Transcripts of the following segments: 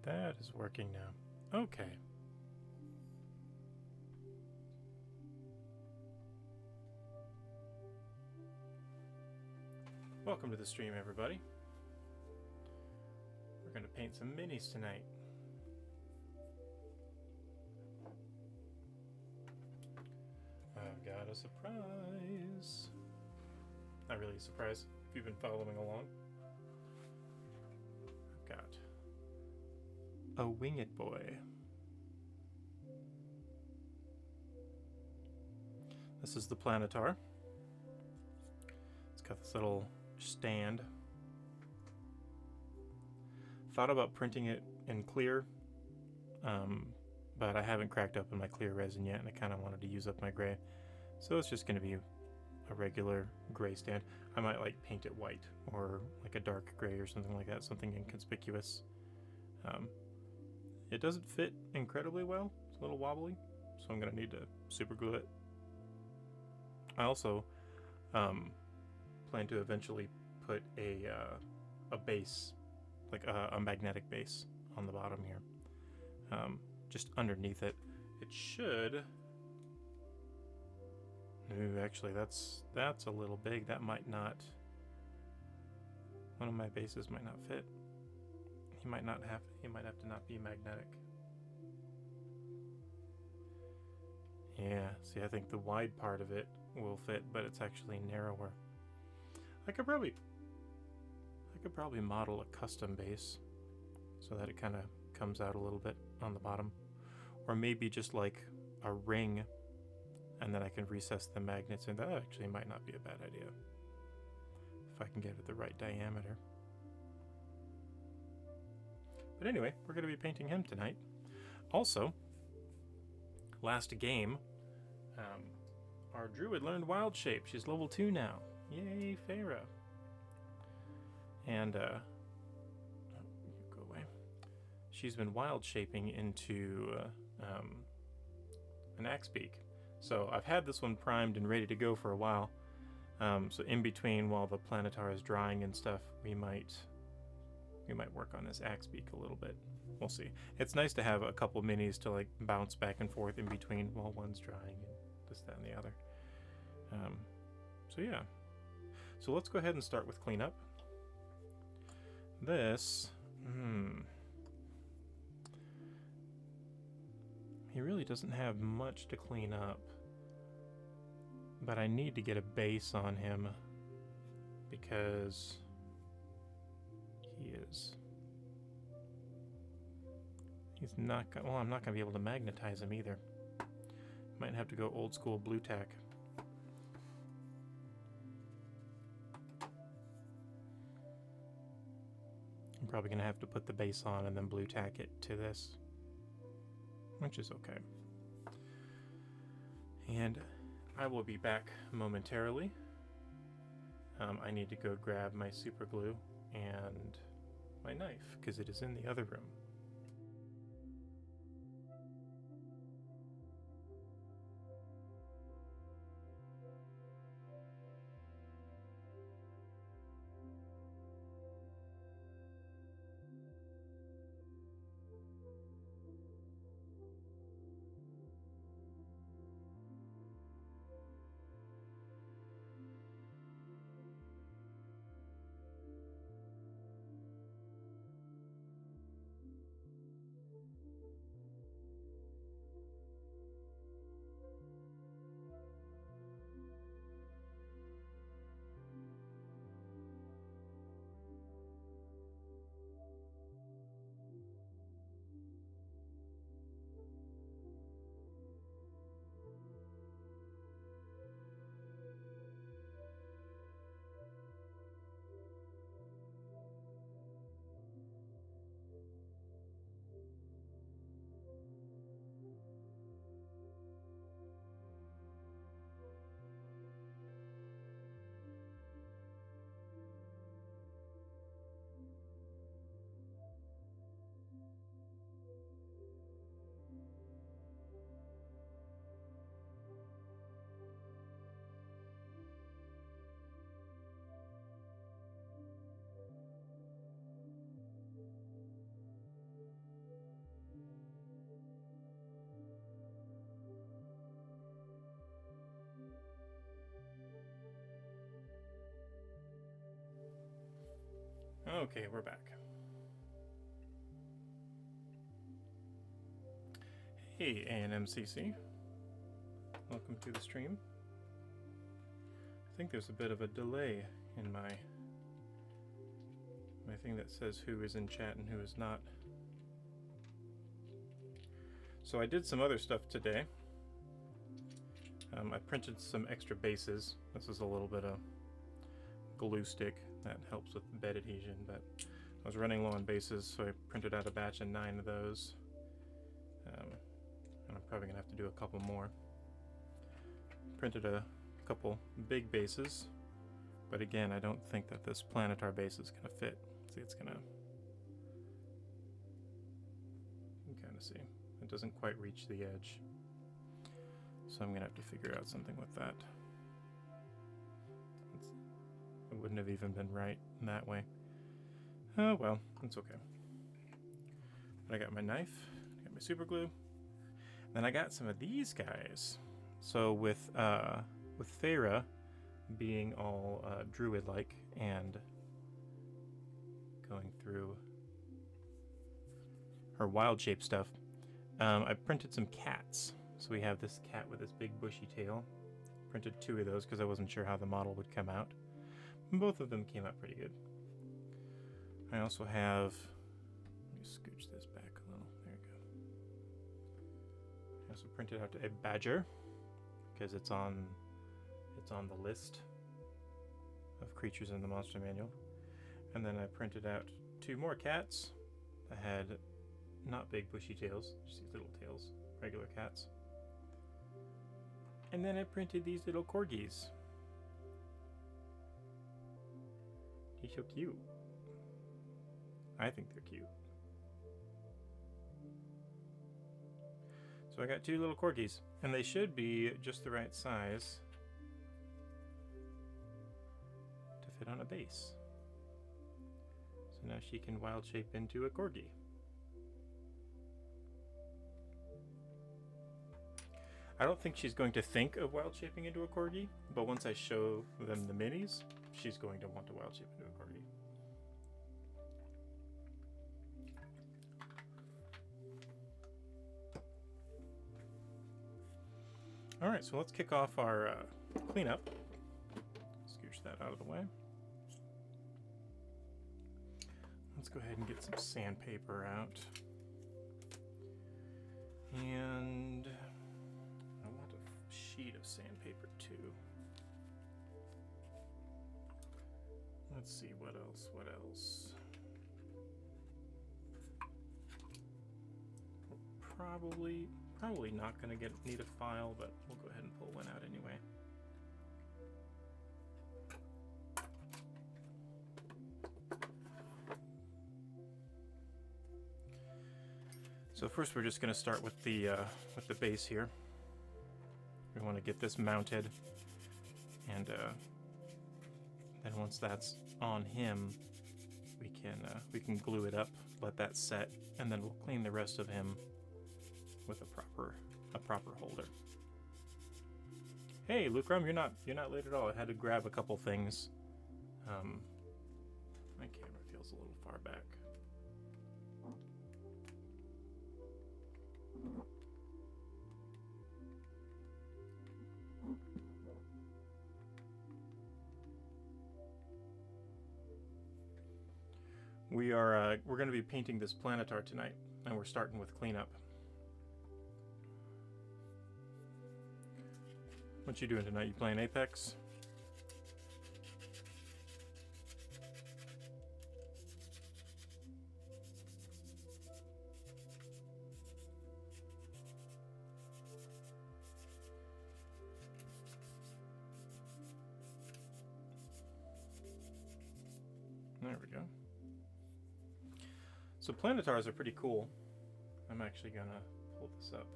That is working now. Okay. Welcome to the stream, everybody. We're going to paint some minis tonight. I've got a surprise. Not really a surprise if you've been following along. I've got a winged boy. This is the Planetar. It's got this little stand. Thought about printing it in clear, but I haven't cracked open my clear resin yet, and I kind of wanted to use up my gray. So it's just going to be a regular gray stand. I might like paint it white or like a dark gray or something like that, something inconspicuous. It doesn't fit incredibly well. It's a little wobbly, so I'm going to need to super glue it. I also plan to eventually put a base, like a magnetic base on the bottom here, just underneath it. It should... Ooh, actually that's a little big. That might not... One of my bases might not fit. He might have to not be magnetic. Yeah, see, I think the wide part of it will fit, but it's actually narrower. I could probably model a custom base so that it kind of comes out a little bit on the bottom, or maybe just like a ring, and then I can recess the magnets, and that actually might not be a bad idea if I can get it the right diameter. But anyway, we're going to be painting him tonight. Also, last game, our druid learned wild shape. She's level 2 now. Yay, Farah. And, go away. She's been wild shaping into an Axebeak. So I've had this one primed and ready to go for a while. So in between, while the Planetar is drying and stuff, we might work on this Axebeak a little bit. We'll see. It's nice to have a couple minis to like bounce back and forth in between while one's drying and this, that, and the other. So yeah. So let's go ahead and start with cleanup. This, he really doesn't have much to clean up, but I need to get a base on him because he's not gonna, well, I'm not gonna be able to magnetize him either. Might have to go old school blue tack. I'm probably gonna have to put the base on and then blue tack it to this, which is okay. And I will be back momentarily. I need to go grab my super glue and my knife because it is in the other room. Okay, we're back. Hey, ANMCC. Welcome to the stream. I think there's a bit of a delay in my thing that says who is in chat and who is not. So I did some other stuff today. I printed some extra bases. This is a little bit of glue stick that helps with bed adhesion, but I was running low on bases, so I printed out a batch of 9 of those. And I'm probably gonna have to do a couple more. Printed a couple big bases, but again, I don't think that this Planetar base is gonna fit. See, it's gonna, you can kind of see, it doesn't quite reach the edge. So I'm gonna have to figure out something with that. It wouldn't have even been right in that way. Oh well, it's okay. But I got my knife, I got my super glue, then I got some of these guys. So with Thera being all druid-like and going through her wild shape stuff, I printed some cats. So we have this cat with this big bushy tail. Printed 2 of those because I wasn't sure how the model would come out. And both of them came out pretty good. I also have, let me scooch this back a little. There we go. I also printed out a badger because it's on the list of creatures in the monster manual. And then I printed out 2 more cats that had not big bushy tails, just these little tails, regular cats. And then I printed these little corgis. They're so cute. I think they're cute. So I got 2 little corgis, and they should be just the right size to fit on a base. So now she can wild shape into a corgi. I don't think she's going to think of wild shaping into a corgi, but once I show them the minis, she's going to want to wild shape into a corgi. Alright, so let's kick off our cleanup. Scooch that out of the way. Let's go ahead and get some sandpaper out. And I want a sheet of sandpaper too. Let's see, what else? We're probably not going to need a file, but we'll go ahead and pull one out anyway. So first we're just going to start with the base here. We want to get this mounted, and then once that's on him, we can glue it up, let that set, and then we'll clean the rest of him with a proper holder. Hey, Lucrum, you're not late at all. I had to grab a couple things. My camera feels a little far back. We're going to be painting this Planetar tonight, and we're starting with cleanup. What you doing tonight? You playing Apex? There we go. So Planetars are pretty cool. I'm actually gonna pull this up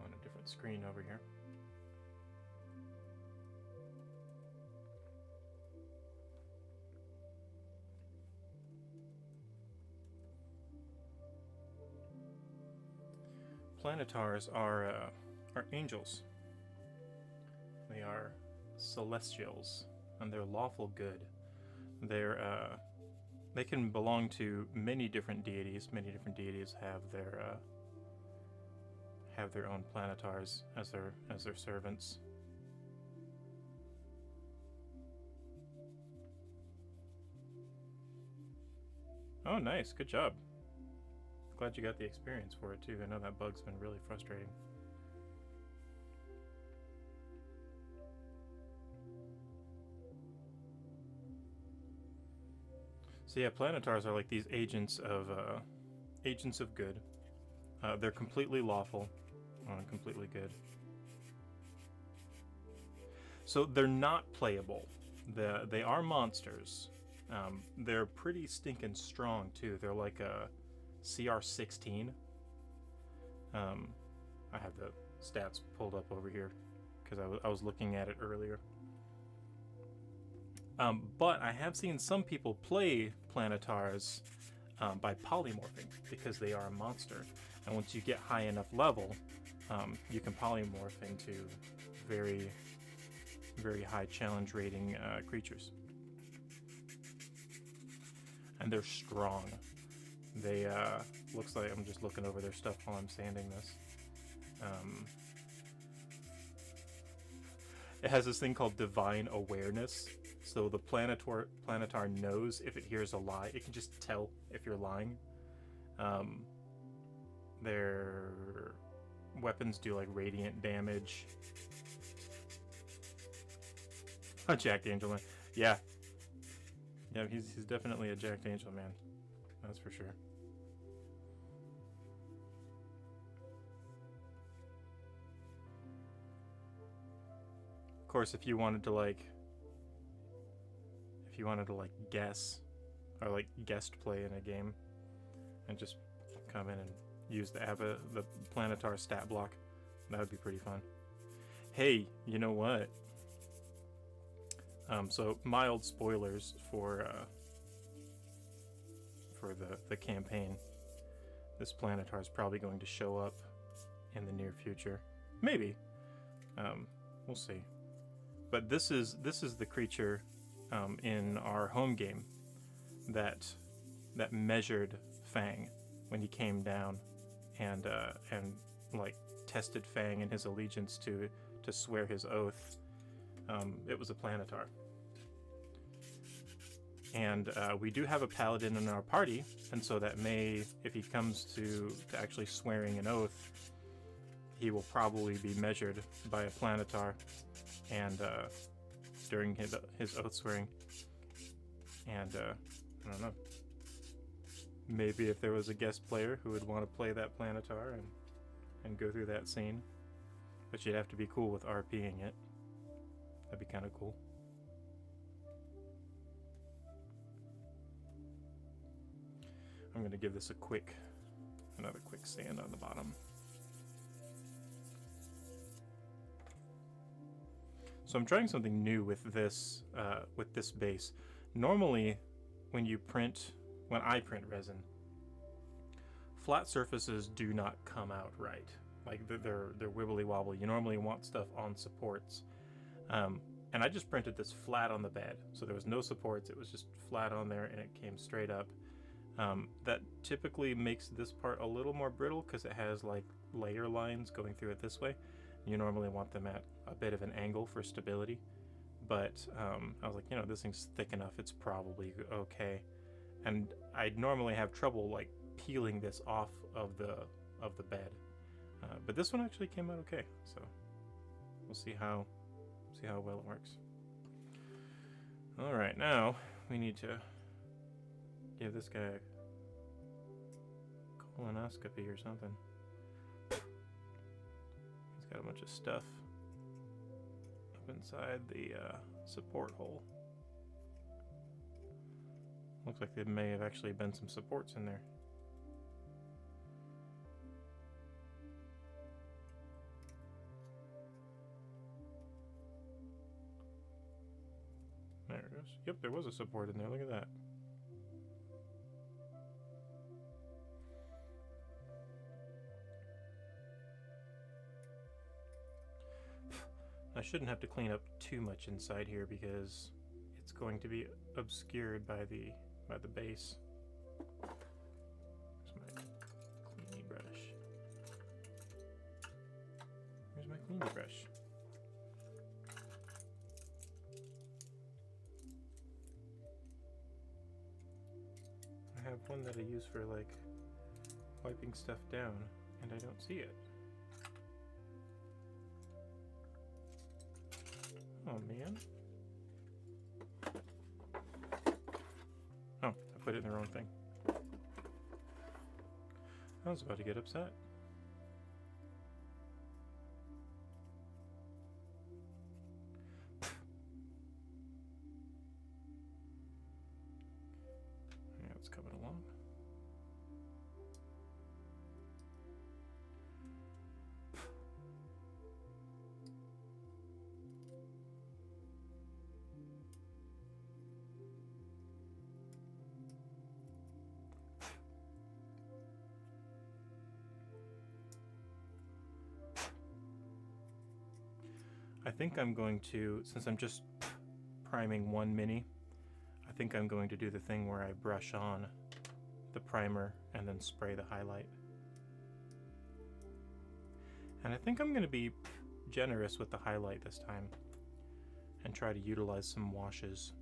on a different screen over here. Planetars are angels. They are celestials, and they're lawful good. They're They can belong to many different deities. Many different deities have their own planetars as their servants. Oh, nice. Good job. Glad you got the experience for it, too. I know that bug's been really frustrating. So yeah, planetars are like these agents of good. They're completely lawful, completely good. So they're not playable. They are monsters. They're pretty stinking strong too. They're like a CR16. I have the stats pulled up over here because I was looking at it earlier. But I have seen some people play planetars by polymorphing because they are a monster. And once you get high enough level, you can polymorph into very, very high challenge rating creatures. And they're strong. They, looks like I'm just looking over their stuff while I'm sanding this. It has this thing called divine awareness. So the planetar knows if it hears a lie. It can just tell if you're lying. Their weapons do like radiant damage. A jacked angel man. Yeah. Yeah, he's definitely a jacked angel man. That's for sure. Of course, if you wanted to guess or like guest play in a game and just come in and use the planetar stat block, that would be pretty fun. Hey, you know what? So mild spoilers for the campaign. This planetar is probably going to show up in the near future. Maybe. We'll see. But this is the creature in our home game that measured Fang when he came down and like tested Fang in his allegiance to swear his oath. It was a planetar. And we do have a paladin in our party, and so that may, if he comes to actually swearing an oath, he will probably be measured by a planetar, and during his oath swearing. And I don't know. Maybe if there was a guest player who would want to play that planetar and go through that scene, but you'd have to be cool with RPing it. That'd be kind of cool. I'm going to give this another quick sand on the bottom. So I'm trying something new with this base. Normally, when I print resin, flat surfaces do not come out right. Like they're wibbly wobbly. You normally want stuff on supports. And I just printed this flat on the bed. So there was no supports. It was just flat on there and it came straight up. That typically makes this part a little more brittle because it has like layer lines going through it this way. You normally want them at a bit of an angle for stability. But I was like, this thing's thick enough. It's probably okay. And I'd normally have trouble like peeling this off of the bed. But this one actually came out okay. So we'll see how well it works. All right, now we need to give this guy a colonoscopy or something. He's got a bunch of stuff up inside the support hole. Looks like there may have actually been some supports in there. There it goes. Yep, there was a support in there. Look at that. I shouldn't have to clean up too much inside here because it's going to be obscured by the by the base. Where's my cleany brush? Where's my cleany brush? I have one that I use for like wiping stuff down, and I don't see it. Oh man. Oh, I put it in the wrong thing. I was about to get upset. Yeah, it's coming along. I think I'm going to, since I'm just priming one mini, I think I'm going to do the thing where I brush on the primer and then spray the highlight. And I think I'm going to be generous with the highlight this time and try to utilize some washes.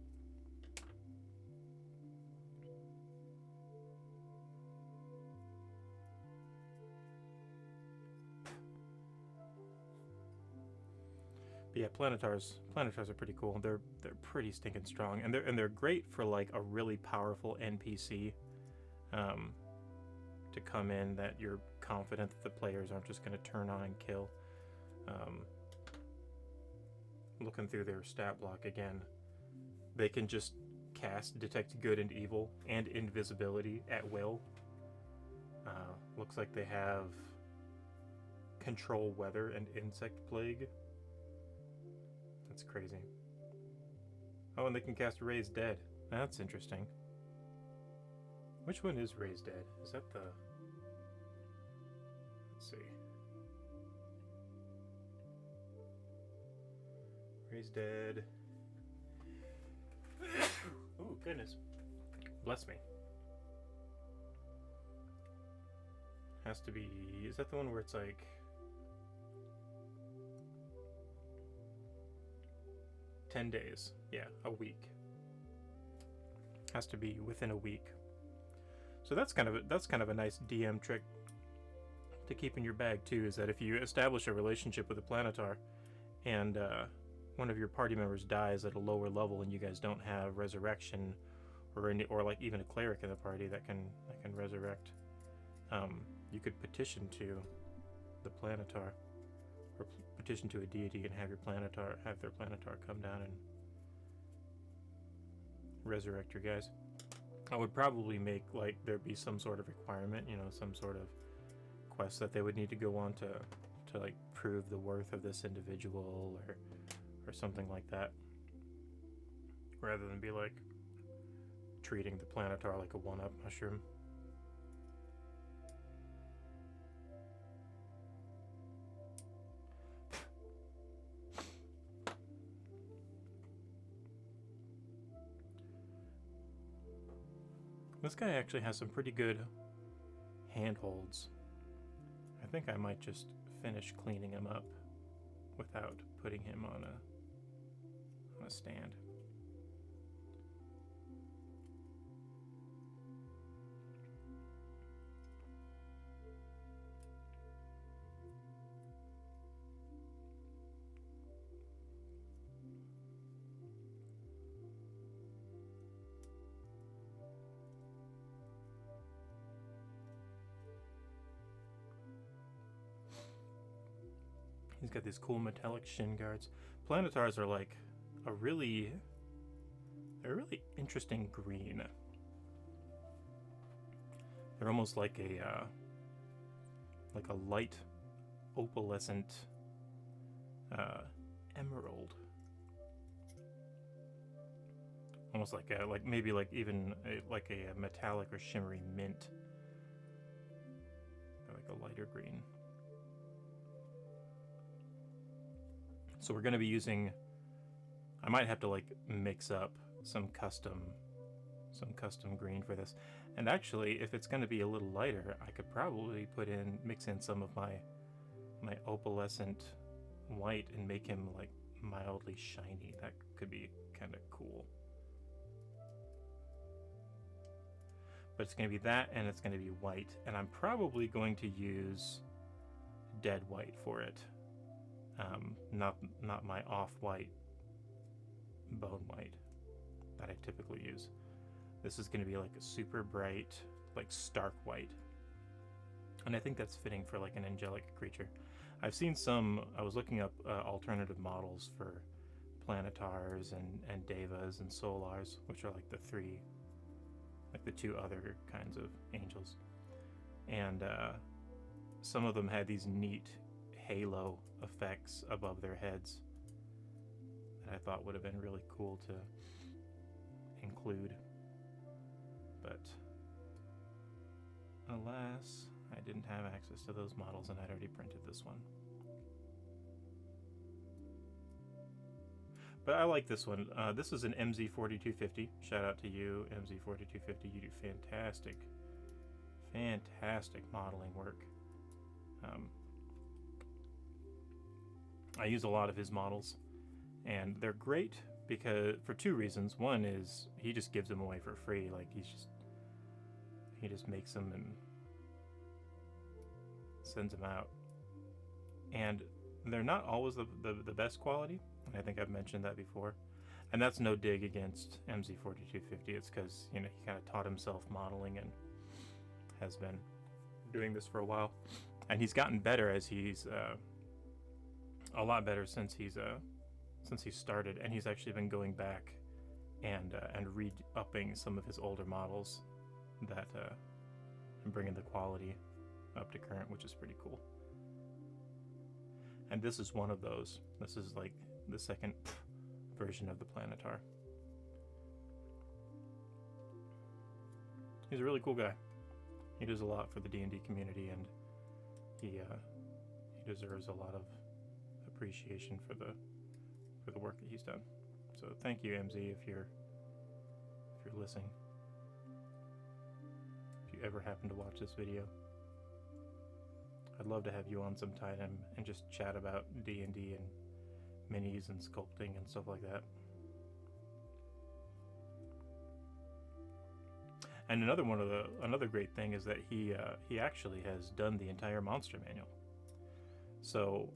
But yeah, Planetars are pretty cool. They're pretty stinking strong, and they're great for like a really powerful NPC to come in that you're confident that the players aren't just going to turn on and kill. Looking through their stat block again, they can just cast Detect Good and Evil and Invisibility at will. Looks like they have Control Weather and Insect Plague. That's crazy. Oh, and they can cast Raise Dead. That's interesting. Which one is Raise Dead? Is that the... Let's see. Raise Dead. Oh, goodness. Bless me. Has to be... Is that the one where it's like... $10 yeah, a week. Has to be within a week. So that's kind of a nice DM trick to keep in your bag too, is that if you establish a relationship with a Planetar and one of your party members dies at a lower level and you guys don't have resurrection or like even a cleric in the party that can resurrect, you could petition to the Planetar or petition to a deity and have their Planetar come down and resurrect your guys. I would probably make like there be some sort of requirement, you know, some sort of quest that they would need to go on to like prove the worth of this individual or something like that, rather than be like treating the Planetar like a one-up mushroom. This guy actually has some pretty good handholds. I think I might just finish cleaning him up without putting him on a stand. He's got these cool metallic shin guards. Planetars are like they're a really interesting green. They're almost like a light opalescent emerald. Almost like maybe even a metallic or shimmery mint. They're like a lighter green. So we're going to be using, I might have to like mix up some custom some custom green for this. And actually, if it's going to be a little lighter, I could probably mix in some of my opalescent white and make him like mildly shiny. That could be kind of cool. But it's going to be that, and it's going to be white, and I'm probably going to use dead white for it, not my off-white bone white that I typically use. This is going to be like a super bright, like stark white, and I think that's fitting for like an angelic creature. I've seen some. I was looking up alternative models for Planetars and Devas and Solars, which are like the two other kinds of angels, and some of them had these neat halo effects above their heads that I thought would have been really cool to include, but alas, I didn't have access to those models, and I'd already printed this one. But I like this one. This is an MZ4250. Shout out to you, MZ4250. You do fantastic modeling work. I use a lot of his models, and they're great because for two reasons. One is he just gives them away for free. Like he just makes them and sends them out, and they're not always the best quality. I think I've mentioned that before, and that's no dig against MZ4250. It's because he kind of taught himself modeling and has been doing this for a while, and he's gotten better as he's a lot better since he started, and he's actually been going back and re-upping some of his older models that and bringing the quality up to current, which is pretty cool. And this is one of those. This is like the second version of the Planetar. He's a really cool guy. He does a lot for the D&D community, and he deserves a lot of appreciation for the work that he's done. So thank you, MZ, if you're listening. If you ever happen to watch this video, I'd love to have you on sometime and just chat about D&D and minis and sculpting and stuff like that. And another great thing is that he actually has done the entire monster manual. So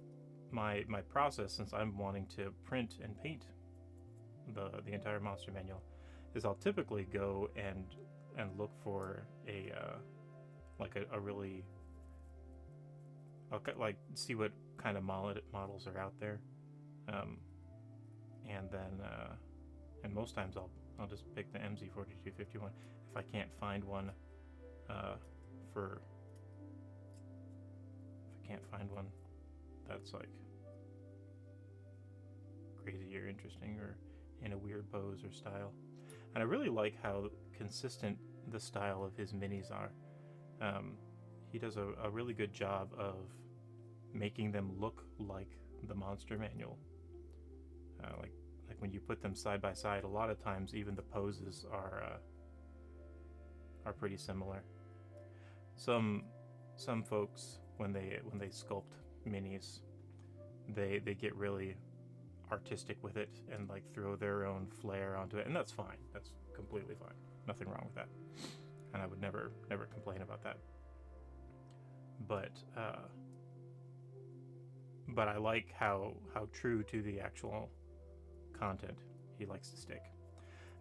my process, since I'm wanting to print and paint the entire monster manual, is I'll typically go and look for a really, I'll see what kind of models are out there, and then and most times I'll just pick the MZ4250 one if I can't find one that's like crazy or interesting or in a weird pose or style. And I really like how consistent the style of his minis are. He does a really good job of making them look like the monster manual. Like when you put them side by side, a lot of times even the poses are pretty similar. Some folks when they sculpt minis, they get really artistic with it and like throw their own flair onto it, and that's fine. That's completely fine. Nothing wrong with that, and I would never complain about that. But I like how true to the actual content he likes to stick.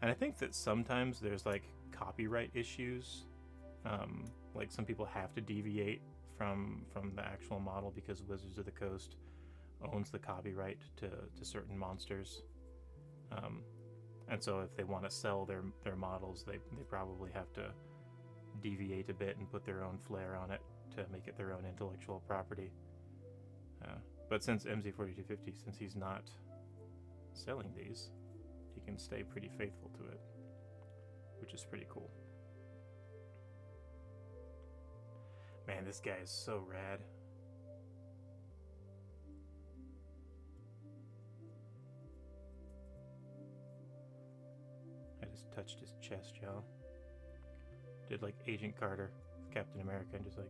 And I think that sometimes there's like copyright issues. Like some people have to deviate from the actual model because Wizards of the Coast owns the copyright to certain monsters. And so if they want to sell their models, they probably have to deviate a bit and put their own flair on it to make it their own intellectual property. But since MZ4250, since he's not selling these, he can stay pretty faithful to it, which is pretty cool. Man, this guy is so rad. I just touched his chest, y'all. Did like Agent Carter, Captain America, and just like.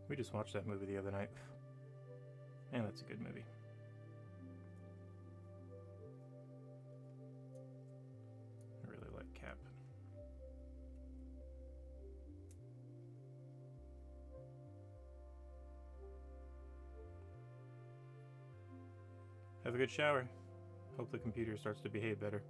We just watched that movie the other night. Man, that's a good movie. I really like Cap. Have a good shower. Hope the computer starts to behave better.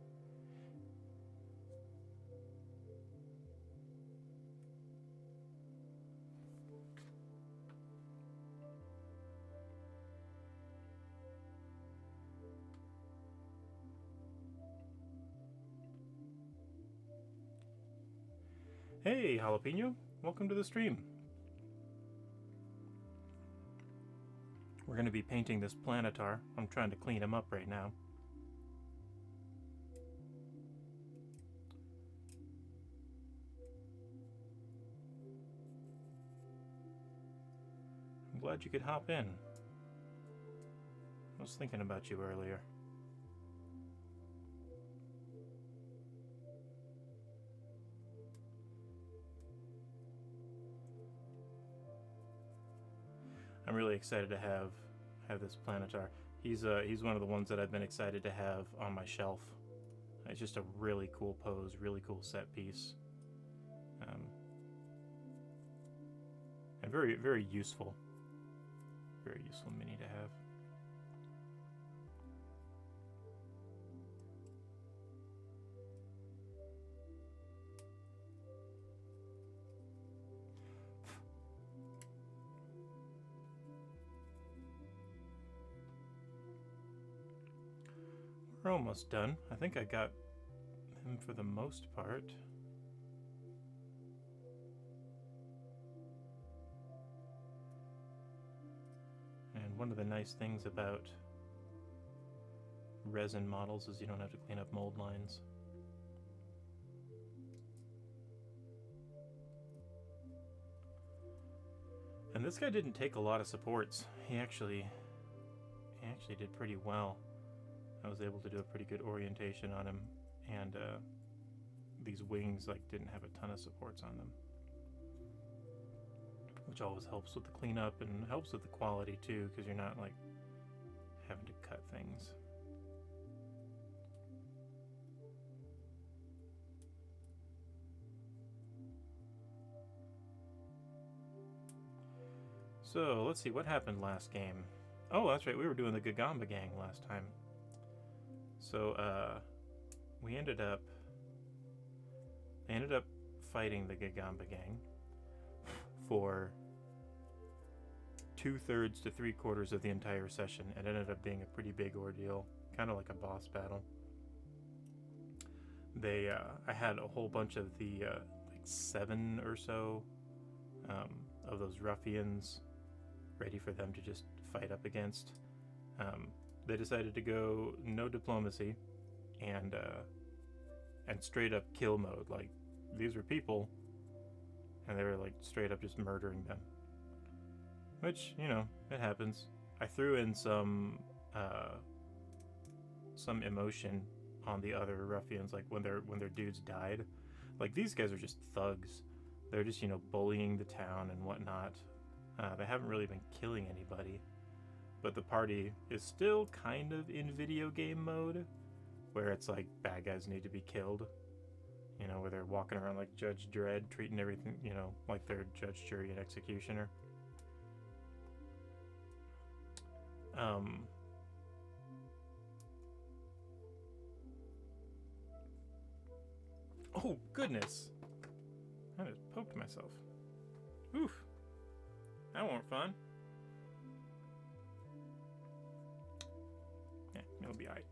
Hey, Jalapeno. Welcome to the stream. We're going to be painting this Planetar. I'm trying to clean him up right now. I'm glad you could hop in. I was thinking about you earlier. I'm really excited to have this Planetar. He's one of the ones that I've been excited to have on my shelf. It's just a really cool pose, really cool set piece, and very, very useful. Very useful mini to have. We're almost done. I think I got him for the most part. And one of the nice things about resin models is you don't have to clean up mold lines. And this guy didn't take a lot of supports. He actually did pretty well. I was able to do a pretty good orientation on him, and these wings like didn't have a ton of supports on them, which always helps with the cleanup and helps with the quality too, because you're not like having to cut things. So let's see what happened last game. Oh, that's right, we were doing the Gagamba gang last time. So they ended up fighting the Gagamba gang for 2/3 to 3/4 of the entire session. It ended up being a pretty big ordeal, kind of like a boss battle. I had a whole bunch of the like 7 or so of those ruffians ready for them to just fight up against. They decided to go no diplomacy and straight up kill mode. Like, these were people, and they were like straight up just murdering them. Which, you know, it happens. I threw in some emotion on the other ruffians, like when their dudes died. Like, these guys are just thugs. They're just, you know, bullying the town and whatnot. They haven't really been killing anybody. But the party is still kind of in video game mode, where it's like bad guys need to be killed. You know, where they're walking around like Judge Dredd, treating everything, you know, like they're judge, jury, and executioner. Oh, goodness. I just poked myself. Oof. That weren't fun. Yeah, it'll be alright.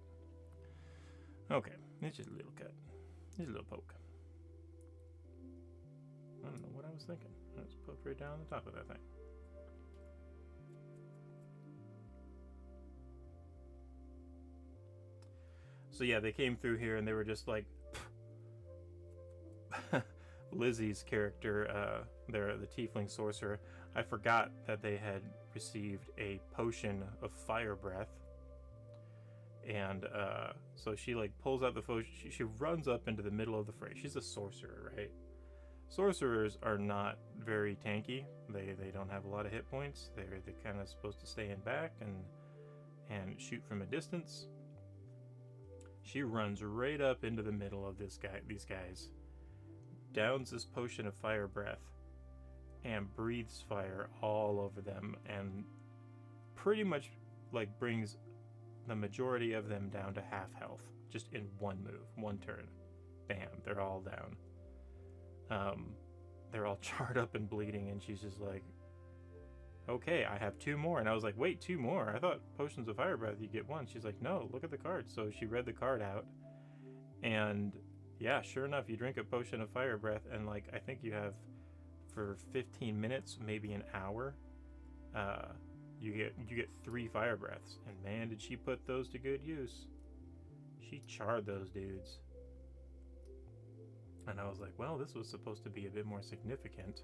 Okay, it's just a little cut. Just a little poke. I don't know what I was thinking. I just poked right down the top of that thing. So yeah, they came through here and they were just like... Lizzie's character, they're the tiefling sorcerer. I forgot that they had received a potion of fire breath, and so she like pulls out the potion. She runs up into the middle of the fray. She's a sorcerer, right? Sorcerers are not very tanky. They don't have a lot of hit points. They're kind of supposed to stay in back and shoot from a distance. She runs right up into the middle of these guys, downs this potion of fire breath, and breathes fire all over them, and pretty much like brings the majority of them down to half health, just in one move, one turn. Bam, they're all down. They're all charred up and bleeding, and she's just like, okay, I have 2 more. And I was like, wait, 2 more? I thought potions of fire breath, you get 1. She's like, no, look at the card. So she read the card out, and yeah, sure enough, you drink a potion of fire breath, and like, I think you have for 15 minutes, maybe an hour, you get 3 fire breaths. And man, did she put those to good use. She charred those dudes. And I was like, well, this was supposed to be a bit more significant.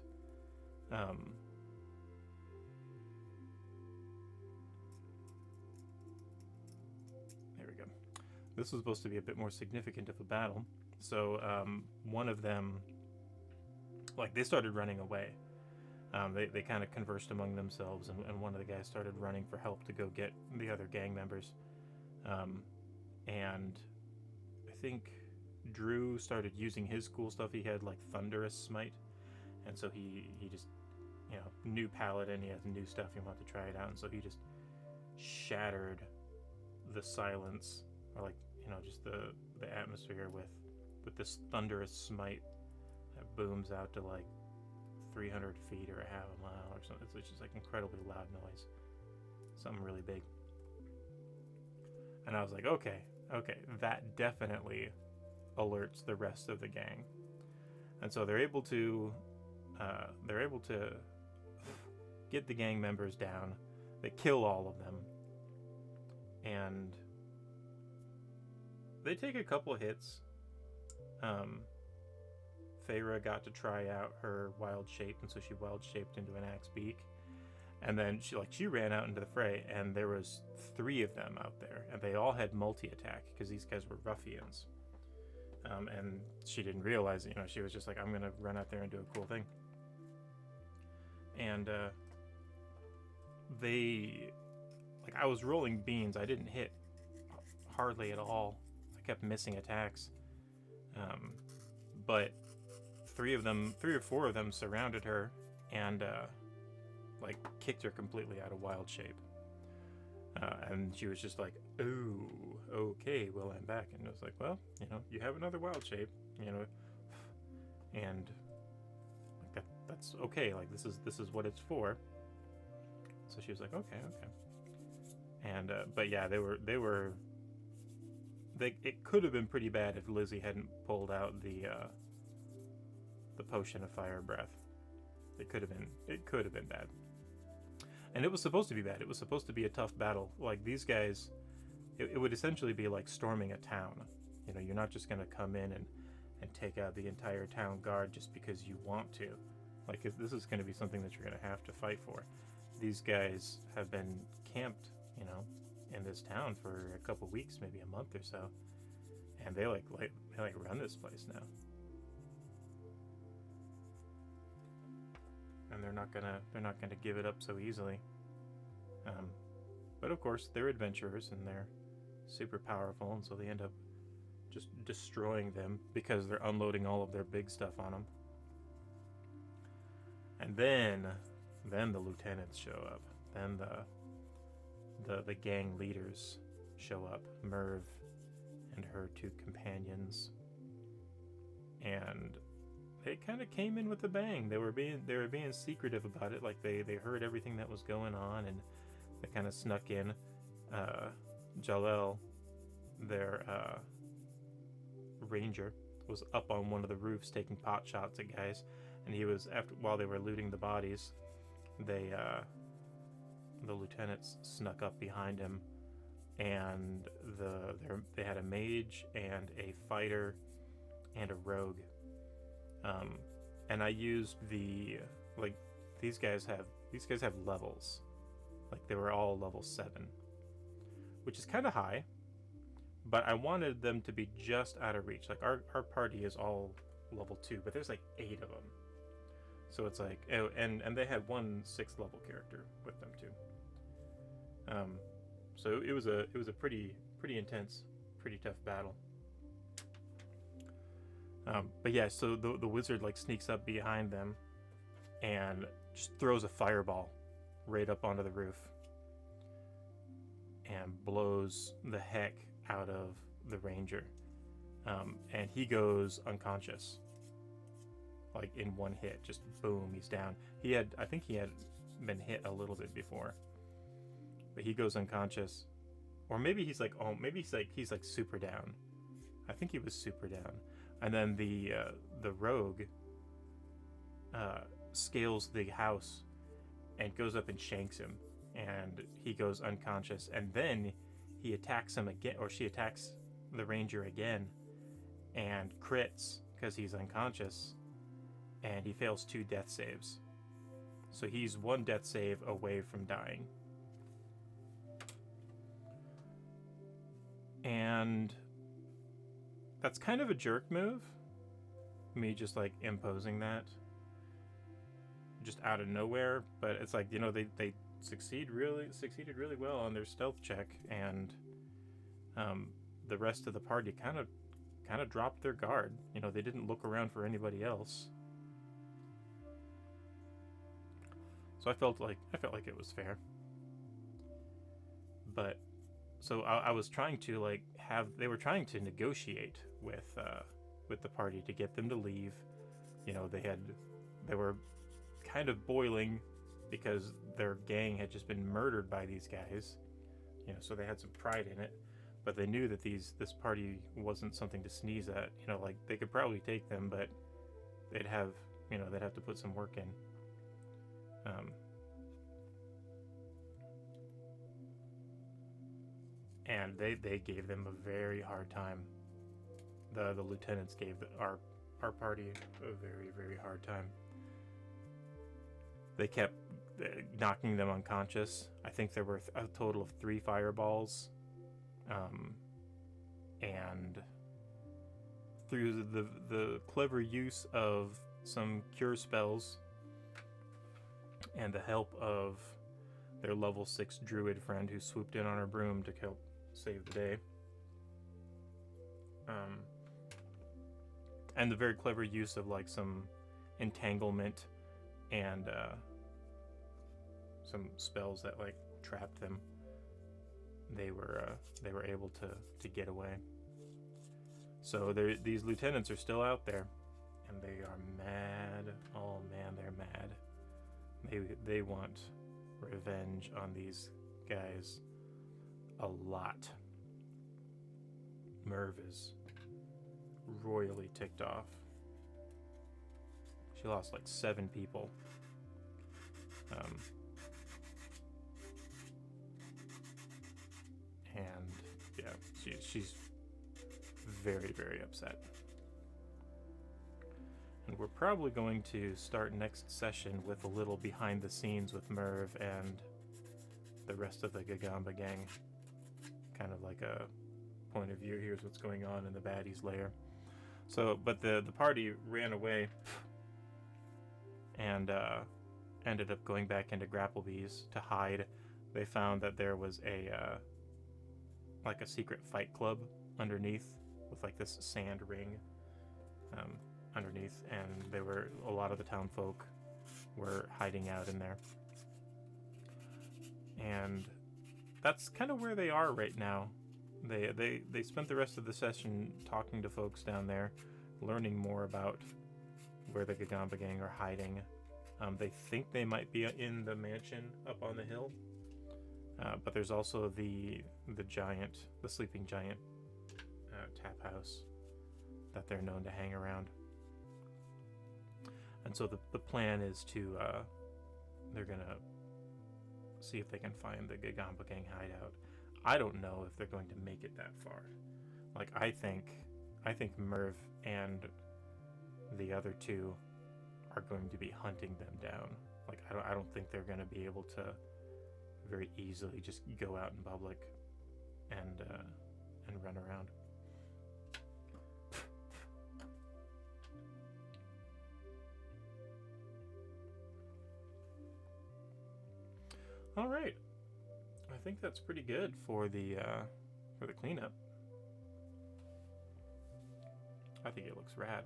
There we go. This was supposed to be a bit more significant of a battle. So one of them, like, they started running away. They kind of conversed among themselves, and one of the guys started running for help to go get the other gang members. And I think Drew started using his cool stuff. He had like Thunderous Smite, and so he just, you know, new paladin, he has new stuff, he wanted to try it out, and so he just shattered the silence, or like, you know, just the atmosphere with this Thunderous Smite that booms out to like 300 feet or a half a mile or something. It's just like incredibly loud noise, something really big. And I was like, okay, that definitely alerts the rest of the gang, and so they're able to get the gang members down. They kill all of them, and they take a couple hits. Feyre got to try out her wild shape, and so she wild shaped into an Axebeak, and then she ran out into the fray, and there was 3 of them out there, and they all had multi-attack because these guys were ruffians. And she didn't realize it, you know, she was just like, I'm gonna run out there and do a cool thing. And they, like, I was rolling beans, I didn't hit hardly at all. I kept missing attacks. But 3 or 4 of them surrounded her and like kicked her completely out of wild shape. And she was just like, oh, okay, well, I'm back. And I was like, well, you know, you have another wild shape, you know, and like that's okay. Like, this is what it's for. So she was like, okay. And but yeah, it could have been pretty bad if Lizzie hadn't pulled out the potion of fire breath. It could have been bad. And it was supposed to be bad. It was supposed to be a tough battle. Like, these guys, it would essentially be like storming a town. You know, you're not just going to come in and take out the entire town guard just because you want to. Like, this is going to be something that you're going to have to fight for. These guys have been camped, you know, in this town for a couple weeks, maybe a month or so. And they run this place now. And they're not gonna give it up so easily. But of course, they're adventurers and they're super powerful, and so they end up just destroying them because they're unloading all of their big stuff on them. And then the lieutenants show up. Then the gang leaders show up, Merv and her 2 companions, and they kind of came in with a bang. They were being secretive about it. Like, they heard everything that was going on, and they kind of snuck in. Jalel, their ranger, was up on one of the roofs taking pot shots at guys, and he was, while they were looting the bodies, the lieutenants snuck up behind him, and they had a mage and a fighter and a rogue. and I used the like these guys have levels. Like they were all level 7, which is kind of high, but I wanted them to be just out of reach. Like our party is all level 2, but there's like 8 of them. So it's like, oh, and they had one 6th level character with them too. So it was a pretty intense, pretty tough battle. But yeah, so the wizard like sneaks up behind them and just throws a fireball right up onto the roof and blows the heck out of the ranger. And he goes unconscious. Like in one hit, just boom, he's down. I think he had been hit a little bit before, but he goes unconscious. Or maybe he's like super down. I think he was super down. And then the rogue scales the house and goes up and shanks him, and he goes unconscious. And then he attacks him again, or she attacks the ranger again, and crits because he's unconscious, and he fails 2 death saves. So he's 1 death save away from dying. And that's kind of a jerk move, me just like imposing that just out of nowhere. But it's like, you know, they succeeded really well on their stealth check, and the rest of the party kind of dropped their guard. You know, they didn't look around for anybody else. So I felt like it was fair. But so I was trying to they were trying to negotiate with the party to get them to leave. You know, they were kind of boiling because their gang had just been murdered by these guys. You know, so they had some pride in it, but they knew that this party wasn't something to sneeze at. You know, like they could probably take them, but they'd have to put some work in. And they gave them a very hard time. The lieutenants gave our party a very, very hard time. They kept knocking them unconscious. I think there were a total of 3 fireballs. And through the clever use of some cure spells and the help of their level 6 druid friend who swooped in on her broom to help save the day, and the very clever use of like some entanglement and some spells that like trapped them, they were able to get away. So these lieutenants are still out there, and they are mad. Oh man, they're mad. They want revenge on these guys a lot. Merv is royally ticked off. She lost like 7 people. And yeah, she's very, very upset. And we're probably going to start next session with a little behind the scenes with Merv and the rest of the Gagamba gang. Kind of like a point of view. Here's what's going on in the baddies lair. So, but the party ran away and ended up going back into Grapplebee's to hide. They found that there was a secret fight club underneath with like this sand ring underneath, and a lot of the town folk were hiding out in there. And that's kind of where they are right now. They spent the rest of the session talking to folks down there, learning more about where the Gagamba gang are hiding. They think they might be in the mansion up on the hill, but there's also the sleeping giant tap house that they're known to hang around. And so the plan is to they're gonna see if they can find the Gagamba gang hideout. I don't know if they're going to make it that far. Like I think Merv and the other 2 are going to be hunting them down. Like, I don't think they're going to be able to very easily just go out in public and run around. All right, I think that's pretty good for the cleanup. I think it looks rad.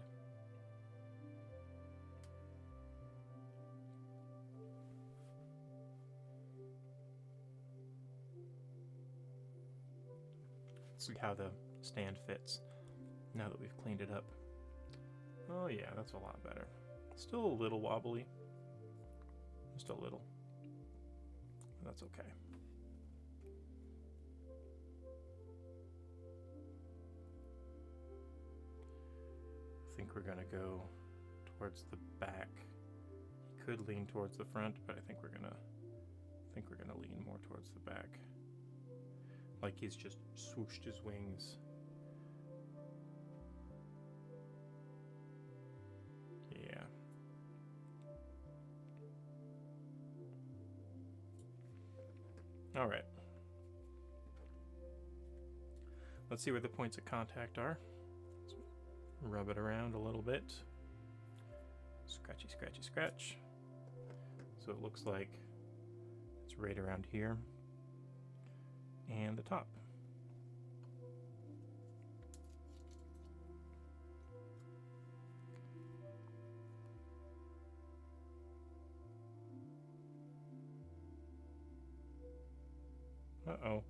Let's see how the stand fits now that we've cleaned it up. Oh yeah, that's a lot better. Still a little wobbly. Just a little. That's okay. I think we're gonna go towards the back. He could lean towards the front, but I think we're gonna lean more towards the back. Like he's just swooshed his wings. Yeah. All right. Let's see where the points of contact are. Let's rub it around a little bit. Scratchy, scratchy, scratch. So it looks like it's right around here. And the top. Uh-oh.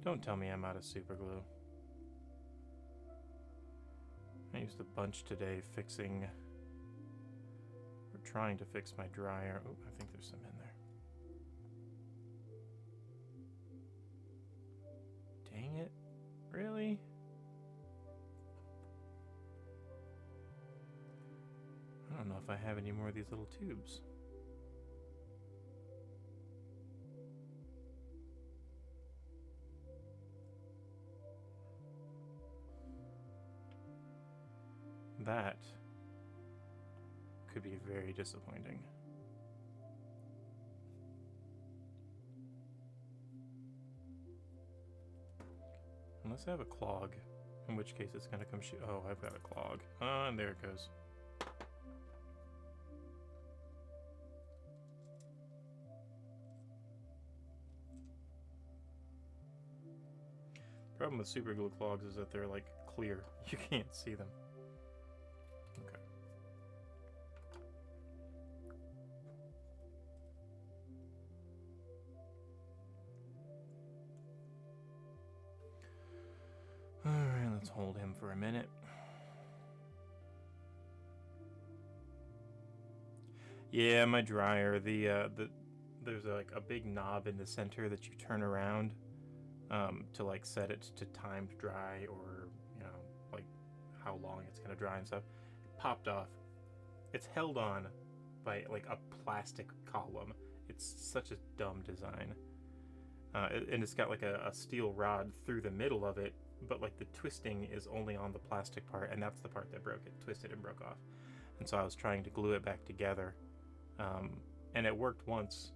Don't tell me I'm out of super glue. I used a bunch today fixing, or trying to fix my dryer. Oh, I think there's some in there. Dang it. Really? I don't know if I have any more of these little tubes. That could be very disappointing. Unless I have a clog, in which case it's gonna come shoot. Oh, I've got a clog. And there it goes. Problem with super glue clogs is that they're like clear. You can't see them. Okay. Alright, let's hold him for a minute. Yeah, my dryer, there's like a big knob in the center that you turn around to like set it to timed dry, or you know, like how long it's gonna dry and stuff. It popped off. It's held on by like a plastic column. It's such a dumb design. And it's got like a steel rod through the middle of it, but like the twisting is only on the plastic part, and that's the part that broke. It twisted and broke off. And so I was trying to glue it back together, and it worked once,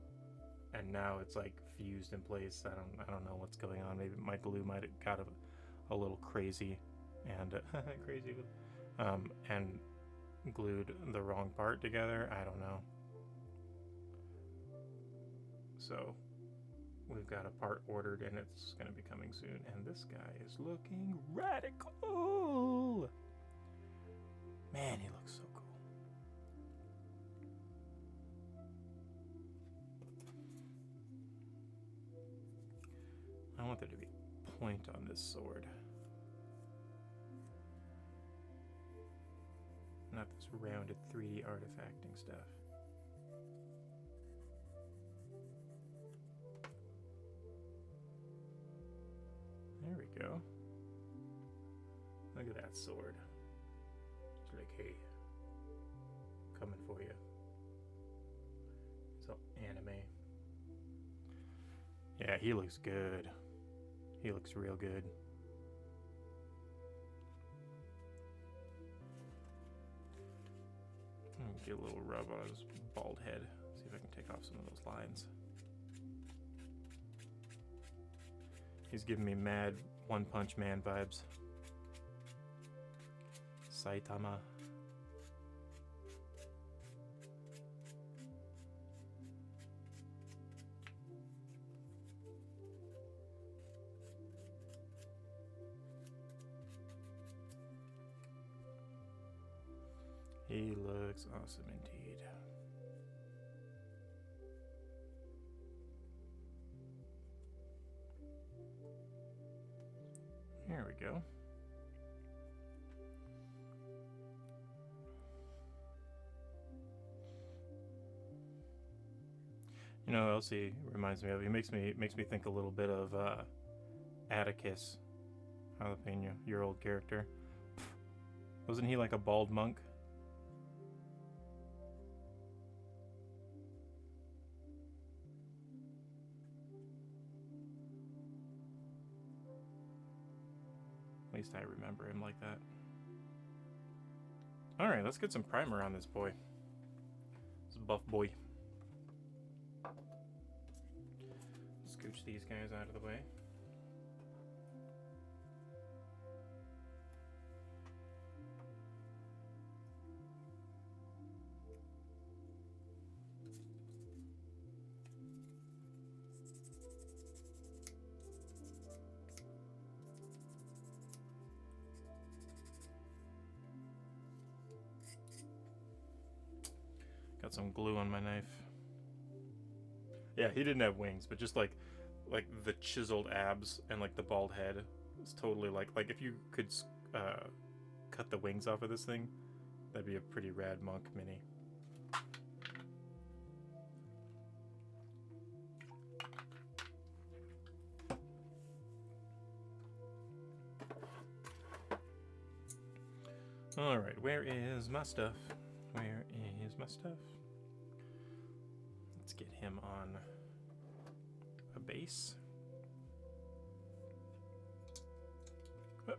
and now it's like fused in place. I don't know what's going on. Maybe my glue might have got a little crazy, and crazy, and glued the wrong part together. I don't know. So we've got a part ordered, and it's going to be coming soon. And this guy is looking radical. Man, he looks so cool. I want there to be point on this sword. Not this rounded 3D artifacting stuff. There we go. Look at that sword. It's like, hey, coming for you. It's all anime. Yeah, he looks good. He looks real good. Get a little rub on his bald head. See if I can take off some of those lines. He's giving me mad One Punch Man vibes. Saitama. He looks awesome indeed. Here we go. You know, Elsie reminds me of. He makes me think a little bit of Atticus, Jalapeno, your old character. Wasn't he like a bald monk? At least I remember him like that. Alright, let's get some primer on this boy. This buff boy. Scooch these guys out of the way. Got some glue on my knife. Yeah, he didn't have wings, but just like the chiseled abs and like the bald head. It's totally like if you could cut the wings off of this thing, that'd be a pretty rad monk mini. All right, where is my stuff? Where is my stuff? Let's get him on a base. Oh.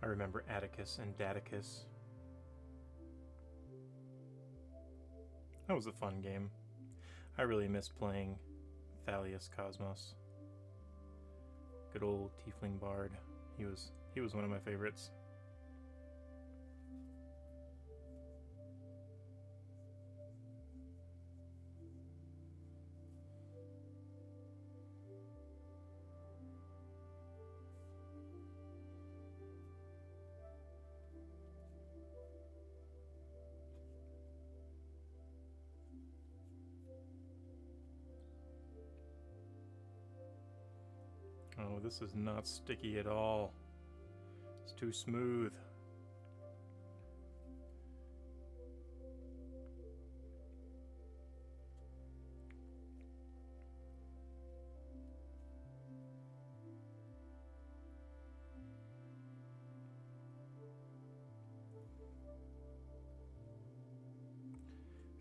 I remember Atticus and Daticus. That was a fun game. I really miss playing Thalius Cosmos. Good old Tiefling Bard. He was one of my favorites. Oh, this is not sticky at all. It's too smooth.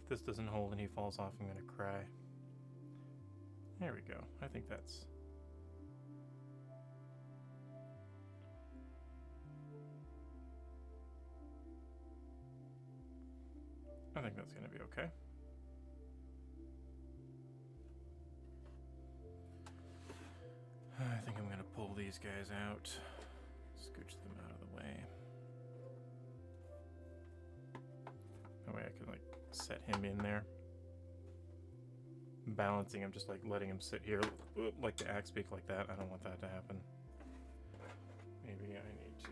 If this doesn't hold and he falls off, I'm gonna cry. There we go. I think that's... I think that's gonna be okay. I think I'm gonna pull these guys out, scooch them out of the way. That way I can like set him in there. Balancing him, just like letting him sit here like the Axebeak like that. I don't want that to happen. Maybe I need to...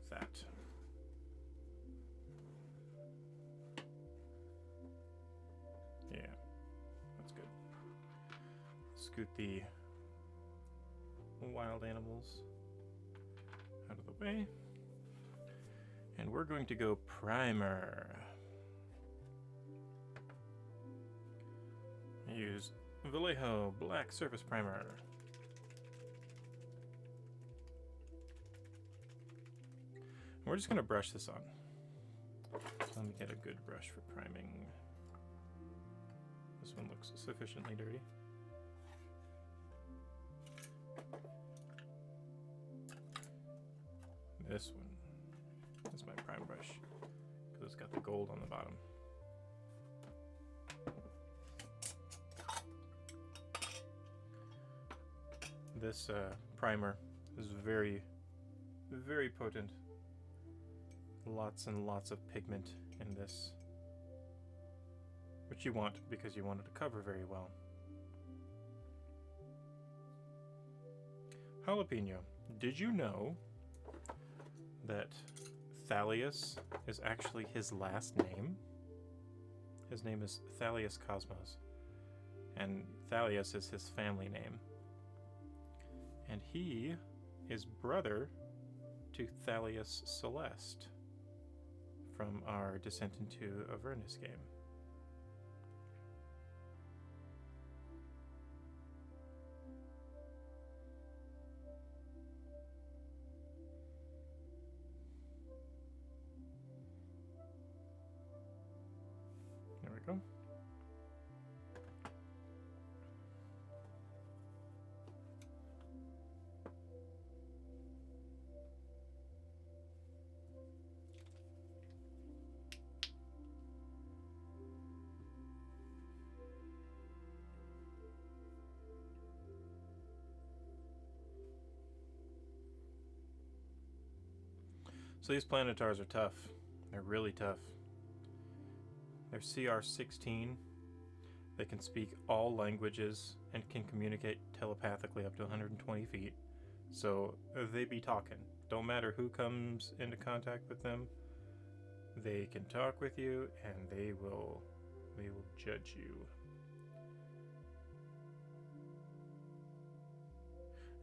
that. Yeah, that's good. Scoot the wild animals out of the way. And we're going to go primer. Use Vallejo Black Surface Primer. We're just going to brush this on. So let me get a good brush for priming. This one looks sufficiently dirty. This one is my prime brush because it's got the gold on the bottom. This primer is very, very potent. Lots and lots of pigment in this, which you want because you want it to cover very well. Jalapeno, did you know that Thalius is actually his last name? His name is Thalius Cosmos, and Thalius is his family name. And he is brother to Thalius Celeste from our Descent into Avernus game. There we go. So these planetars are tough. They're really tough. They're CR16. They can speak all languages and can communicate telepathically up to 120 feet. So they be talking. Don't matter who comes into contact with them. They can talk with you and they will judge you.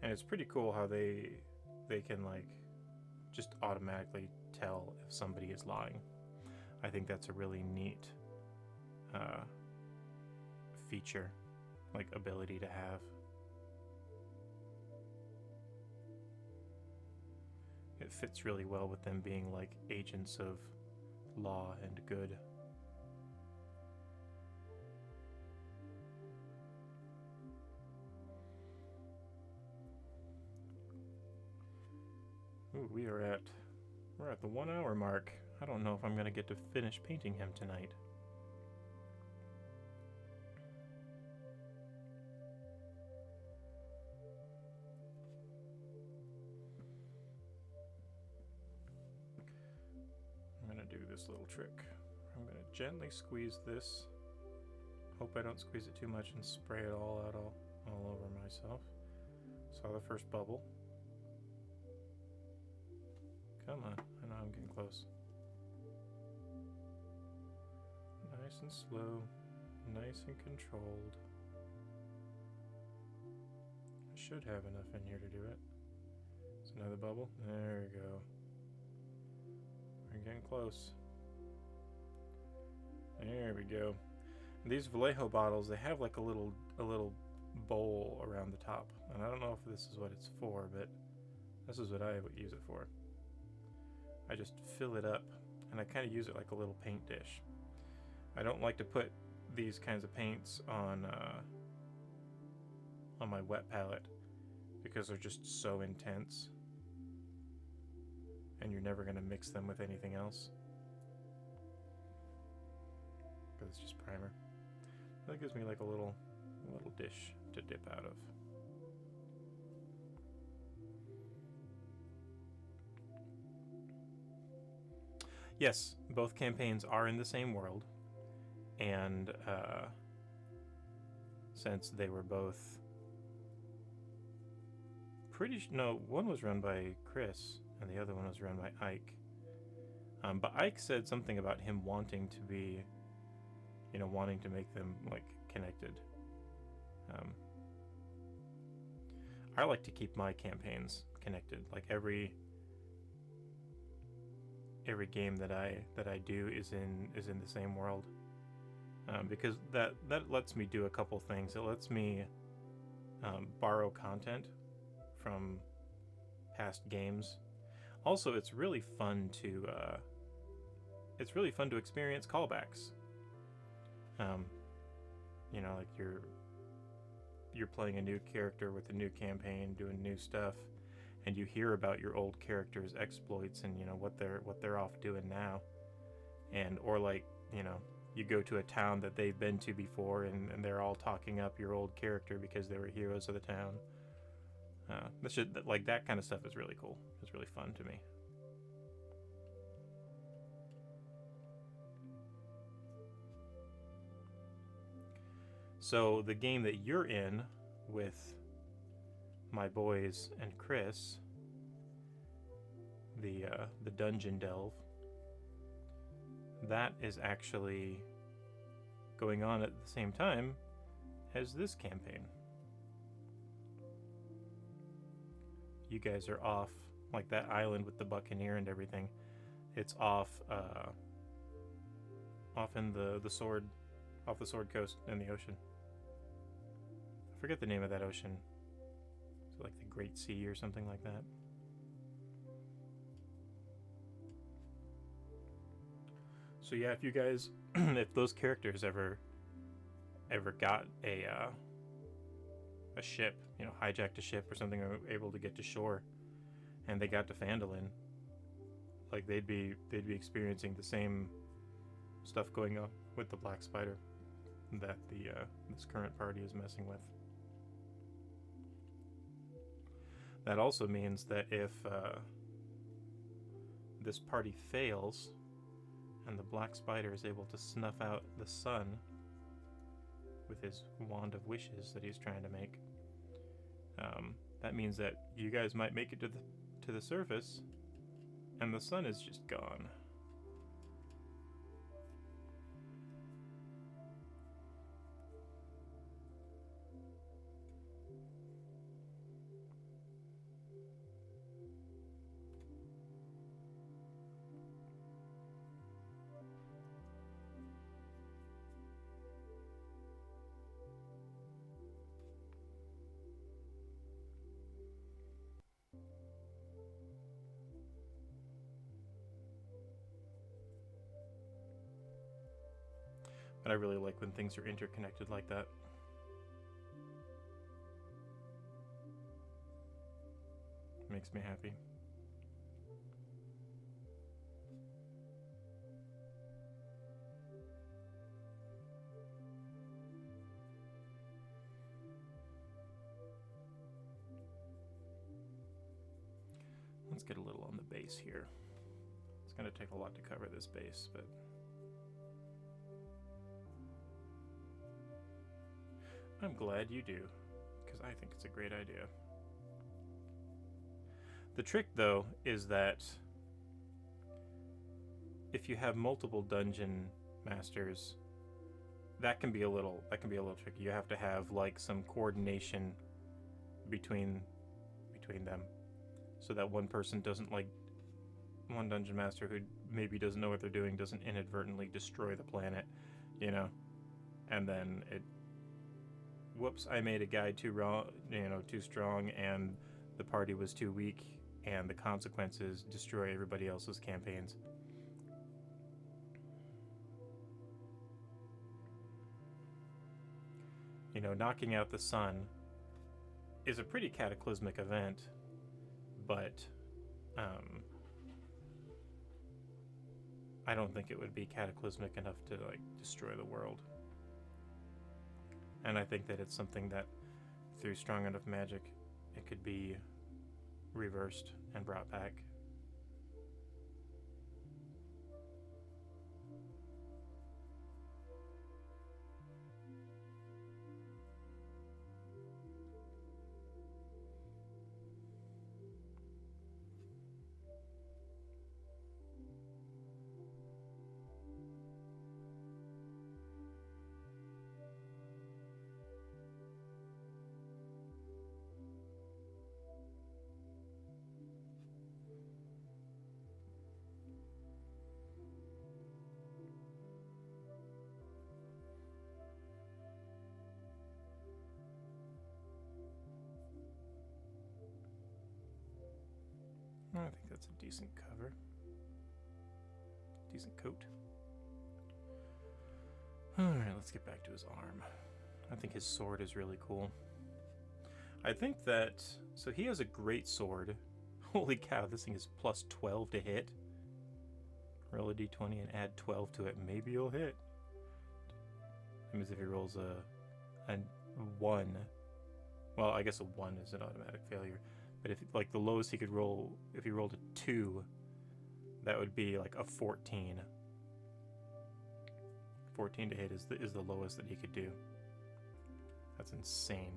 And it's pretty cool how they can like just automatically tell if somebody is lying. I think that's a really neat feature, like ability to have. It fits really well with them being like agents of law and good. Ooh, we're at the 1 hour mark. I don't know if I'm gonna get to finish painting him tonight. I'm gonna do this little trick. I'm gonna gently squeeze this. Hope I don't squeeze it too much and spray it all out all over myself. Saw the first bubble. Come on, I know I'm getting close. Nice and slow, nice and controlled. I should have enough in here to do it. It's another bubble. There we go. We're getting close. There we go. And these Vallejo bottles, they have like a little bowl around the top. And I don't know if this is what it's for, but this is what I would use it for. I just fill it up, and I kind of use it like a little paint dish. I don't like to put these kinds of paints on my wet palette because they're just so intense, and you're never going to mix them with anything else. Because it's just primer. That gives me like a little dish to dip out of. Yes, both campaigns are in the same world, and since they were both no, one was run by Chris and the other one was run by Ike. But Ike said something about him wanting to be, wanting to make them like connected. I like to keep my campaigns connected. Like every game that I do is in the same world, because that lets me do a couple things. It lets me borrow content from past games. Also, it's really fun to experience callbacks. Um, like you're playing a new character with a new campaign, doing new stuff, and you hear about your old character's exploits and what they're off doing now, or like you go to a town that they've been to before, and they're all talking up your old character because they were heroes of the town. That kind of stuff is really cool. It's really fun to me. So the game that you're in with my boys and Chris, the Dungeon Delve, that is actually going on at the same time as this campaign. You guys are off, like that island with the Buccaneer and everything. It's off in the Sword Coast in the ocean. I forget the name of that ocean. Is it like the Great Sea or something like that? So yeah, if you guys, if those characters ever got a ship, hijacked a ship or something, or were able to get to shore, and they got to Phandalin, like they'd be experiencing the same stuff going on with the Black Spider that this current party is messing with. That also means that if this party fails and the Black Spider is able to snuff out the sun with his wand of wishes that he's trying to make, that means that you guys might make it to the surface and the sun is just gone. But I really like when things are interconnected like that. It makes me happy. Let's get a little on the base here. It's going to take a lot to cover this base, but I'm glad you do, because I think it's a great idea. The trick, though, is that if you have multiple dungeon masters, that can be a little tricky. You have to have like some coordination between them, so that one person doesn't, like, one dungeon master who maybe doesn't know what they're doing doesn't inadvertently destroy the planet, and then whoops, I made a guy too strong, and the party was too weak, and the consequences destroy everybody else's campaigns. Knocking out the sun is a pretty cataclysmic event, but I don't think it would be cataclysmic enough to destroy the world. And I think that it's something that through strong enough magic it could be reversed and brought back. I think that's a decent cover. Decent coat. Alright, let's get back to his arm. I think his sword is really cool. I think that... So he has a great sword. Holy cow, this thing is plus 12 to hit. Roll a d20 and add 12 to it. Maybe you'll hit. That means if he rolls a 1... Well, I guess a 1 is an automatic failure. But if, like, the lowest he could roll... If he rolled a 2, that would be, like, a 14. 14 to hit is the lowest that he could do. That's insane.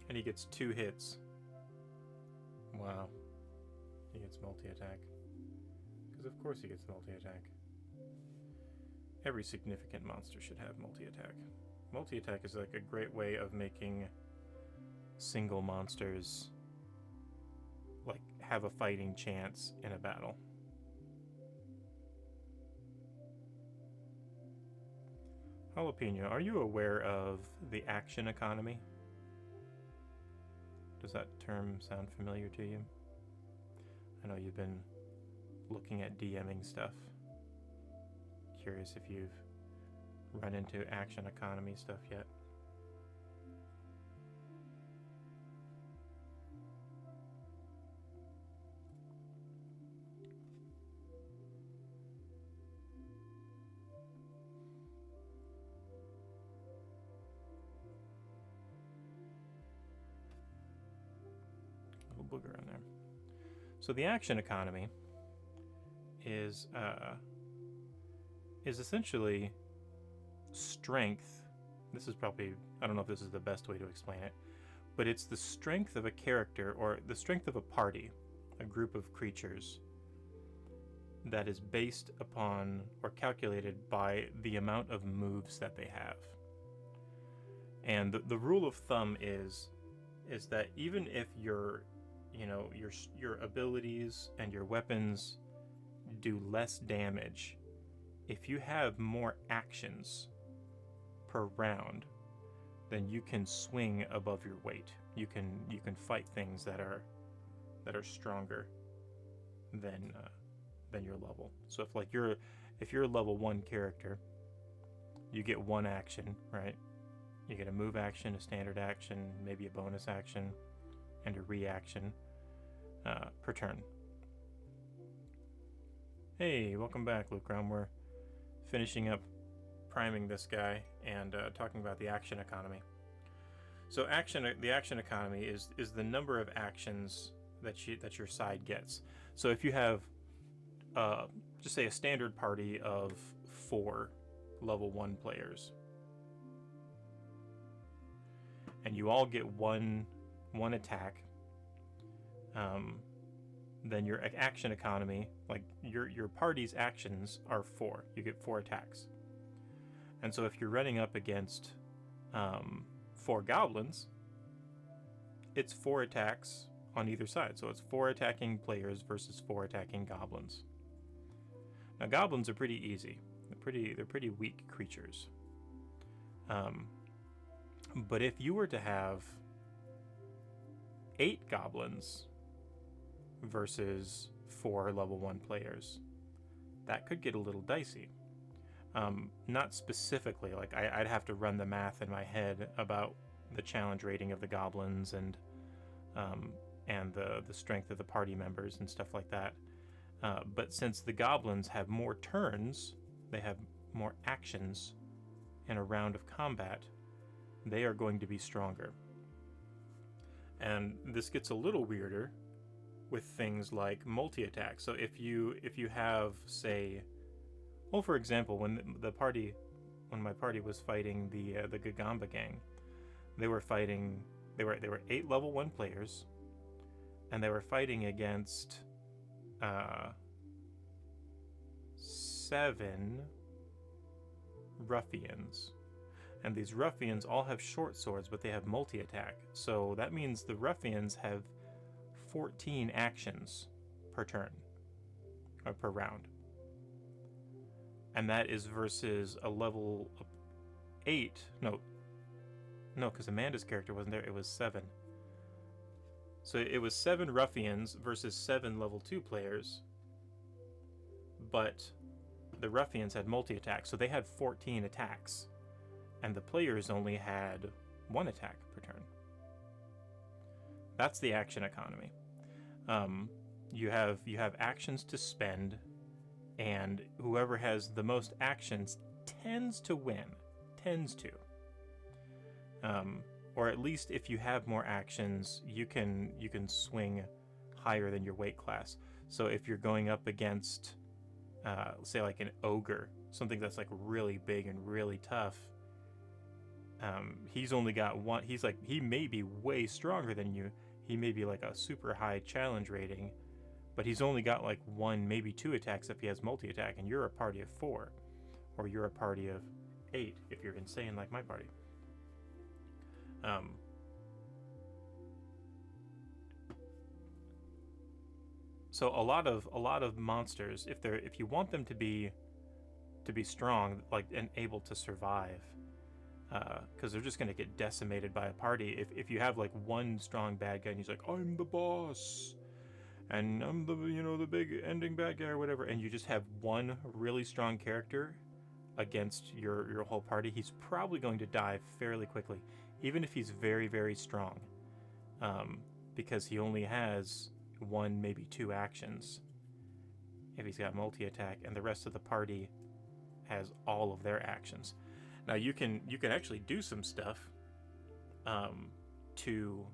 And he gets 2 hits. Wow. He gets multi-attack. Because of course he gets multi-attack. Every significant monster should have multi-attack. Multi-attack is like a great way of making single monsters like have a fighting chance in a battle. Jalapeno, are you aware of the action economy? Does that term sound familiar to you? I know you've been looking at DMing stuff. Curious if you've run into action economy stuff yet. Little booger on there. So the action economy is essentially strength. This is probably, I don't know if this is the best way to explain it, but it's the strength of a character or the strength of a party, a group of creatures that is based upon or calculated by the amount of moves that they have. And the rule of thumb is that even if your abilities and your weapons do less damage, if you have more actions per round, then you can swing above your weight. You can fight things that are stronger than your level. So if you're a level 1 character, you get 1 action, right? You get a move action, a standard action, maybe a bonus action, and a reaction per turn. Hey, welcome back, Luke Rum. We're finishing up priming this guy and talking about the action economy. So the action economy is the number of actions that your side gets. So if you have just say a standard party of 4 level 1 players, and you all get one attack, then your action economy, like your party's actions, are 4. You get 4 attacks. And so if you're running up against 4 goblins, it's 4 attacks on either side. So it's 4 attacking players versus 4 attacking goblins. Now goblins are pretty easy. They're pretty weak creatures. But if you were to have 8 goblins versus 4 level 1 players, that could get a little dicey. Not specifically, like I'd have to run the math in my head about the challenge rating of the goblins and the strength of the party members and stuff like that. But since the goblins have more turns, they have more actions in a round of combat, they are going to be stronger. And this gets a little weirder with things like multi-attack. So if you have, say, well, for example, when my party was fighting the Gagamba gang, they were 8 level 1 players, and they were fighting against 7 ruffians. And these ruffians all have short swords, but they have multi-attack. So that means the ruffians have 14 actions per turn, or per round. and that is versus a level 8. No, because Amanda's character wasn't there. It was 7. So it was 7 ruffians versus 7 level 2 players, but the ruffians had multi-attack, so they had 14 attacks, and the players only had 1 attack per turn. That's the action economy. You have actions to spend, and whoever has the most actions tends to win. Tends to. Or at least if you have more actions, you can swing higher than your weight class. So if you're going up against, say like an ogre, something that's like really big and really tough, he's only got 1. He may be way stronger than you. He may be like a super high challenge rating, but he's only got like 1, maybe 2 attacks if he has multi-attack, and you're a party of 4, or you're a party of 8 if you're insane like my party. So a lot of monsters, if you want them to be strong, like, and able to survive, because they're just going to get decimated by a party. If you have like 1 strong bad guy and he's like, I'm the boss, and I'm the big ending bad guy or whatever, and you just have 1 really strong character against your whole party, he's probably going to die fairly quickly, even if he's very, very strong, because he only has 1, maybe 2 actions if he's got multi-attack, and the rest of the party has all of their actions. Now you can actually do some stuff to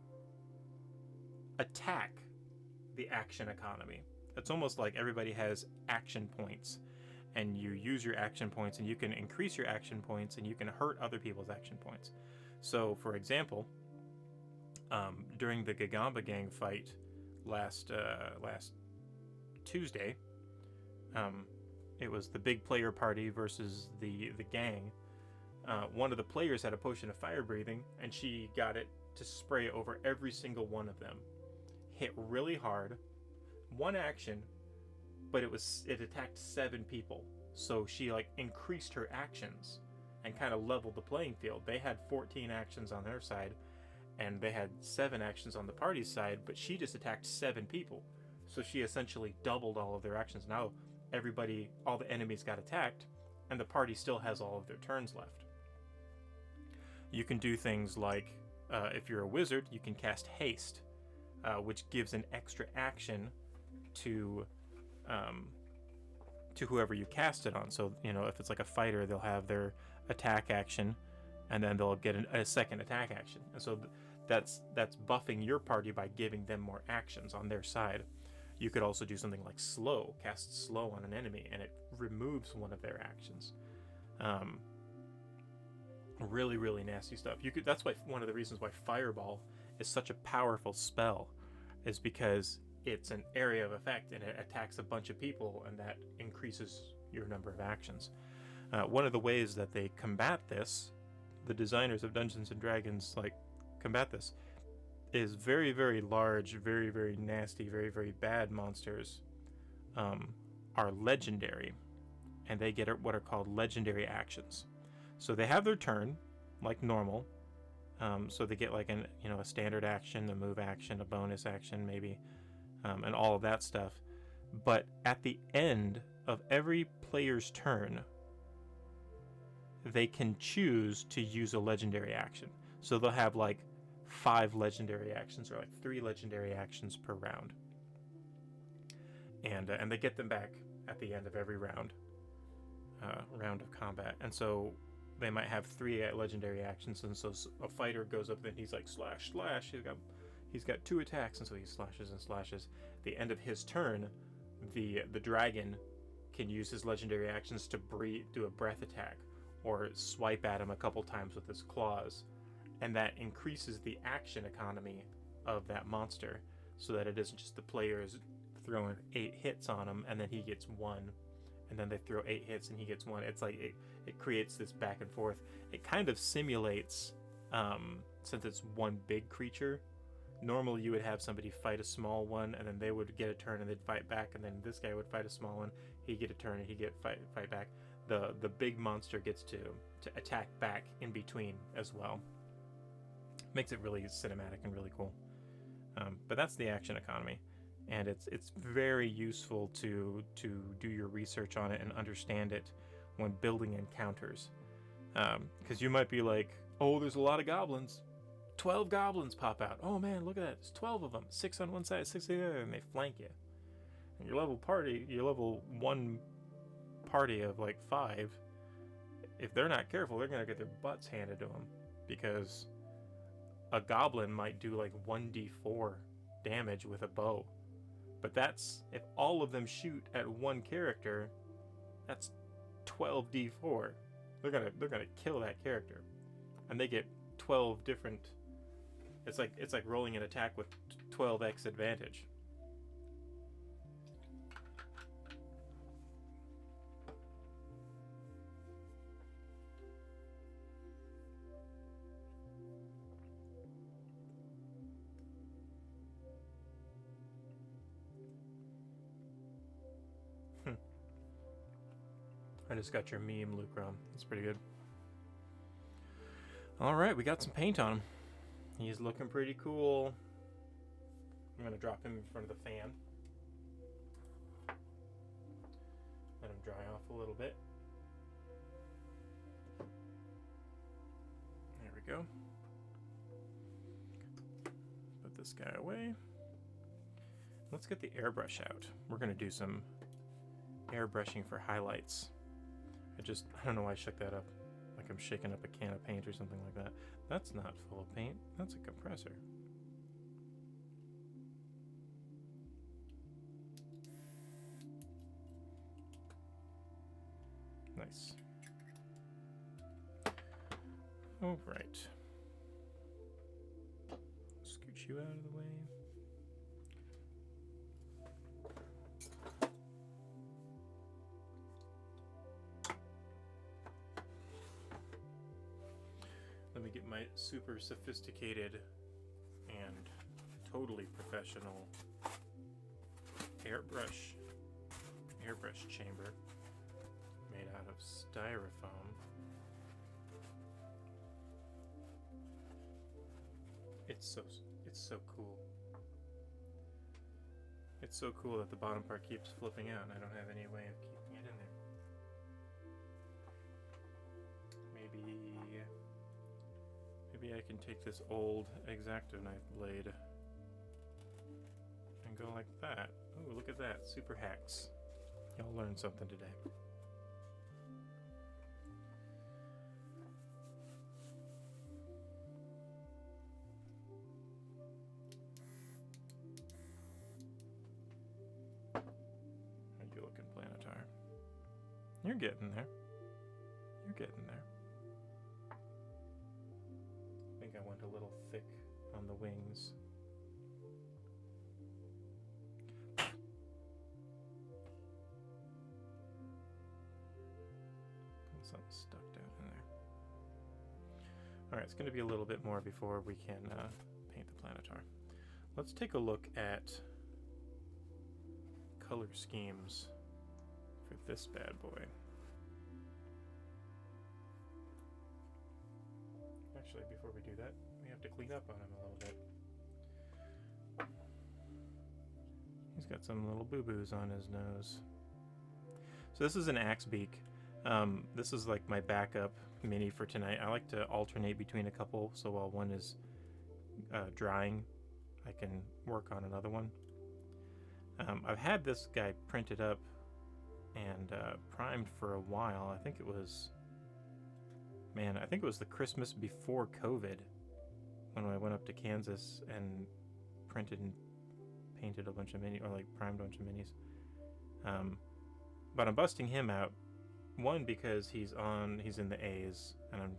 attack the action economy. It's almost like everybody has action points, and you use your action points, and you can increase your action points, and you can hurt other people's action points. So, for example, during the Gagamba gang fight last Tuesday, it was the big player party versus the gang. One of the players had a potion of fire breathing, and she got it to spray over every single one of them. Hit really hard, 1 action, but it attacked 7 people. So she like increased her actions and kind of leveled the playing field. They had 14 actions on their side, and they had 7 actions on the party's side, but she just attacked 7 people. So she essentially doubled all of their actions. Now all the enemies got attacked, and the party still has all of their turns left. You can do things like, if you're a wizard, you can cast haste, which gives an extra action to whoever you cast it on. So, if it's like a fighter, they'll have their attack action, and then they'll get a second attack action. And so that's buffing your party by giving them more actions on their side. You could also do something like slow, cast slow on an enemy, and it removes one of their actions. Really, really nasty stuff. That's why one of the reasons why Fireball is such a powerful spell, is because it's an area of effect, and it attacks a bunch of people, and that increases your number of actions. One of the ways that they combat this, the designers of Dungeons and Dragons combat this, is very, very large, very, very nasty, very, very bad monsters are legendary, and they get what are called legendary actions. So they have their turn like normal, so they get like a standard action, a move action, a bonus action maybe, and all of that stuff. But at the end of every player's turn, they can choose to use a legendary action. So they'll have like 5 legendary actions, or like 3 legendary actions per round, and they get them back at the end of every round of combat. And so they might have 3 legendary actions, and so a fighter goes up and he's like slash slash. He's got 2 attacks, and so he slashes and slashes. At the end of his turn, the dragon can use his legendary actions to do a breath attack, or swipe at him a couple times with his claws, and that increases the action economy of that monster, so that it isn't just the players throwing 8 hits on him and then he gets 1, and then they throw 8 hits and he gets 1. It's like it creates this back and forth. It kind of simulates, since it's one big creature, normally you would have somebody fight a small one, and then they would get a turn and they'd fight back, and then this guy would fight a small one, he'd get a turn and he'd fight back. the big monster gets to attack back in between as well. Makes it really cinematic and really cool. But that's the action economy, and it's very useful to do your research on it and understand it when building encounters. Because you might be like, oh, there's a lot of goblins. 12 goblins pop out. Oh man, look at that. There's 12 of them. 6 on one side, 6 on the other, and they flank you. And your level 1 party of like 5, if they're not careful, they're gonna get their butts handed to them, because a goblin might do like 1d4 damage with a bow. But that's, if all of them shoot at one character, that's 12d4. They're gonna kill that character, and they get 12 different. It's like rolling an attack with 12x advantage. I just got your meme, Lucrom. That's pretty good. Alright, we got some paint on him. He's looking pretty cool. I'm going to drop him in front of the fan. Let him dry off a little bit. There we go. Put this guy away. Let's get the airbrush out. We're going to do some airbrushing for highlights. I don't know why I shook that up. Like I'm shaking up a can of paint or something like that. That's not full of paint. That's a compressor. Nice. All right. Scoot you out of the way. Let me get my super sophisticated and totally professional airbrush chamber made out of styrofoam. It's so cool. It's so cool that the bottom part keeps flipping out and I don't have any way of keeping it in there. Maybe I can take this old X-Acto knife blade and go like that. Oh, look at that. Super hacks. Y'all learned something today. How you looking, Planetar? You're getting there. You're getting there. I think I went a little thick on the wings. Something stuck down in there. Alright, it's going to be a little bit more before we can paint the Planetar. Let's take a look at color schemes for this bad boy. Actually, before we do that, we have to clean up on him a little bit. He's got some little boo-boos on his nose. So this is an Axebeak. This is like my backup mini for tonight. I like to alternate between a couple, so while one is drying, I can work on another one. I've had this guy printed up and primed for a while. I think it was the Christmas before COVID when I went up to Kansas and printed and painted a bunch of primed a bunch of minis. But I'm busting him out. One, because he's in the A's, and I'm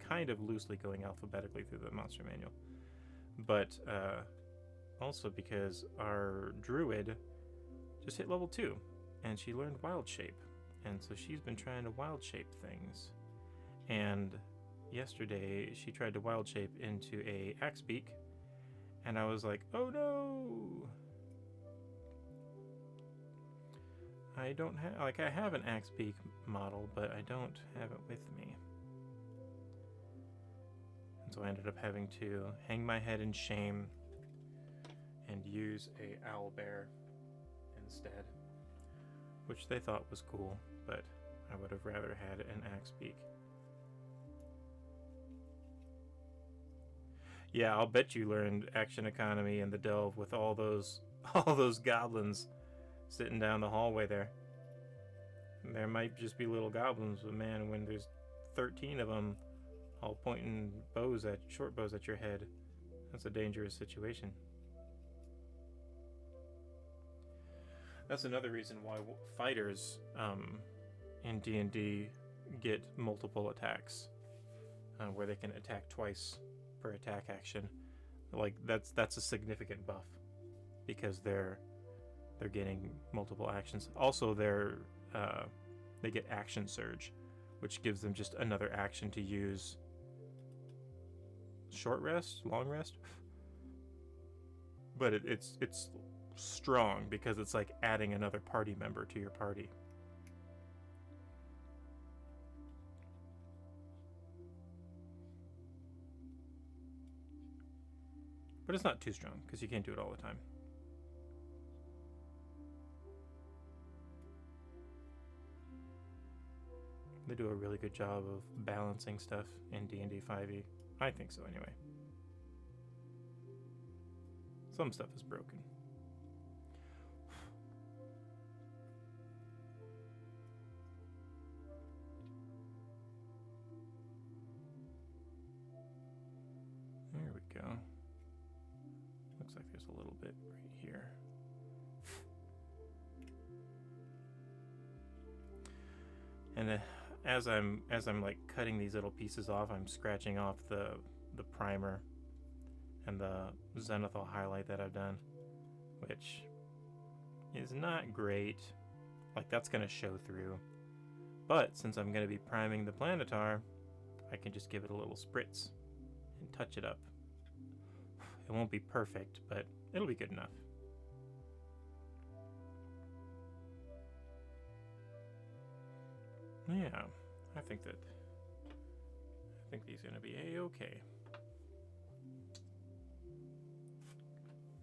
kind of loosely going alphabetically through the monster manual. But also because our druid just hit level 2, and she learned wild shape, and so she's been trying to wild shape things. And yesterday she tried to wild shape into a Axebeak, and I was like, oh no! I don't have, I have an Axebeak model, but I don't have it with me. And so I ended up having to hang my head in shame and use a owlbear instead, which they thought was cool, but I would have rather had an Axebeak. Yeah, I'll bet you learned action economy in the Delve with all those goblins sitting down the hallway there. There might just be little goblins, but man, when there's 13 of them all pointing short bows at your head, that's a dangerous situation. That's another reason why fighters in D&D get multiple attacks, where they can attack twice per attack action. Like that's a significant buff because they're getting multiple actions. Also, they get action surge, which gives them just another action to use. Short rest, long rest, but it's strong because it's like adding another party member to your party. But it's not too strong because you can't do it all the time. They do a really good job of balancing stuff in D&D 5e. I think so anyway. Some stuff is broken. There we go. Looks like there's a little bit right here. And as I'm like cutting these little pieces off, I'm scratching off the primer and the zenithal highlight that I've done, which is not great. Like, that's gonna show through. But since I'm gonna be priming the Planetar, I can just give it a little spritz and touch it up. It won't be perfect, but it'll be good enough. Yeah, I think these are gonna be a-okay.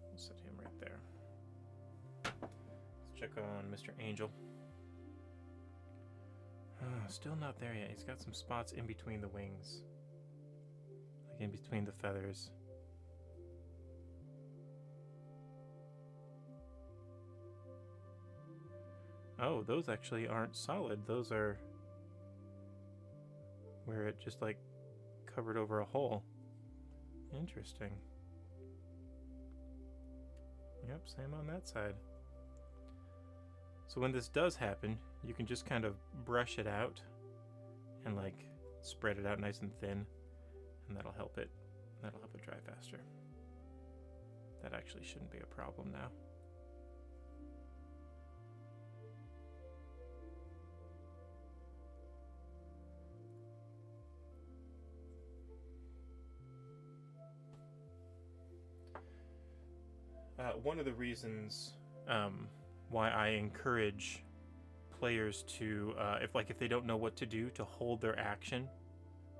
We'll set him right there. Let's check on Mr. Angel. Still not there yet. He's got some spots in between the wings, like in between the feathers. Oh, those actually aren't solid. Those are where it just like covered over a hole. Interesting. Yep, same on that side. So when this does happen, you can just kind of brush it out and like spread it out nice and thin, and that'll help it dry faster. That actually shouldn't be a problem now. One of the reasons why I encourage players to, if they don't know what to do, to hold their action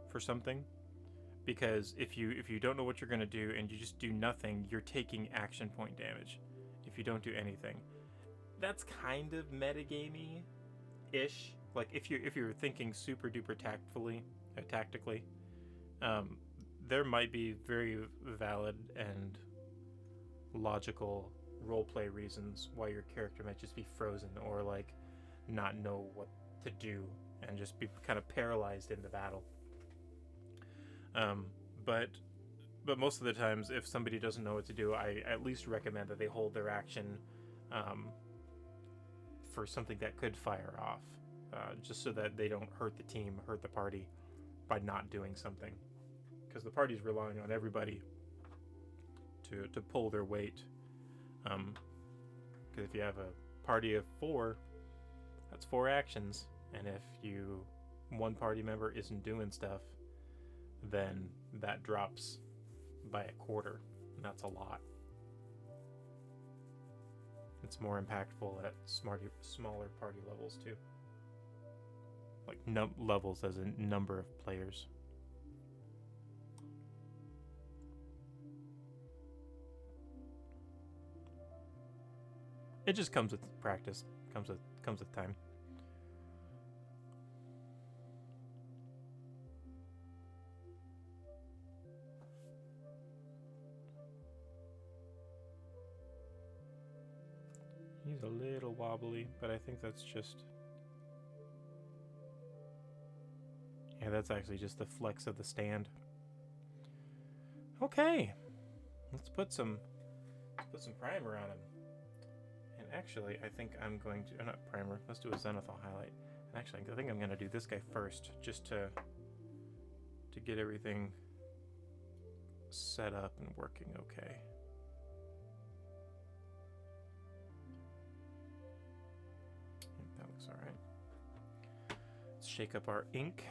for something, because if you don't know what you're gonna do and you just do nothing, you're taking action point damage. If you don't do anything, that's kind of metagamey-ish. Like if you're thinking super duper tactically, there might be very valid and logical roleplay reasons why your character might just be frozen or like not know what to do and just be kind of paralyzed in the battle. But most of the times, if somebody doesn't know what to do, I at least recommend that they hold their action for something that could fire off, just so that they don't hurt the team, hurt the party by not doing something, because the party's relying on everybody to pull their weight. Because if you have a party of 4, that's 4 actions, and if one party member isn't doing stuff, then that drops by a quarter, and that's a lot. It's more impactful at smaller party levels too. like levels as a number of players. It just comes with practice. Comes with time. He's a little wobbly, but I think that's just... Yeah, that's actually just the flex of the stand. Okay, let's put some primer on him. And actually, I think I'm going to... not primer, let's do a zenithal highlight. And actually, I think I'm going to do this guy first, just to get everything set up and working okay. That looks all right. Let's shake up our ink.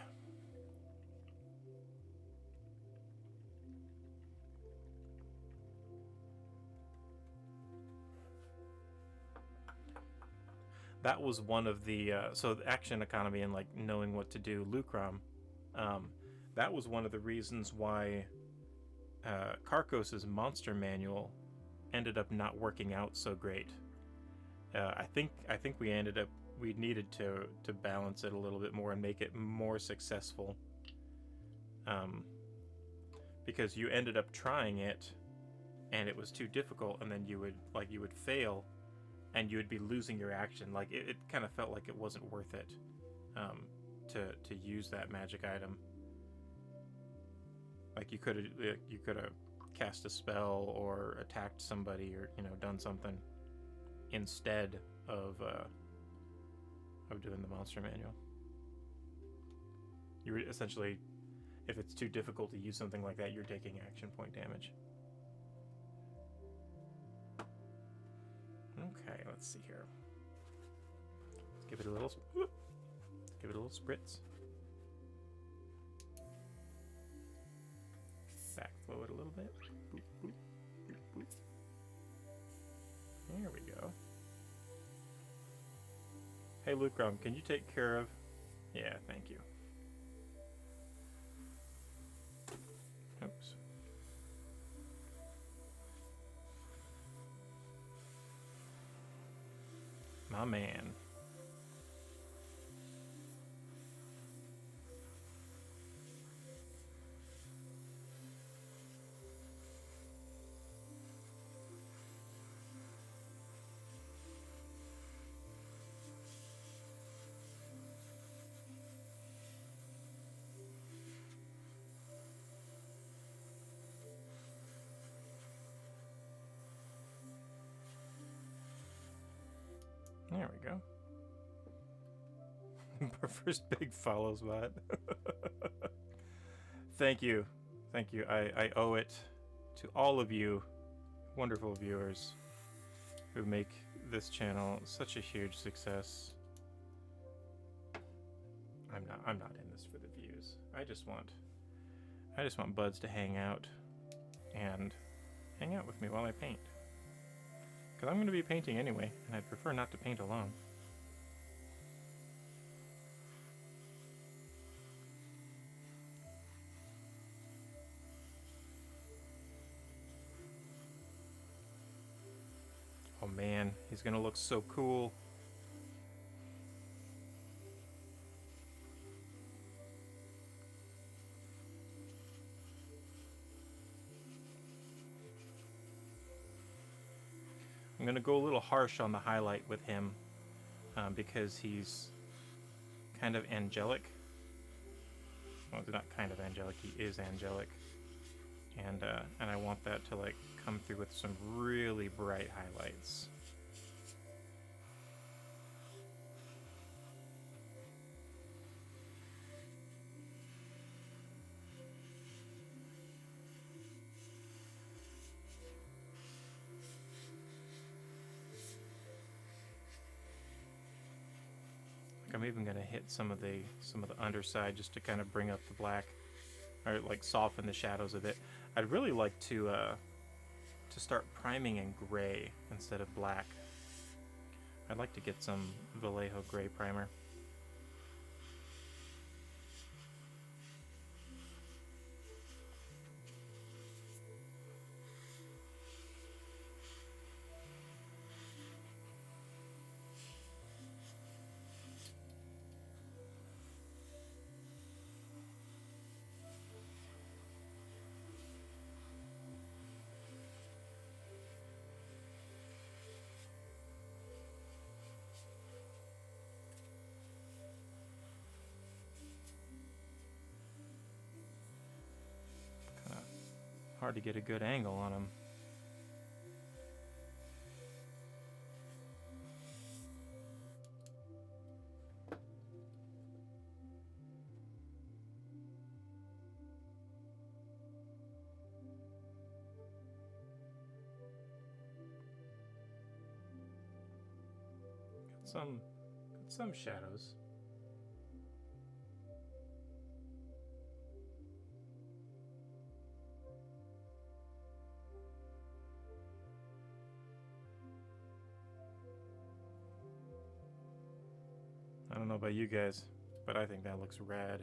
That was one of the so the action economy and like knowing what to do, Lucrom. That was one of the reasons why Carcos's monster manual ended up not working out so great. I think we needed to balance it a little bit more and make it more successful. Because you ended up trying it, and it was too difficult, and then you would fail, and you would be losing your action. Like it kind of felt like it wasn't worth it to use that magic item. Like you could have cast a spell or attacked somebody or done something instead of doing the monster manual. You were essentially, if it's too difficult to use something like that, you're taking action point damage. Okay, let's see here. Let's give it a little spritz. Backflow it a little bit. Boop, boop, boop, boop. There we go. Hey, Lucrom, can you take care of... Yeah, thank you. Oops. My man. There we go. Our first big follow spot. Thank you. Thank you. I owe it to all of you wonderful viewers who make this channel such a huge success. I'm not in this for the views. I just want buds to hang out and hang out with me while I paint. Because I'm going to be painting anyway, and I'd prefer not to paint alone. Oh man, he's going to look so cool. I'm going to go a little harsh on the highlight with him because he's kind of angelic. Well, he's not kind of angelic, he is angelic. And I want that to like come through with some really bright highlights. I'm even gonna hit some of the underside just to kind of bring up the black, or like soften the shadows a bit. I'd really like to start priming in gray instead of black. I'd like to get some Vallejo gray primer. Hard to get a good angle on them. Got some shadows. I don't know about you guys, but I think that looks rad.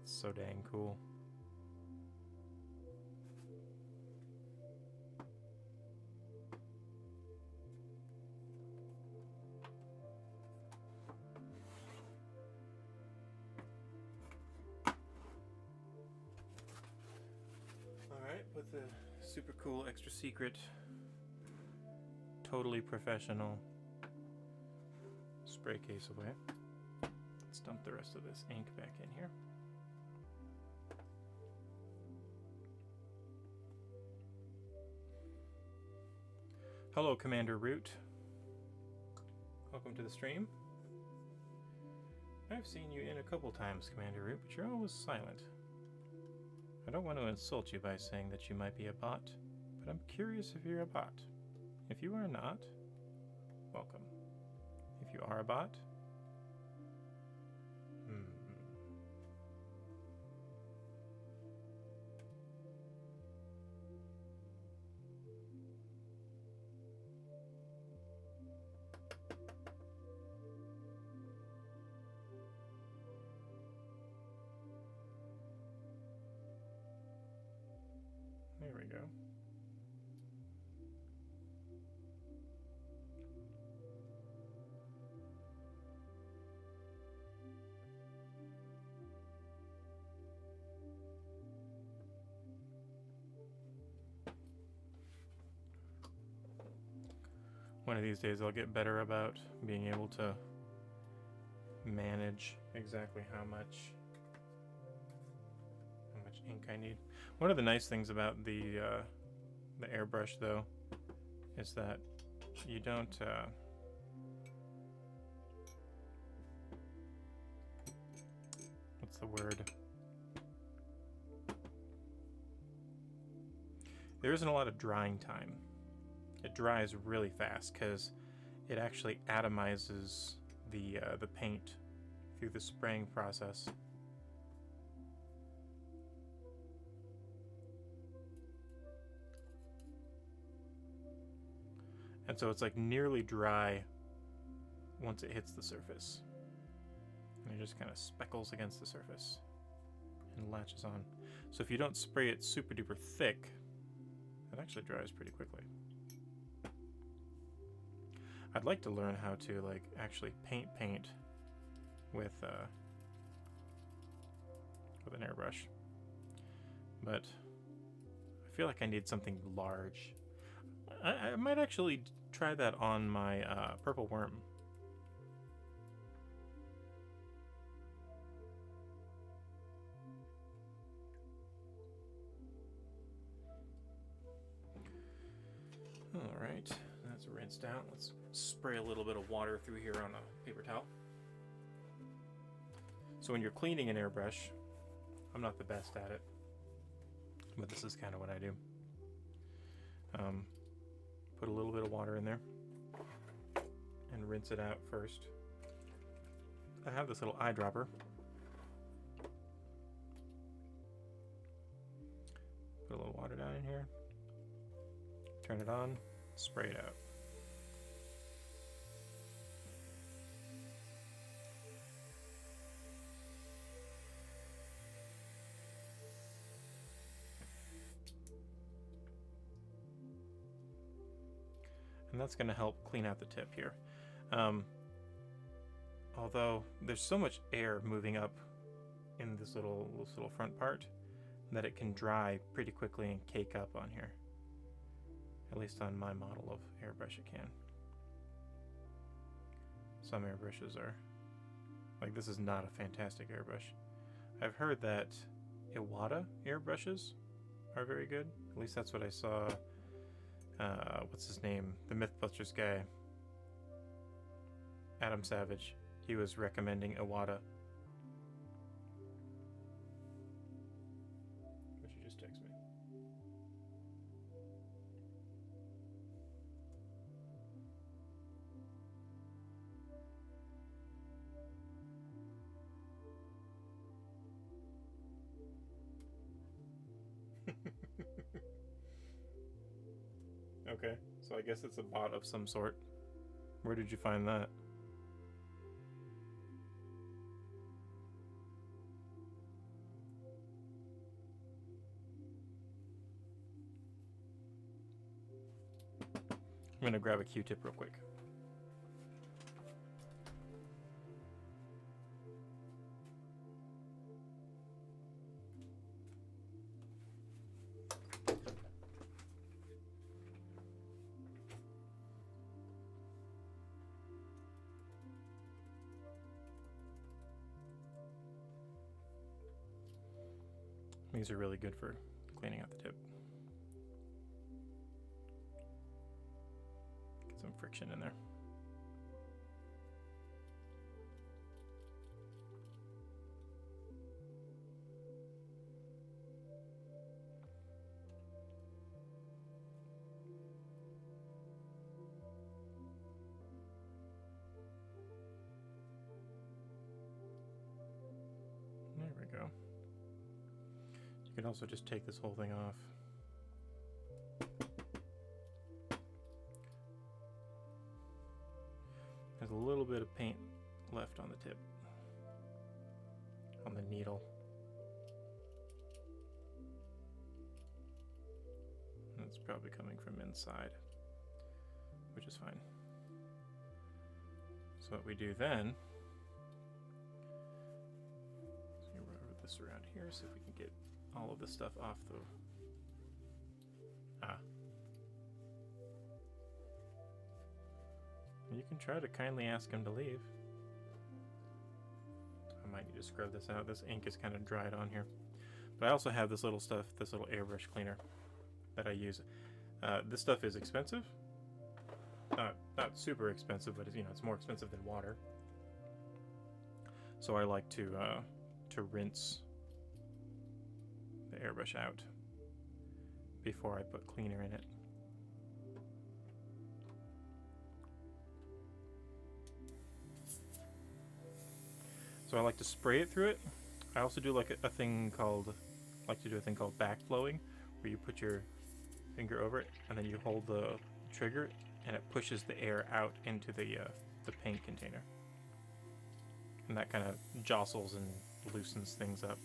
So dang cool. Alright, put the super cool extra secret, totally professional spray case away. Let's dump the rest of this ink back in here. Hello, Commander Root. Welcome to the stream. I've seen you in a couple times, Commander Root, but you're always silent. I don't want to insult you by saying that you might be a bot, but I'm curious if you're a bot. If you are not, welcome. If you are a bot, there we go. One of these days I'll get better about being able to manage exactly how much ink I need. One of the nice things about the airbrush, though, is that you don't what's the word? There isn't a lot of drying time. It dries really fast because it actually atomizes the paint through the spraying process. And so it's like nearly dry once it hits the surface. And it just kind of speckles against the surface and latches on. So if you don't spray it super duper thick, it actually dries pretty quickly. I'd like to learn how to like actually paint with an airbrush, but I feel like I need something large. I might actually try that on my purple worm. All right, that's rinsed out. Let's spray a little bit of water through here on a paper towel. So when you're cleaning an airbrush, I'm not the best at it, but this is kind of what I do. Put a little bit of water in there and rinse it out first. I have this little eyedropper. Put a little water down in here. Turn it on, spray it out. And that's going to help clean out the tip here. Although there's so much air moving up in this little front part that it can dry pretty quickly and cake up on here. At least on my model of airbrush it can. Some airbrushes are, like, this is not a fantastic airbrush. I've heard that Iwata airbrushes are very good. At least that's what I saw. What's his name? The Mythbusters guy, Adam Savage. He was recommending Iwata. Would you just text me? Okay, so I guess it's a bot of some sort. Where did you find that? I'm gonna grab a Q-tip real quick. These are really good for cleaning out the tip. Get some friction in there. There we go. You can also just take this whole thing off. There's a little bit of paint left on the tip, on the needle. And it's probably coming from inside, which is fine. So what we do then, so we rub this around here, see if we can get all of the stuff off the... You can try to kindly ask him to leave. I might need to scrub this out. This ink is kind of dried on here. But I also have this little stuff, this little airbrush cleaner that I use. This stuff is expensive. Not super expensive, but it's more expensive than water. So I like to rinse the airbrush out before I put cleaner in it. So I like to spray it through it. I also do like a thing called backflowing, where you put your finger over it and then you hold the trigger and it pushes the air out into the paint container, and that kind of jostles and loosens things up.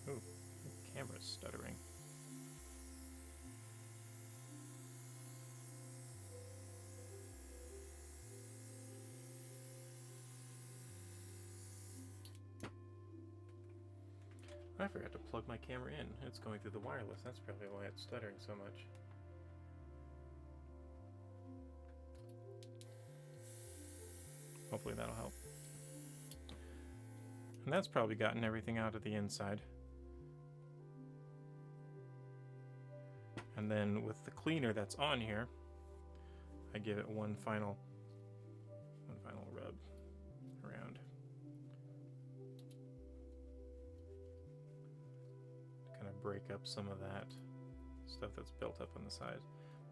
Ooh, the camera's stuttering. I forgot to plug my camera in. It's going through the wireless. That's probably why it's stuttering so much. Hopefully that'll help. And that's probably gotten everything out of the inside. And then with the cleaner that's on here, I give it one final rub around. Kind of break up some of that stuff that's built up on the side.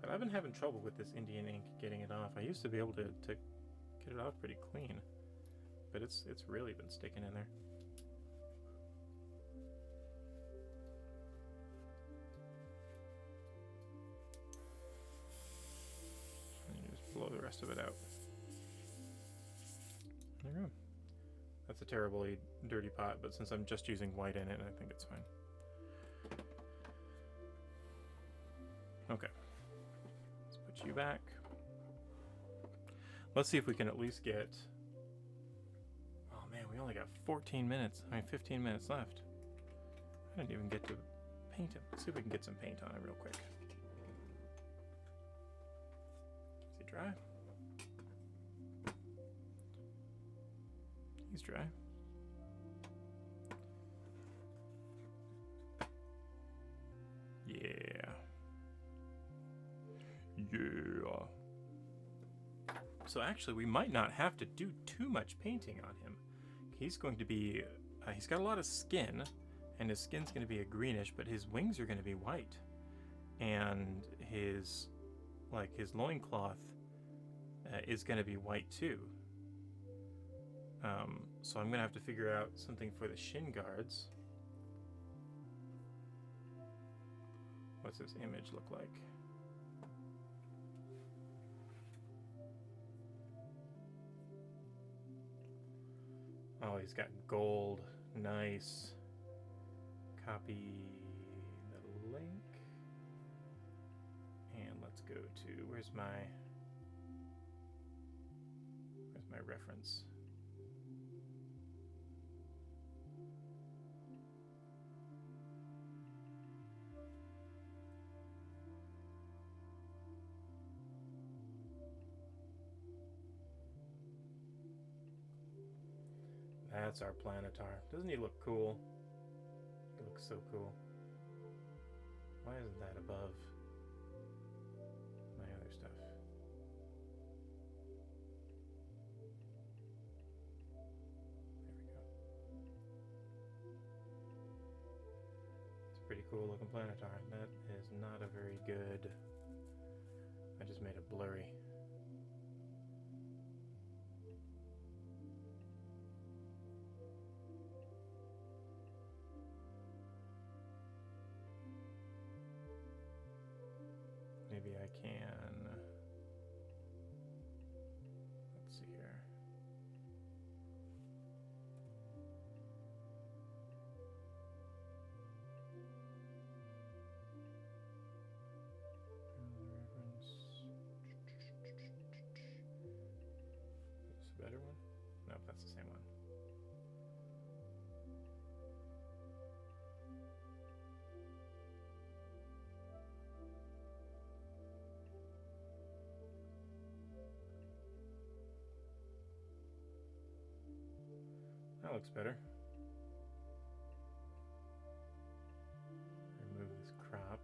But I've been having trouble with this Indian ink getting it off. I used to be able to get it off pretty clean, but it's really been sticking in there. And you just blow the rest of it out. There you go. That's a terribly dirty pot, but since I'm just using white in it, I think it's fine. Okay. Let's put you back. Let's see if we can at least get... Oh man, we only got 15 minutes left. I didn't even get to paint him. Let's see if we can get some paint on it real quick. Is he dry? He's dry. Yeah. So actually, we might not have to do too much painting on him. He's going to be... he's got a lot of skin, and his skin's going to be a greenish, but his wings are going to be white. And his loincloth is going to be white too. So I'm going to have to figure out something for the shin guards. What's his image look like? Oh, he's got gold. Nice. Copy the link. And let's go to, where's my reference? That's our Planetar. Doesn't he look cool? He looks so cool. Why isn't that above my other stuff? There we go. It's a pretty cool looking Planetar. That is not a very good... I just made it blurry. Maybe I can, let's see here. Reference. Is this a better one? Nope, that's the same one. That looks better. Remove this crop.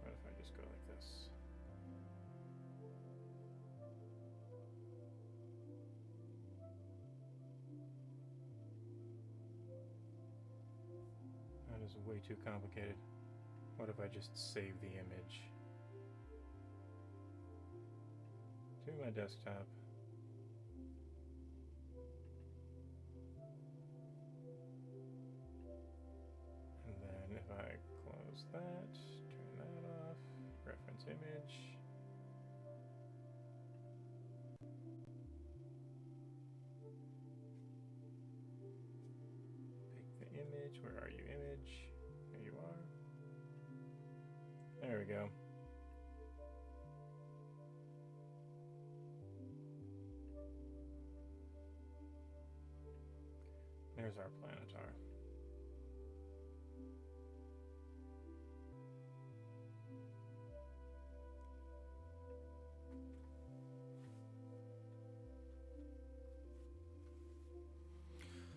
What if I just go like this? That is way too complicated. What if I just save the image to my desktop? And then if I close that, turn that off, reference image. Pick the image. Where are you, image? Here you are. There we go. There's our Planetar.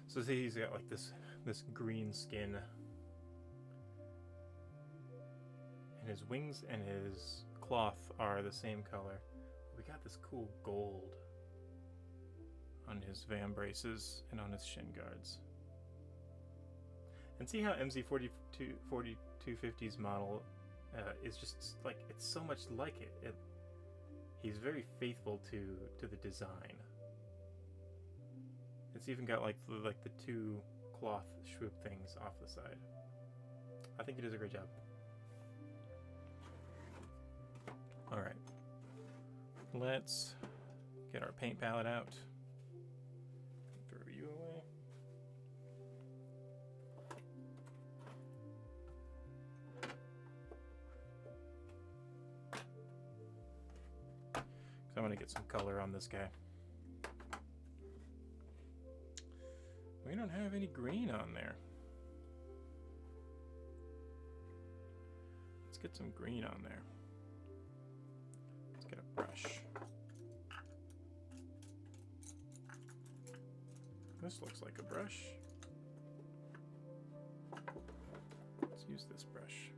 So see, he's got like this green skin, and his wings and his cloth are the same color. We got this cool gold on his vambraces and on his shin guards. And see how MZ4250's model is just like, it's so much like it. he's very faithful to the design. It's even got like the two cloth swoop things off the side. I think he does a great job. All right, let's get our paint palette out. Throw you away. So I'm gonna get some color on this guy. We don't have any green on there. Let's get some green on there. Let's get a brush. This looks like a brush. Let's use this brush.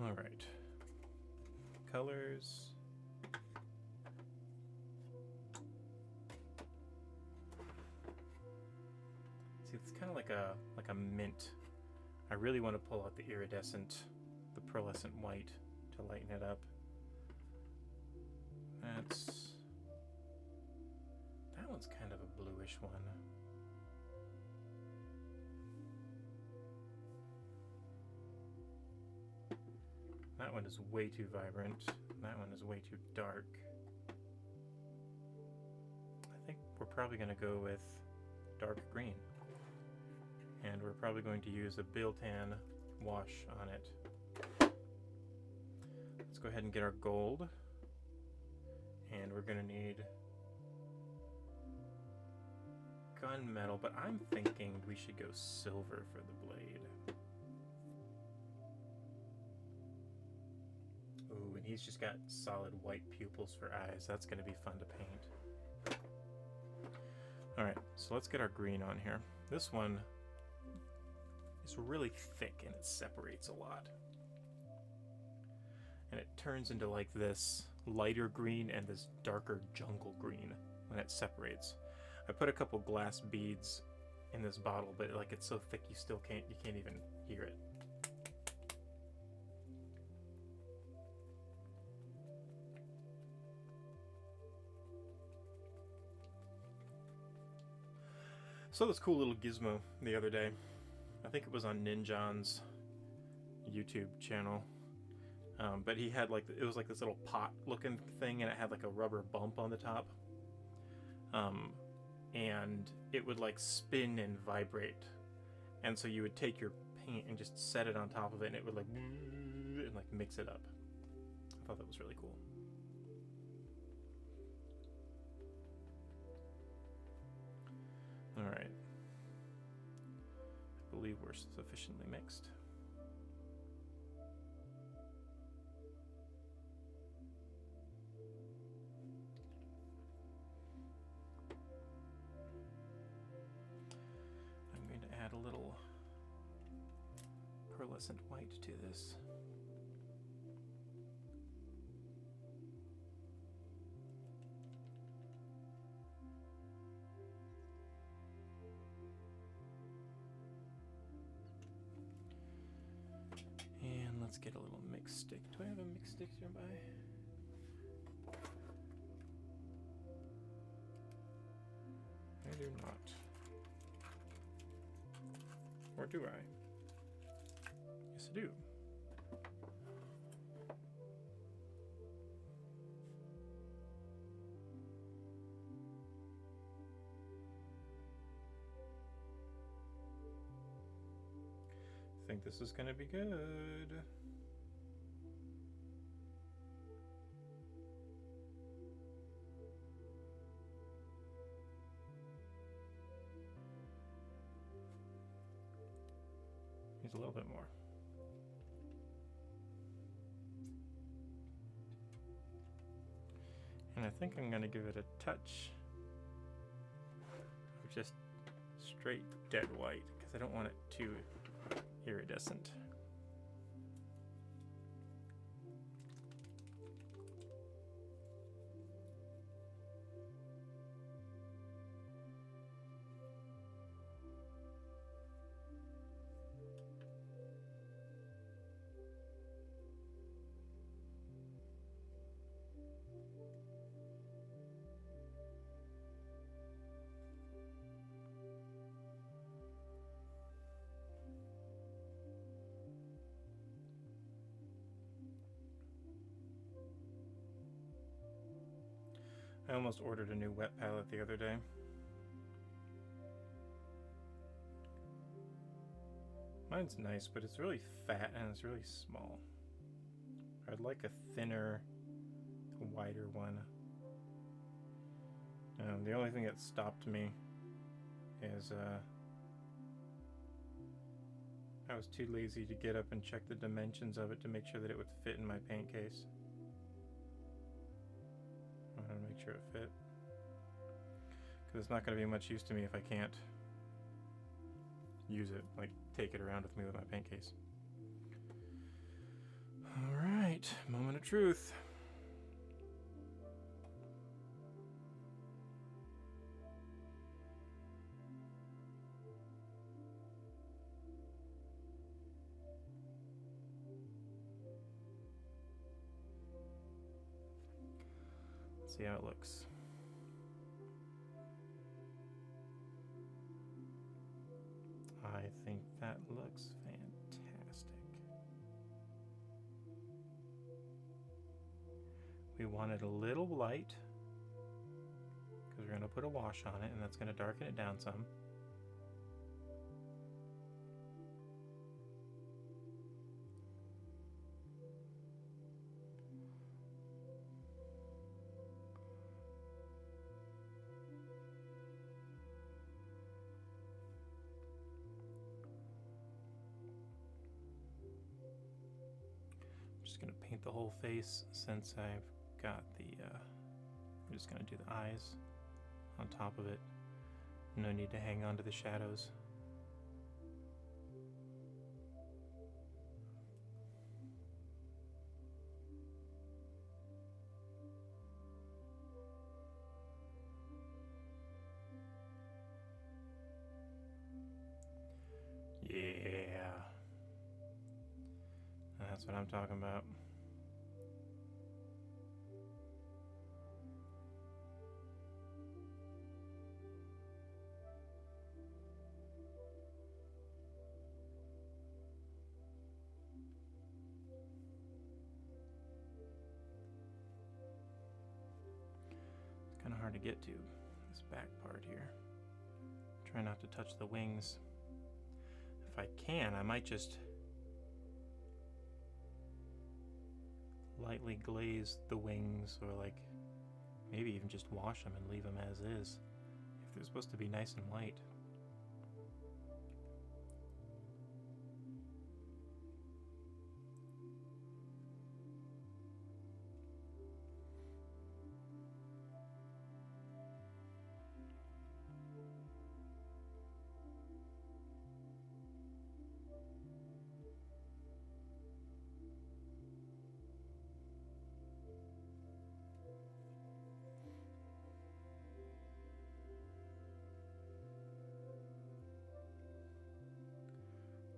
All right, colors. See, it's kind of like a mint. I really want to pull out the iridescent, the pearlescent white to lighten it up. That one's kind of a bluish one. That one is way too vibrant. That one is way too dark. I think we're probably going to go with dark green. And we're probably going to use a Biltan wash on it. Let's go ahead and get our gold. And we're going to need gunmetal, but I'm thinking we should go silver for the blade. Ooh, and he's just got solid white pupils for eyes. That's going to be fun to paint. Alright, so let's get our green on here. This one is really thick and it separates a lot. And it turns into like this lighter green and this darker jungle green when it separates. I put a couple glass beads in this bottle, but like it's so thick you can't even hear it. So this cool little gizmo the other day. I think it was on Ninjon's YouTube channel. But he had like, it was like this little pot looking thing and it had like a rubber bump on the top. And it would like spin and vibrate. And so you would take your paint and just set it on top of it and it would like, and like mix it up. I thought that was really cool. All right. I believe we're sufficiently mixed. I'm going to add a little pearlescent white to this. And let's get a little mixed stick. Do I have a mixed stick nearby? I do not. Or do I? Yes, I do. I think this is going to be good. Needs a little bit more. And I think I'm going to give it a touch of just straight dead white because I don't want it too iridescent. I almost ordered a new wet palette the other day. Mine's nice, but it's really fat and it's really small. I'd like a thinner, wider one. The only thing that stopped me is I was too lazy to get up and check the dimensions of it to make sure that it would fit in my paint case. I want to make sure it fit, because it's not going to be much use to me if I can't use it, like take it around with me with my paint case. Alright, moment of truth. Let's see how it looks. I think that looks fantastic. We want it a little light because we're going to put a wash on it, and that's going to darken it down some. Just going to paint the whole face since I've got the, I'm just going to do the eyes on top of it. No need to hang on to the shadows. Yeah. That's what I'm talking about. It's kind of hard to get to, this back part here. Try not to touch the wings. If I can, I might just lightly glaze the wings, or like maybe even just wash them and leave them as is if they're supposed to be nice and white.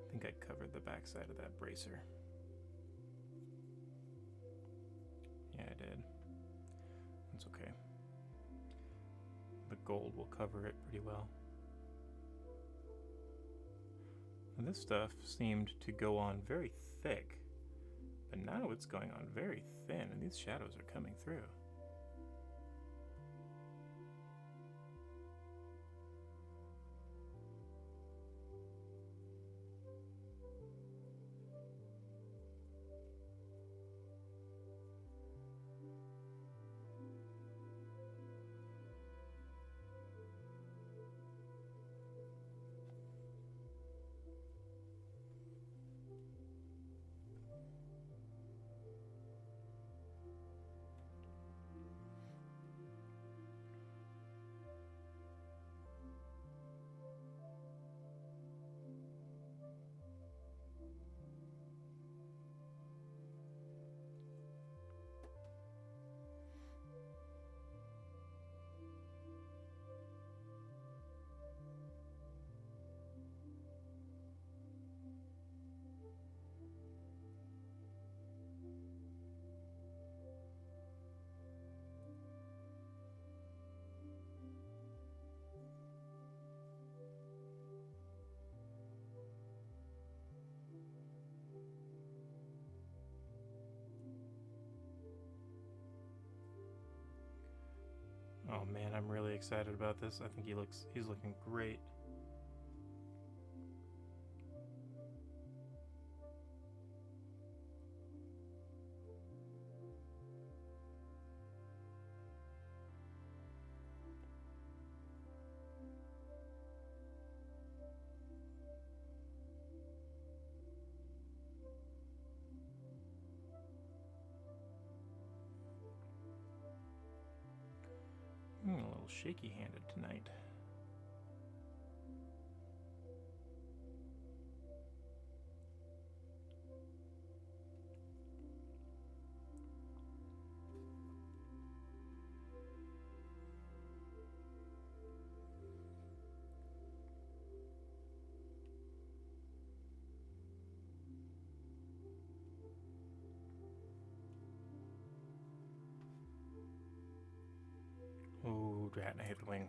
I think I covered the backside of that bracer. Yeah, I did. That's okay. The gold will cover it pretty well. And this stuff seemed to go on very thick, but now it's going on very thin, and these shadows are coming through. Oh man, I'm really excited about this. I think he's looking great. A little shaky-handed tonight. Ooh, drat, I hit the wing.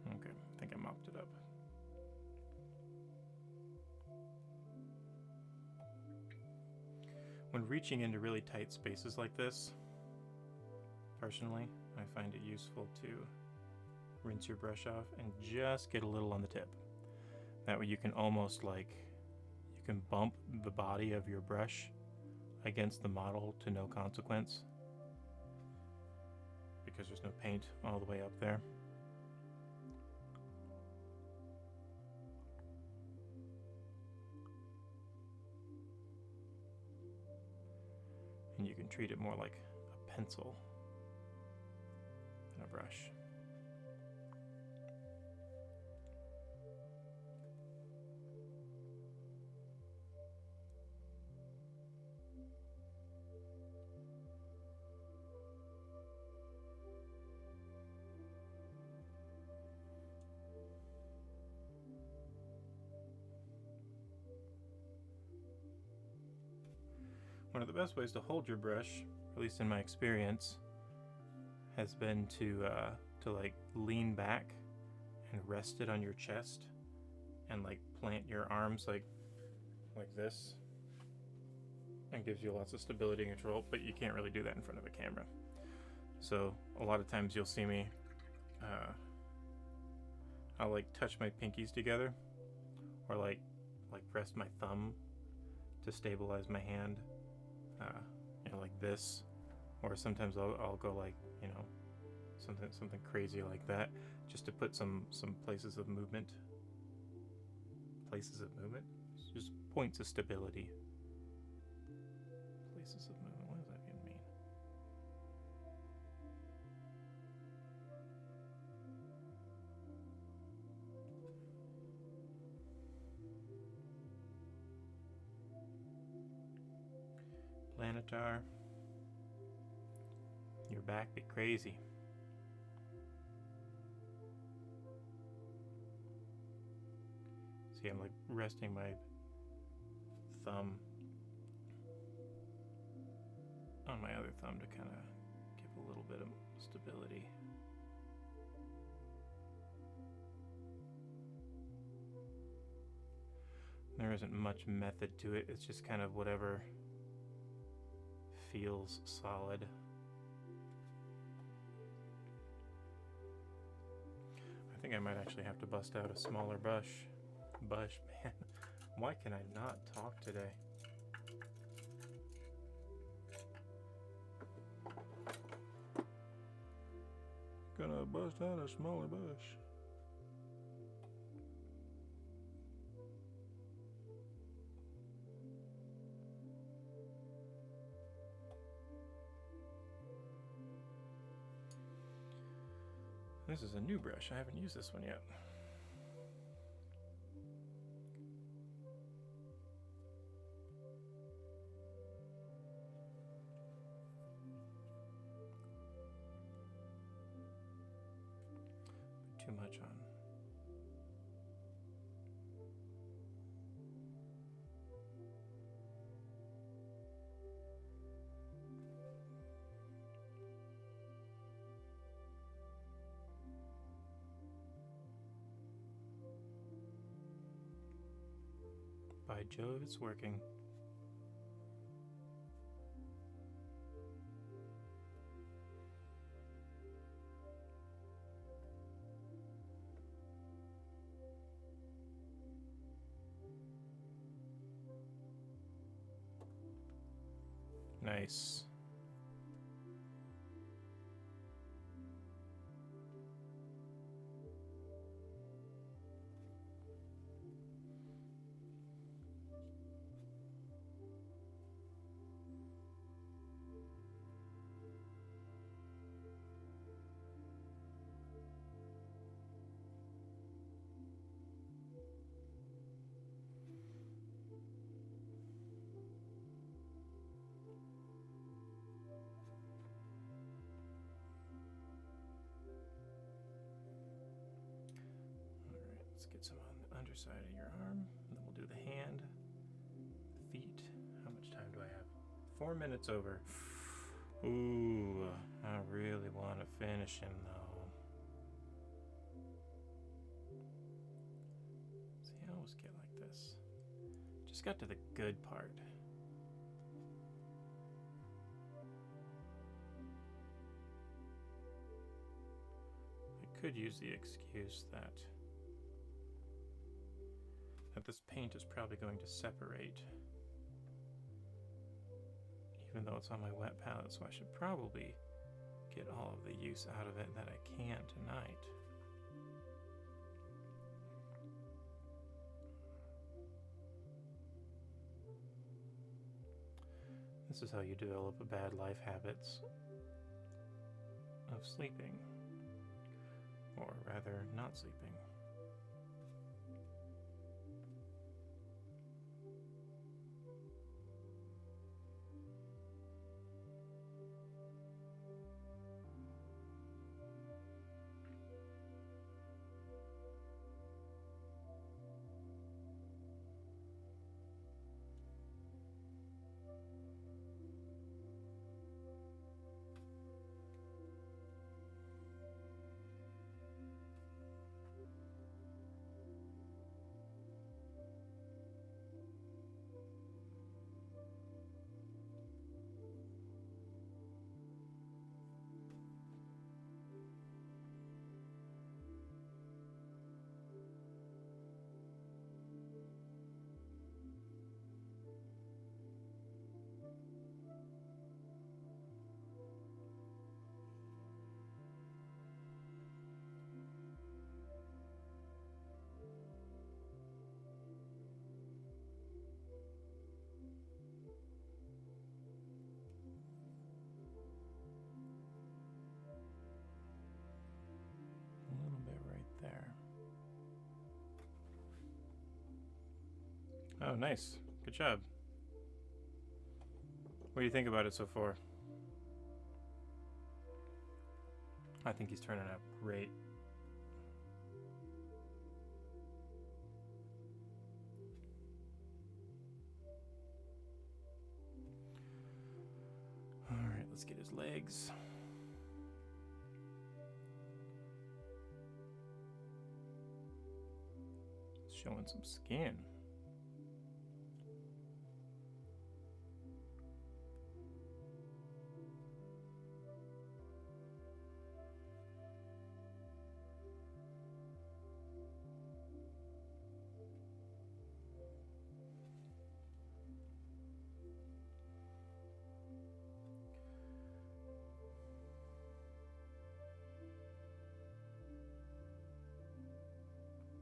Okay, I think I mopped it up. When reaching into really tight spaces like this, personally, I find it useful to rinse your brush off and just get a little on the tip. That way you can almost you can bump the body of your brush against the model to no consequence because there's no paint all the way up there. And you can treat it more like a pencil than a brush. One of the best ways to hold your brush, at least in my experience, has been to lean back and rest it on your chest and plant your arms like this, and gives you lots of stability and control, but you can't really do that in front of a camera. So a lot of times you'll see me I'll touch my pinkies together, or press my thumb to stabilize my hand, like this, or sometimes I'll go something crazy like that, just to put some places of movement, just points of stability. Places of movement, what does that even mean? Planetar, your back be crazy. See, I'm resting my thumb on my other thumb to kind of give a little bit of stability. There isn't much method to it, it's just kind of whatever feels solid. I think I might actually have to bust out a smaller brush. Man, why can I not talk today? Gonna bust out a smaller brush. This is a new brush. I haven't used this one yet. Put too much on. By Jove, it's working. Nice. Let's get some on the underside of your arm, and then we'll do the hand, the feet. How much time do I have? 4 minutes over. Ooh, I really want to finish him though. See, I always get like this. Just got to the good part. I could use the excuse that this paint is probably going to separate, even though it's on my wet palette, so I should probably get all of the use out of it that I can tonight. This is how you develop a bad life habits of sleeping, or rather not sleeping. There. Oh, nice. Good job. What do you think about it so far? I think he's turning out great. All right, let's get his legs. Showing some skin.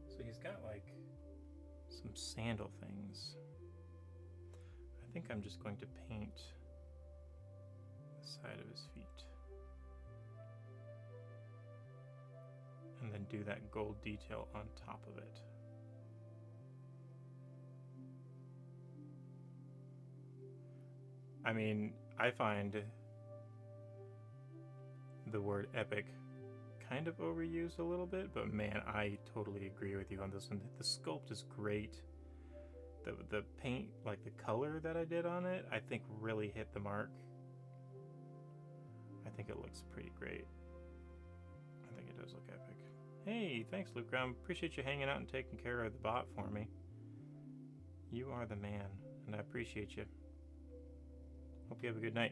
So he's got like some sandal things. I think I'm just going to paint the side of his feet. And then do that gold detail on top of it. I mean, I find the word epic kind of overused a little bit, but man, I totally agree with you on this one. The sculpt is great. The paint, like the color that I did on it, I think really hit the mark. I think it looks pretty great. I think it does look epic. Hey, thanks, Luke. Appreciate you hanging out and taking care of the bot for me. You are the man, and I appreciate you. Hope you have a good night.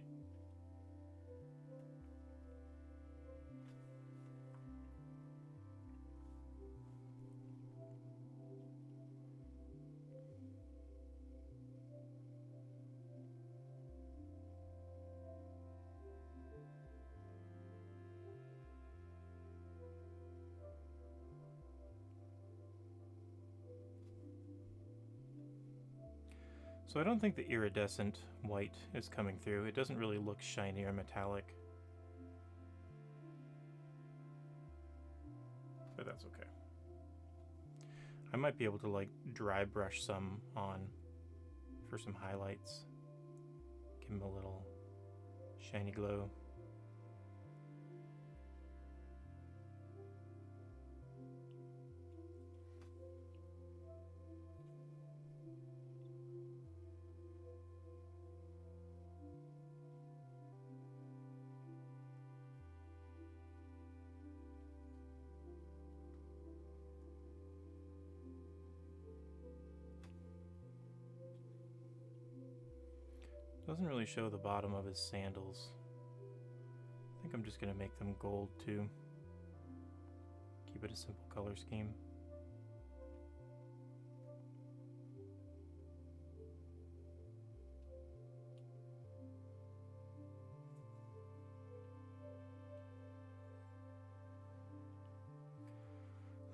So I don't think the iridescent white is coming through. It doesn't really look shiny or metallic. But that's okay. I might be able to like dry brush some on for some highlights. Give him a little shiny glow. Doesn't really show the bottom of his sandals. I think I'm just going to make them gold too. Keep it a simple color scheme.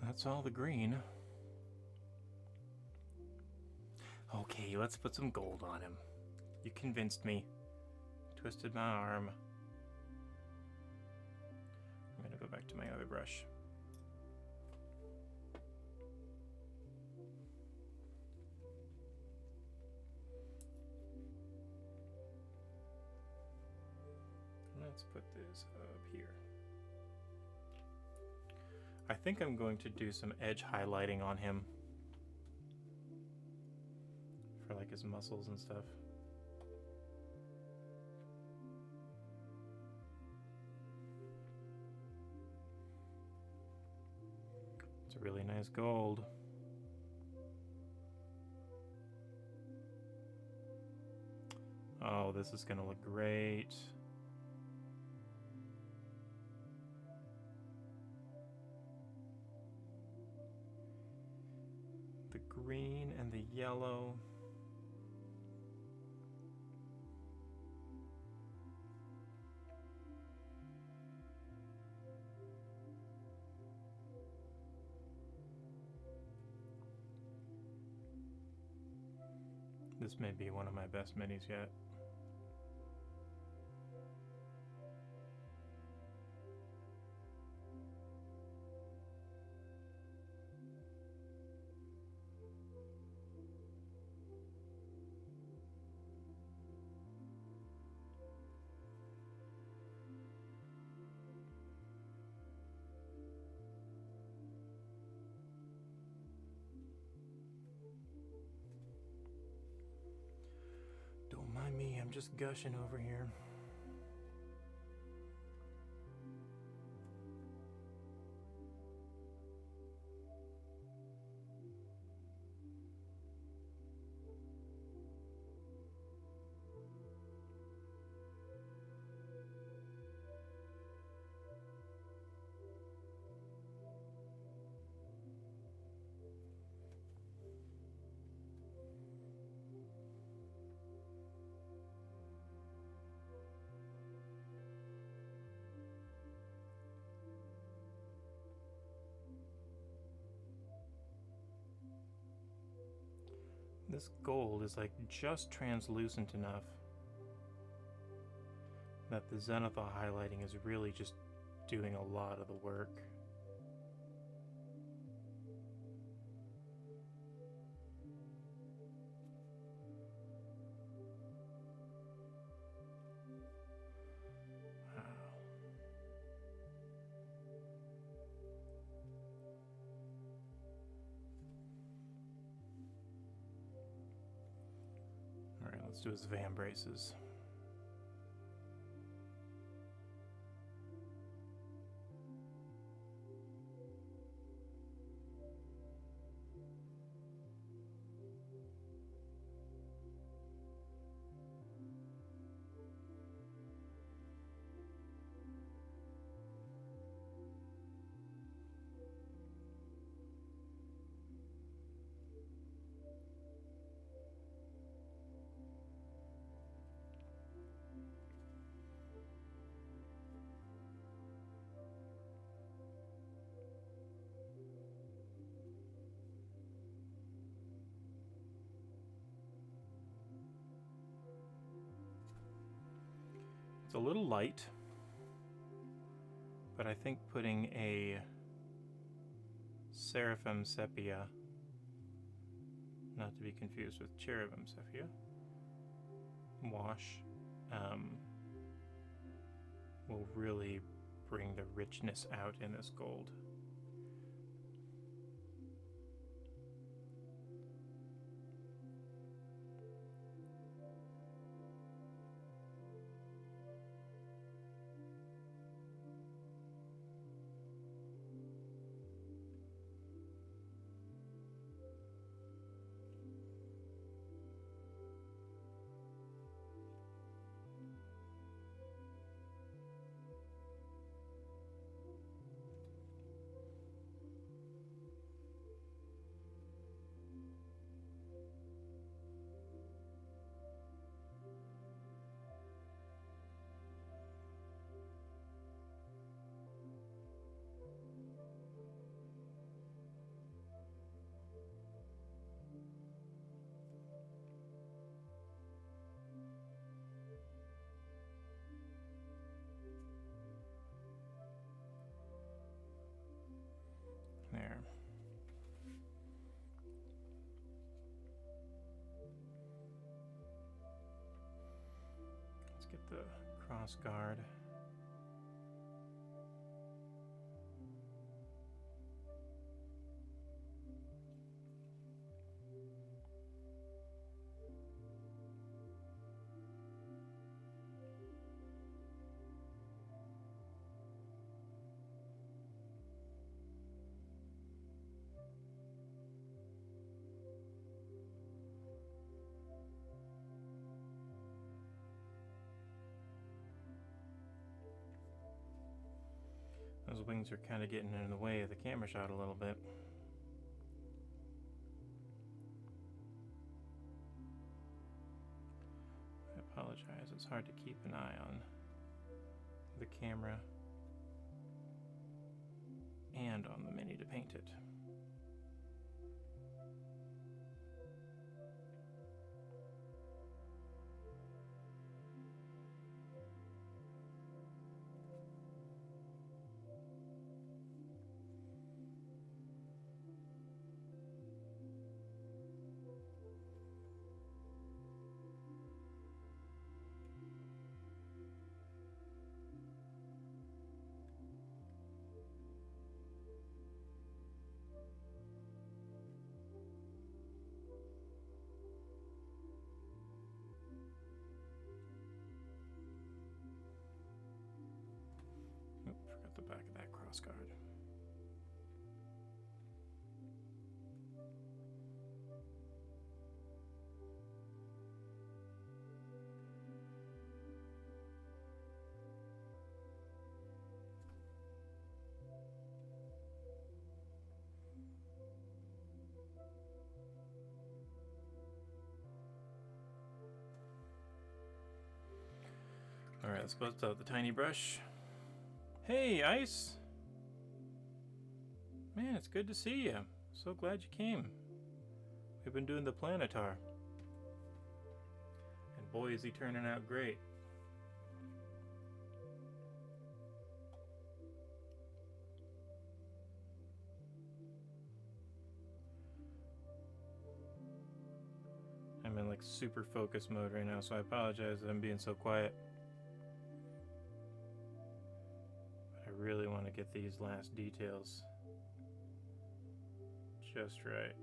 That's all the green. Okay, let's put some gold on him. You convinced me. Twisted my arm. I'm gonna go back to my other brush. Let's put this up here. I think I'm going to do some edge highlighting on him for like his muscles and stuff. It's a really nice gold. Oh, this is gonna look great. The green and the yellow. This may be one of my best minis yet. Don't mind me, I'm just gushing over here. This gold is like just translucent enough that the zenithal highlighting is really just doing a lot of the work. Wow. All right, let's do his van braces. It's a little light, but I think putting a Seraphim Sepia, not to be confused with Cherubim Sepia, wash will really bring the richness out in this gold. There. Let's get the cross guard. Those wings are kind of getting in the way of the camera shot a little bit. I apologize, it's hard to keep an eye on the camera and on the mini to paint it. Forgot the back of that cross guard. All right, let's bust out the tiny brush. Hey, Ice! Man, it's good to see you. So glad you came. We've been doing the Planetar. And boy, is he turning out great. I'm in like super focus mode right now, so I apologize that I'm being so quiet. But I really want to get these last details just right.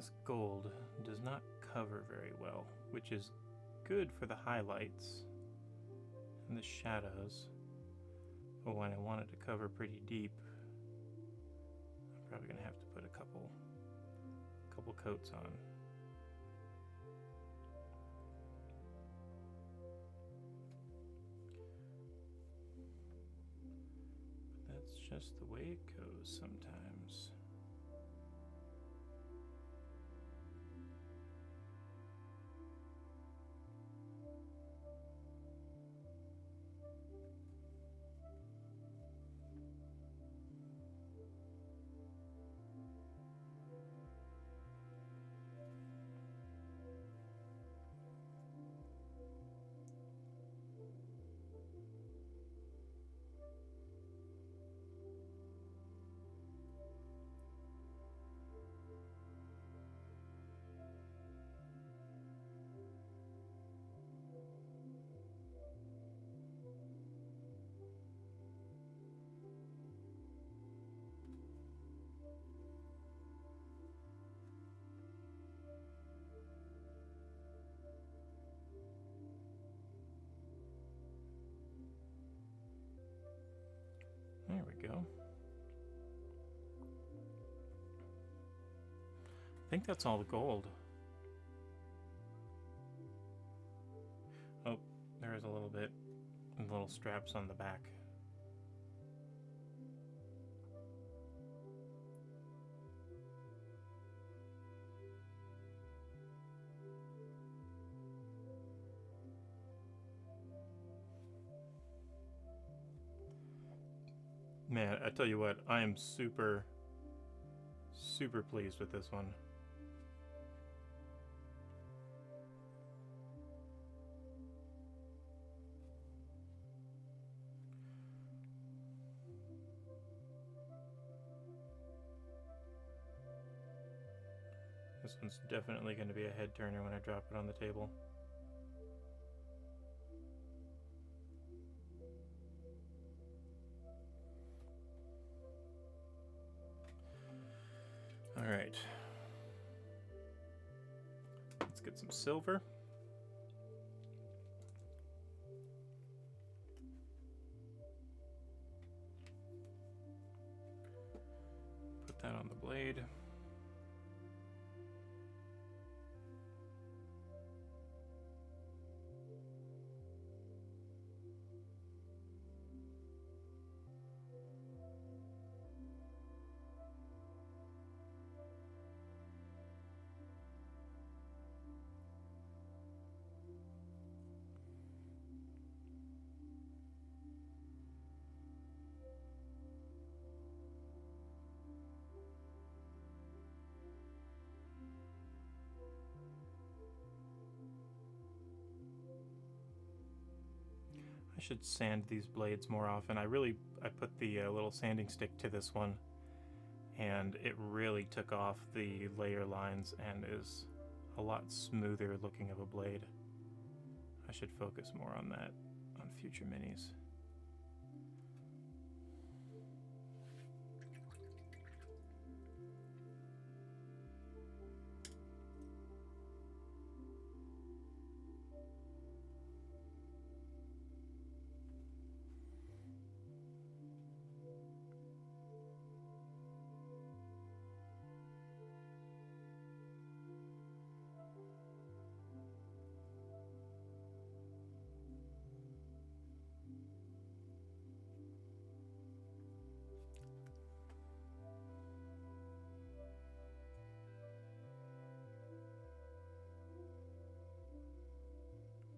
This gold does not cover very well, which is good for the highlights and the shadows. But when I want it to cover pretty deep, I'm probably gonna have to put a couple coats on. But that's just the way it goes sometimes. There we go. I think that's all the gold. Oh, there is a little bit, little straps on the back. Man, I tell you what, I am super pleased with this one. This one's definitely going to be a head turner when I drop it on the table. All right. Let's get some silver. Put that on the blade. I should sand these blades more often. I put the little sanding stick to this one, and it really took off the layer lines and is a lot smoother looking of a blade. I should focus more on that on future minis.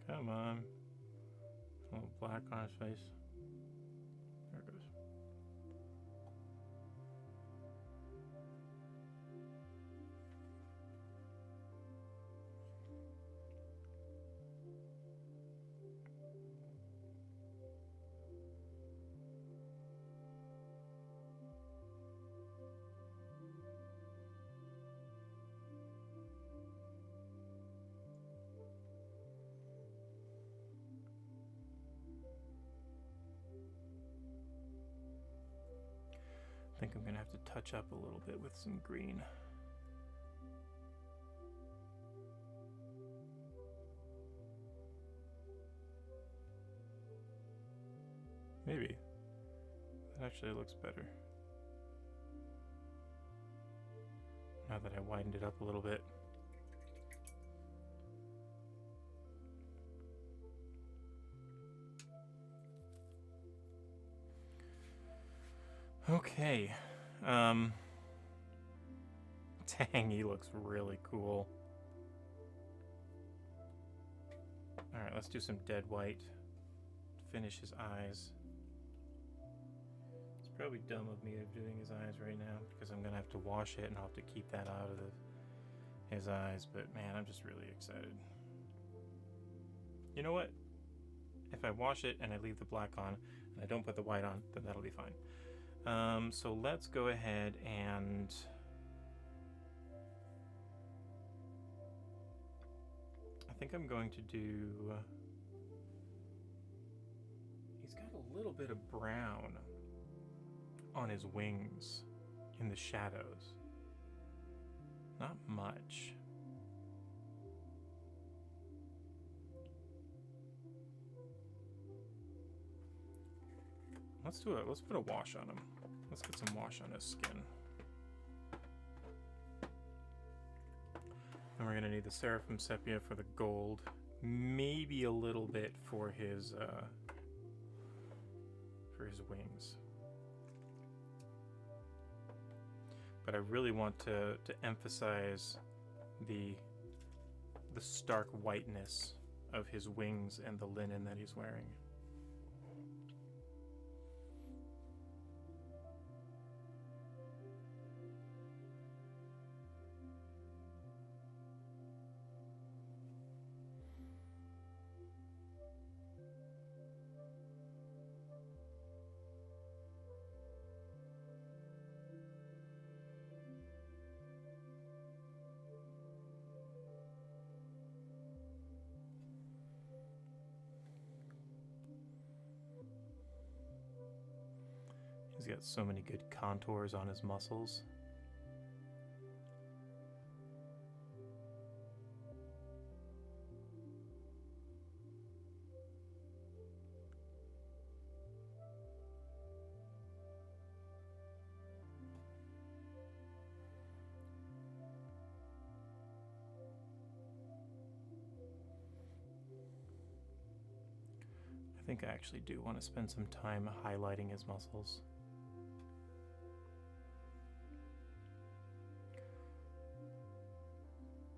Come on. A little black on his face. There it goes. I think I'm gonna have to touch up a little bit with some green. Maybe. That actually looks better. Now that I widened it up a little bit. Okay. Dang, he looks really cool. Alright, let's do some dead white. Finish his eyes. It's probably dumb of me doing his eyes right now because I'm gonna have to wash it and I'll have to keep that out of his eyes, but man, I'm just really excited. You know what? If I wash it and I leave the black on and I don't put the white on, then that'll be fine. So let's go ahead and I think I'm going to do he's got a little bit of brown on his wings in the shadows. Not much. Let's do it. Let's put a wash on him. Let's get some wash on his skin. And we're gonna need the Seraphim Sepia for the gold. Maybe a little bit for his wings. But I really want to emphasize the stark whiteness of his wings and the linen that he's wearing. He's got so many good contours on his muscles. I think I actually do want to spend some time highlighting his muscles.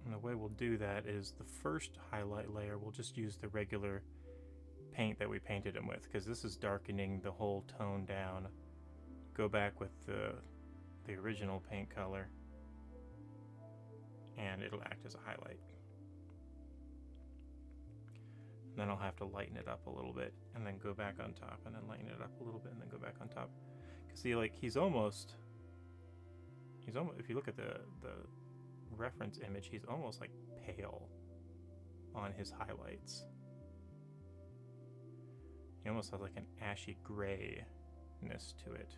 And the way we'll do that is the first highlight layer, we'll just use the regular paint that we painted him with, because this is darkening the whole tone down. Go back with the original paint color, and it'll act as a highlight. And then I'll have to lighten it up a little bit, and then go back on top, and then lighten it up a little bit, and then go back on top. Because see, like, he's almost, if you look at the reference image, he's almost like pale on his highlights. He almost has like an ashy grayness to it.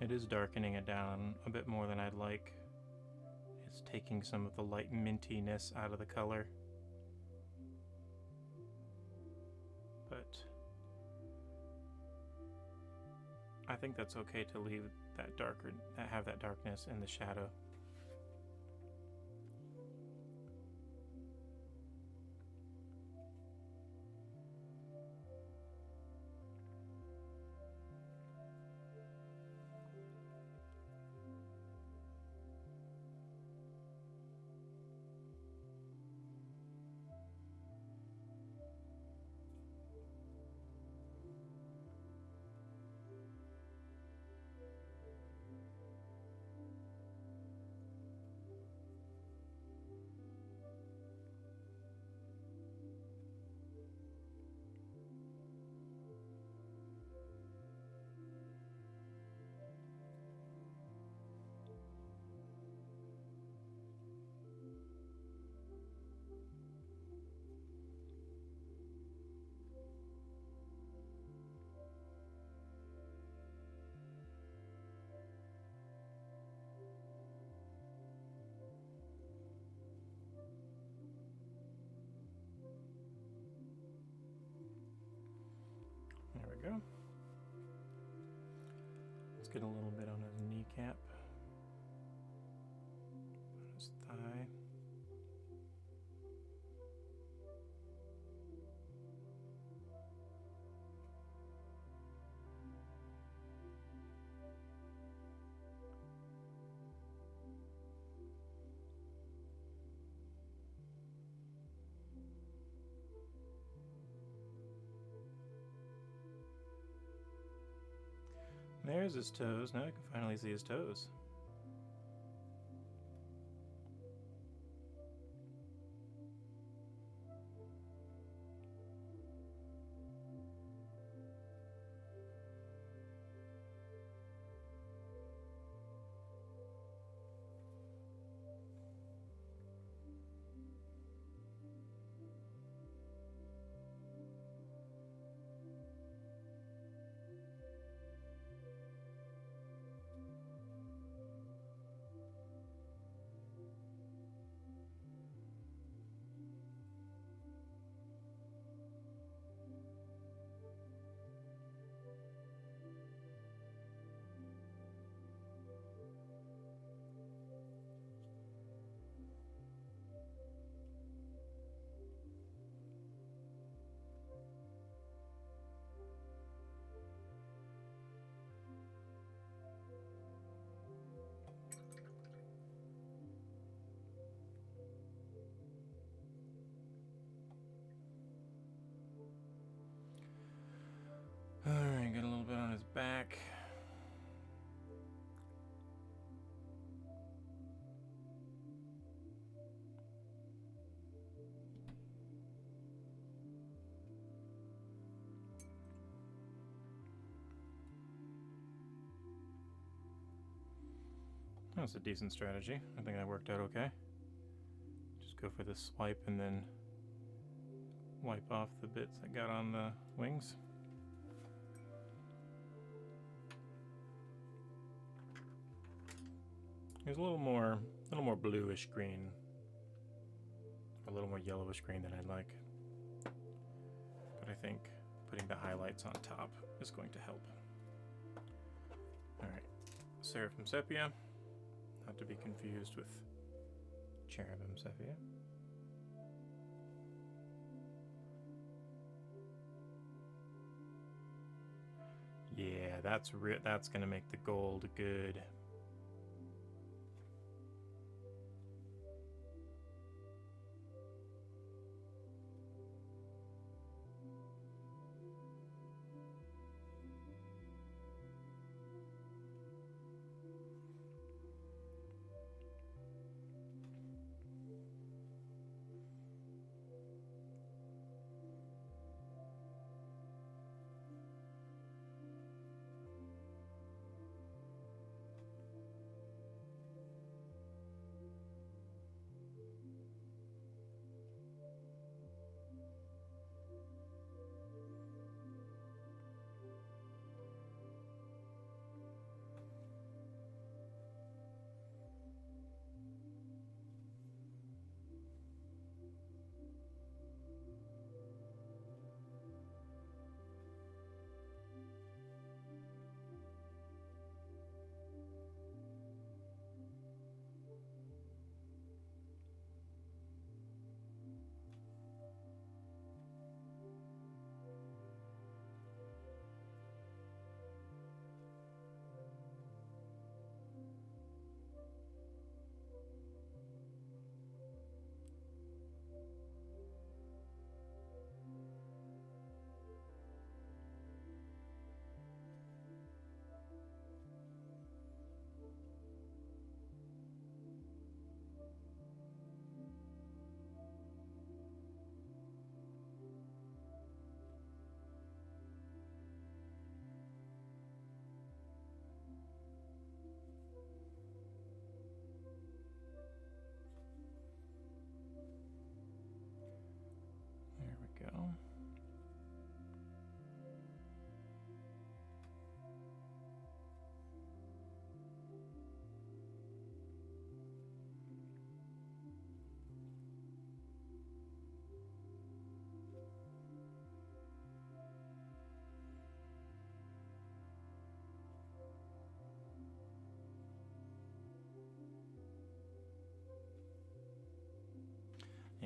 It is darkening it down a bit more than I'd like. It's taking some of the light mintiness out of the color. But I think that's okay to leave that have that darkness in the shadow. There we go. Let's get a little bit on his kneecap, on his thigh. There's his toes. Now I can finally see his toes. Alright, get a little bit on his back. That's a decent strategy. I think that worked out okay. Just go for the swipe and then wipe off the bits that got on the wings. There's a little more bluish green, a little more yellowish green than I'd like. But I think putting the highlights on top is going to help. All right, Seraphim Sepia, not to be confused with Cherubim Sepia. Yeah, that's gonna make the gold good.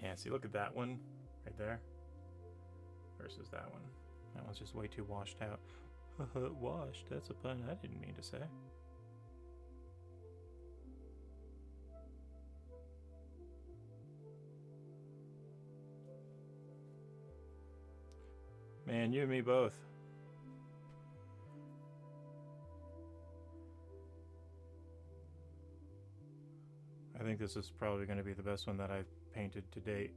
Yeah, see, look at that one right there versus that one. That one's just way too washed out. Washed, that's a pun I didn't mean to say. Man, you and me both. I think this is probably going to be the best one that I've painted to date.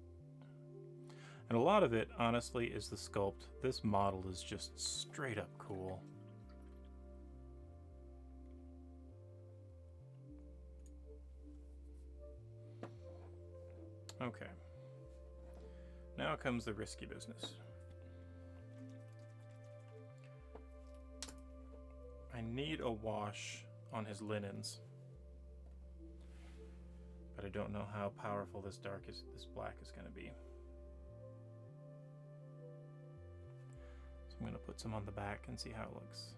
And a lot of it, honestly, is the sculpt. This model is just straight up cool. Okay. Now comes the risky business. I need a wash on his linens. But I don't know how powerful this black is going to be. So I'm going to put some on the back and see how it looks.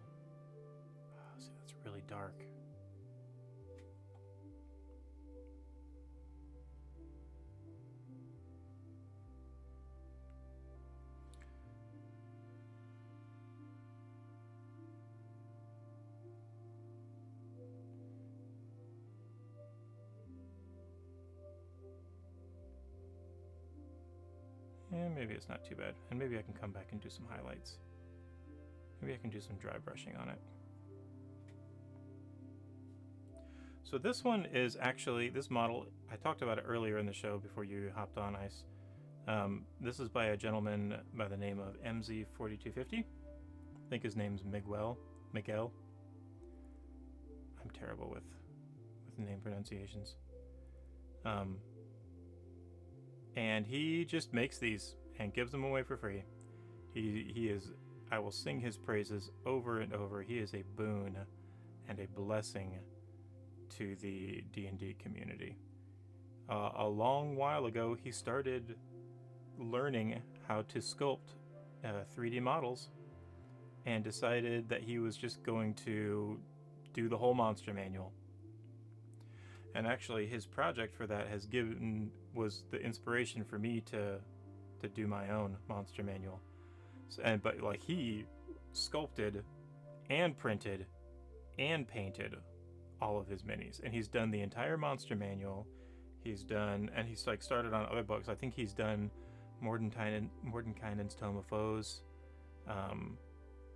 Oh, see, that's really dark. Yeah, maybe it's not too bad. And maybe I can come back and do some highlights. Maybe I can do some dry brushing on it. So this one is actually, this model, I talked about it earlier in the show before you hopped on, Ice. This is by a gentleman by the name of MZ4250. I think his name's Miguel. I'm terrible with name pronunciations. And he just makes these and gives them away for free. He is, I will sing his praises over and over. He is a boon and a blessing to the D&D community. A long while ago, he started learning how to sculpt 3D models and decided that he was just going to do the whole monster manual. And actually, his project for that was the inspiration for me to do my own monster manual. But like, he sculpted and printed and painted all of his minis, and he's done the entire monster manual. He's like started on other books. I think he's done Mordenkainen's Tome of Foes,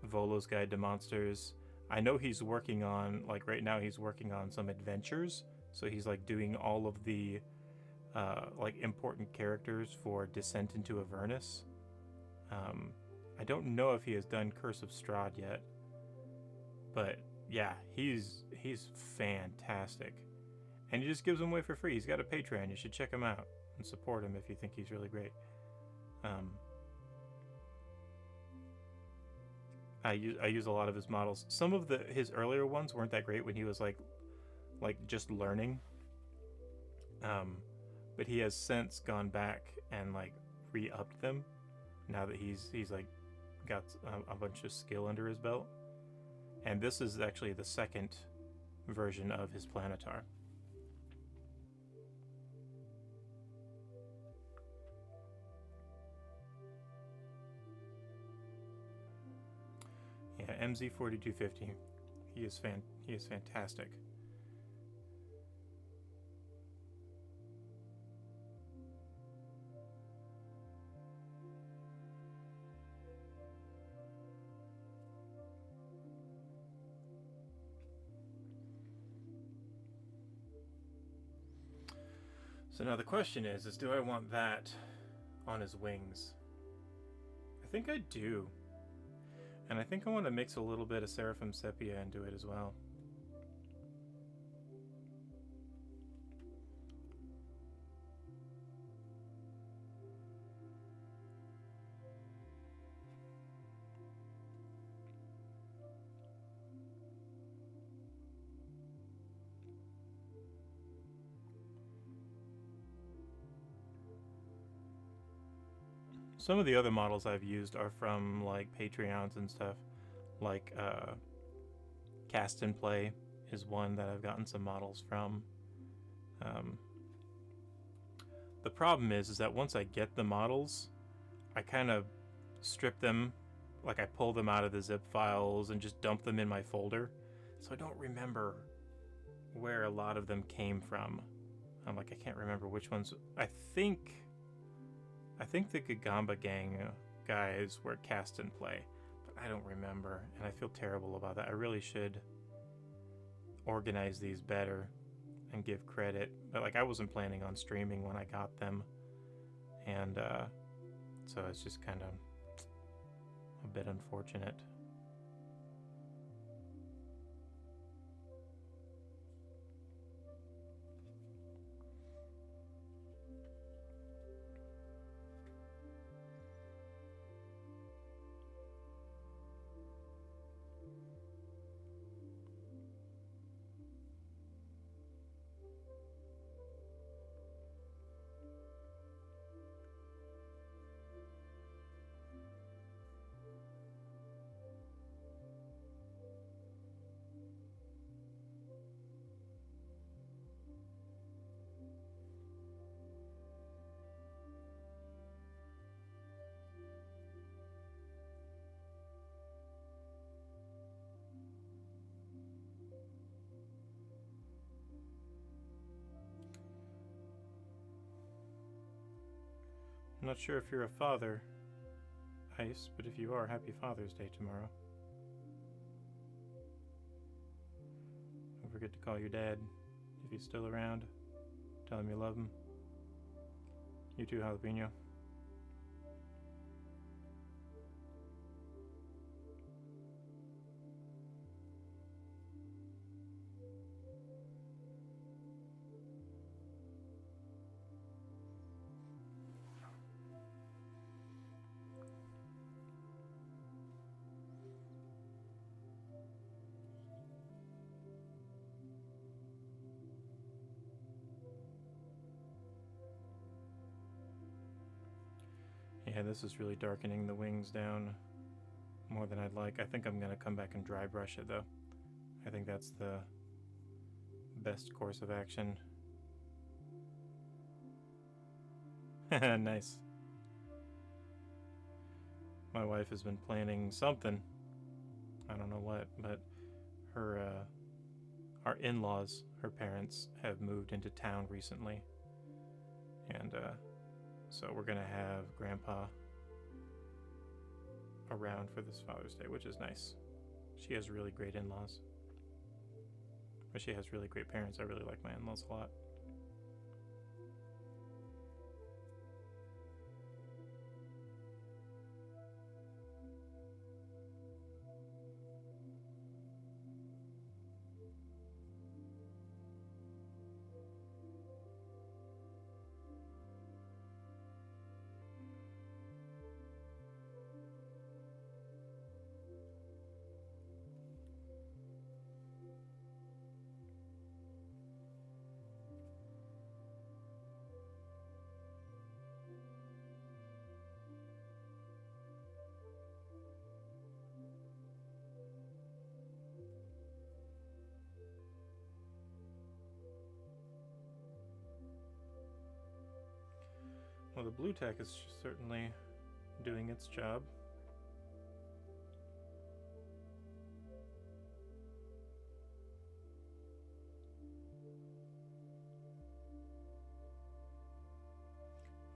Volo's Guide to Monsters. I know he's working on, like right now, he's working on some adventures. So he's like doing all of the like important characters for Descent into Avernus. I don't know if he has done Curse of Strahd yet, but yeah, he's fantastic, and he just gives them away for free. He's got a Patreon. You should check him out and support him if you think he's really great. I use a lot of his models. Some of his earlier ones weren't that great when he was like just learning. But he has since gone back and like re-upped them now that he's like got a bunch of skill under his belt. And this is actually the second version of his Planetar. Yeah, MZ4250. He is fantastic. So now the question is do I want that on his wings? I think I do. And I think I want to mix a little bit of Seraphim Sepia into it as well. Some of the other models I've used are from like Patreons and stuff, like Cast and Play is one that I've gotten some models from. The problem is that once I get the models, I kind of strip them, like I pull them out of the zip files and just dump them in my folder. So I don't remember where a lot of them came from. I'm like, I can't remember which ones. I think the Gagamba Gang guys were cast in play, but I don't remember, and I feel terrible about that. I really should organize these better and give credit. But like, I wasn't planning on streaming when I got them, and so it's just kind of a bit unfortunate. I'm not sure if you're a father, Ice, but if you are, happy Father's Day tomorrow. Don't forget to call your dad if he's still around. Tell him you love him. You too, Jalapeno. Yeah, this is really darkening the wings down more than I'd like. I think I'm going to come back and dry brush it, though. I think that's the best course of action. Nice. My wife has been planning something. I don't know what, but her, our in-laws, her parents, have moved into town recently. And, so we're gonna have Grandpa around for this Father's Day, which is nice. She has really great in-laws. But she has really great parents. I really like my in-laws a lot. Well, the blue tack is certainly doing its job.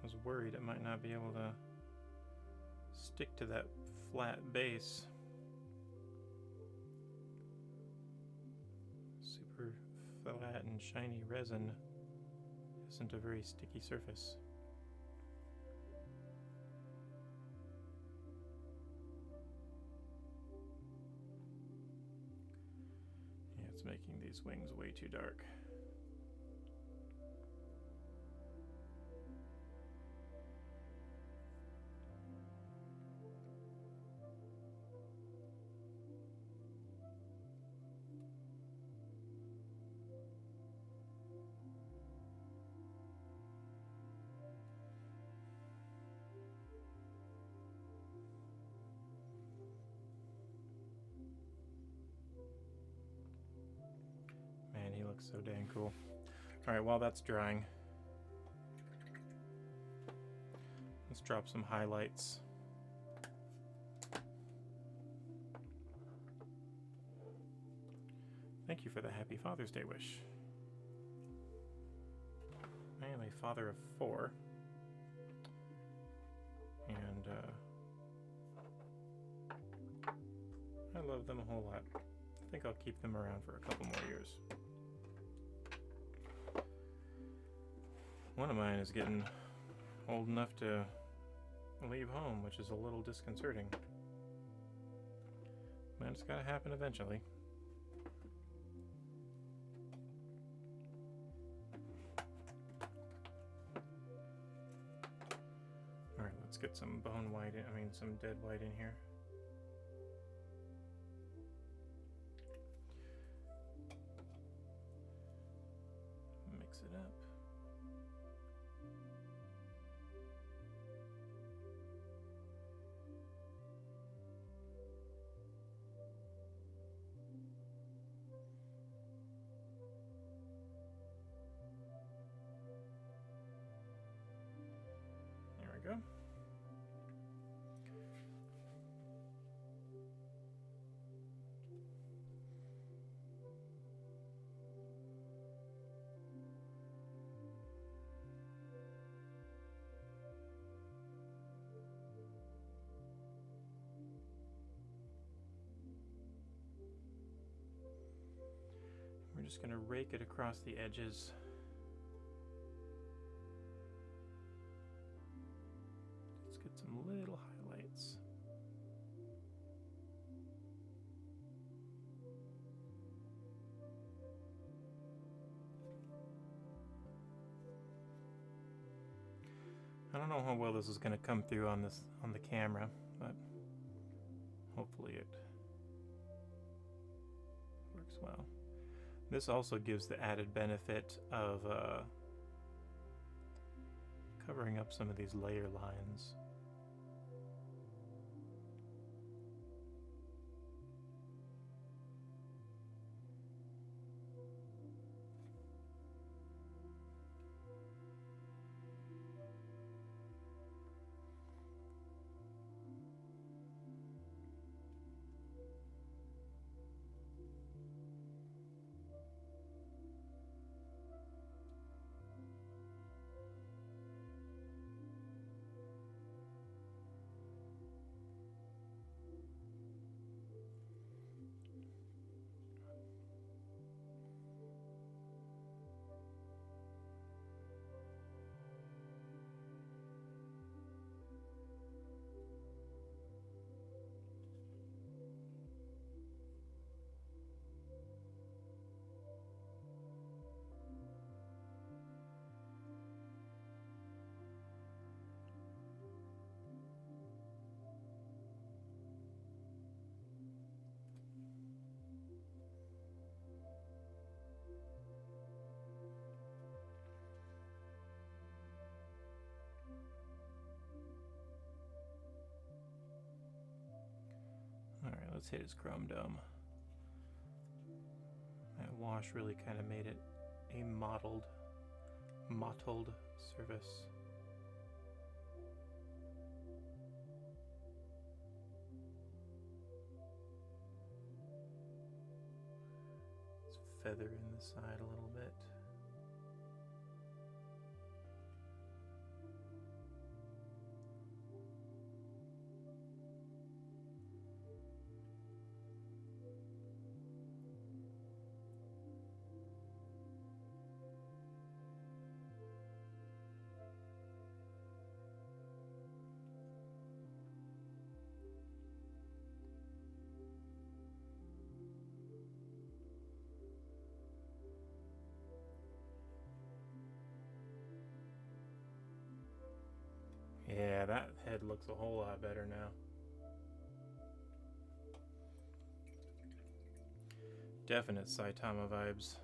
I was worried it might not be able to stick to that flat base. Super flat and shiny resin isn't a very sticky surface. Yeah, it's making these wings way too dark. Man, he looks so dang cool. Alright, while that's drying, drop some highlights. Thank you for the happy Father's Day wish. I am a father of 4. And I love them a whole lot. I think I'll keep them around for a couple more years. One of mine is getting old enough to leave home, which is a little disconcerting. But it's gotta happen eventually. Alright, let's get some bone white in, some dead white in here. Mix it up. Go. We're just going to rake it across the edges. Get some little highlights. I don't know how well this is going to come through on the camera, but hopefully it works well. This also gives the added benefit of covering up some of these layer lines. Alright, let's hit his chrome dome. That wash really kind of made it a mottled surface. Let's feather in the side a little bit. Yeah, that head looks a whole lot better now. Definite Saitama vibes.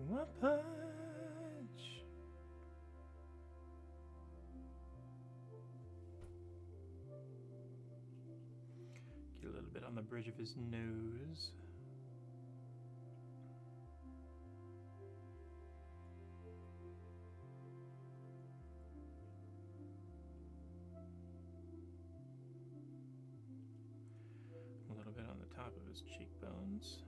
What punch? Get a little bit on the bridge of his nose. top of his cheekbones.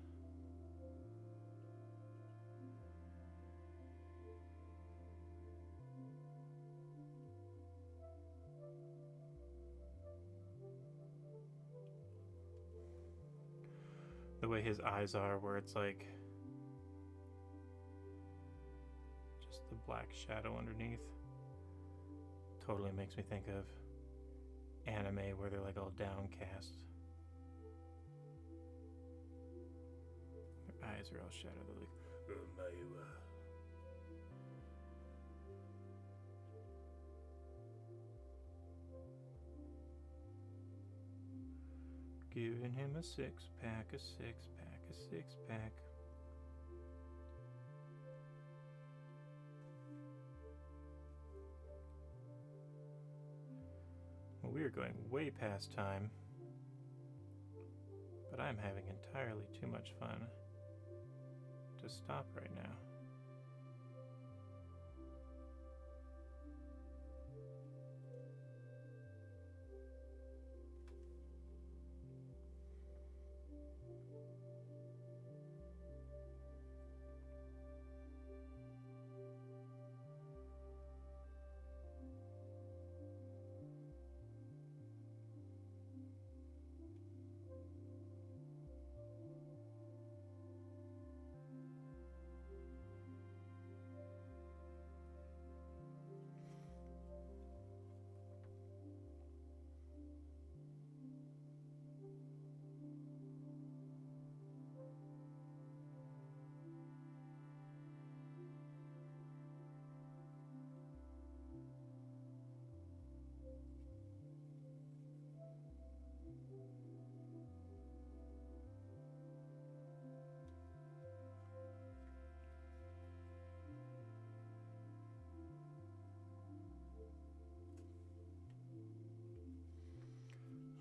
The way his eyes are, where it's like just the black shadow underneath, totally makes me think of anime where they're like all downcast. Their eyes are all shadowed. They're like, giving him a six-pack, a six-pack, a six-pack. Well, we are going way past time, but I'm having entirely too much fun to stop right now.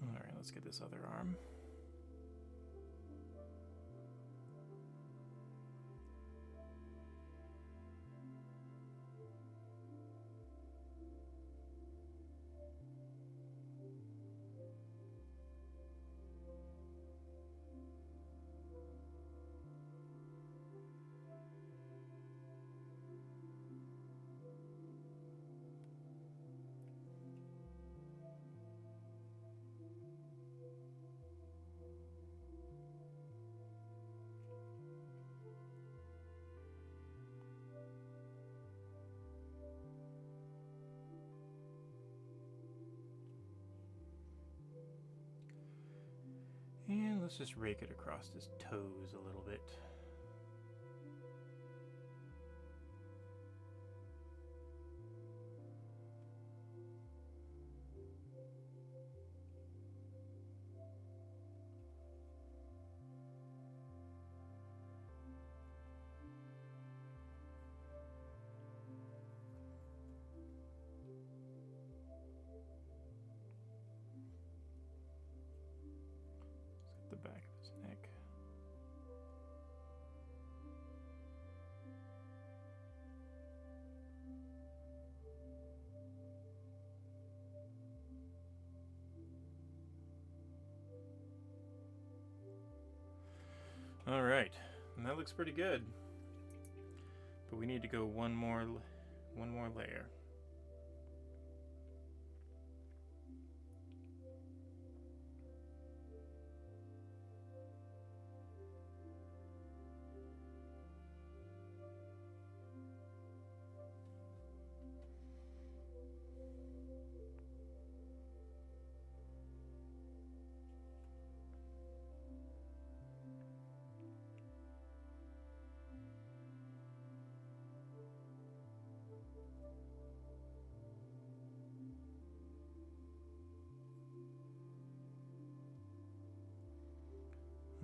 Alright, let's get this other arm. And let's just rake it across his toes a little bit. The back of his neck. All right, and that looks pretty good. But we need to go one more layer.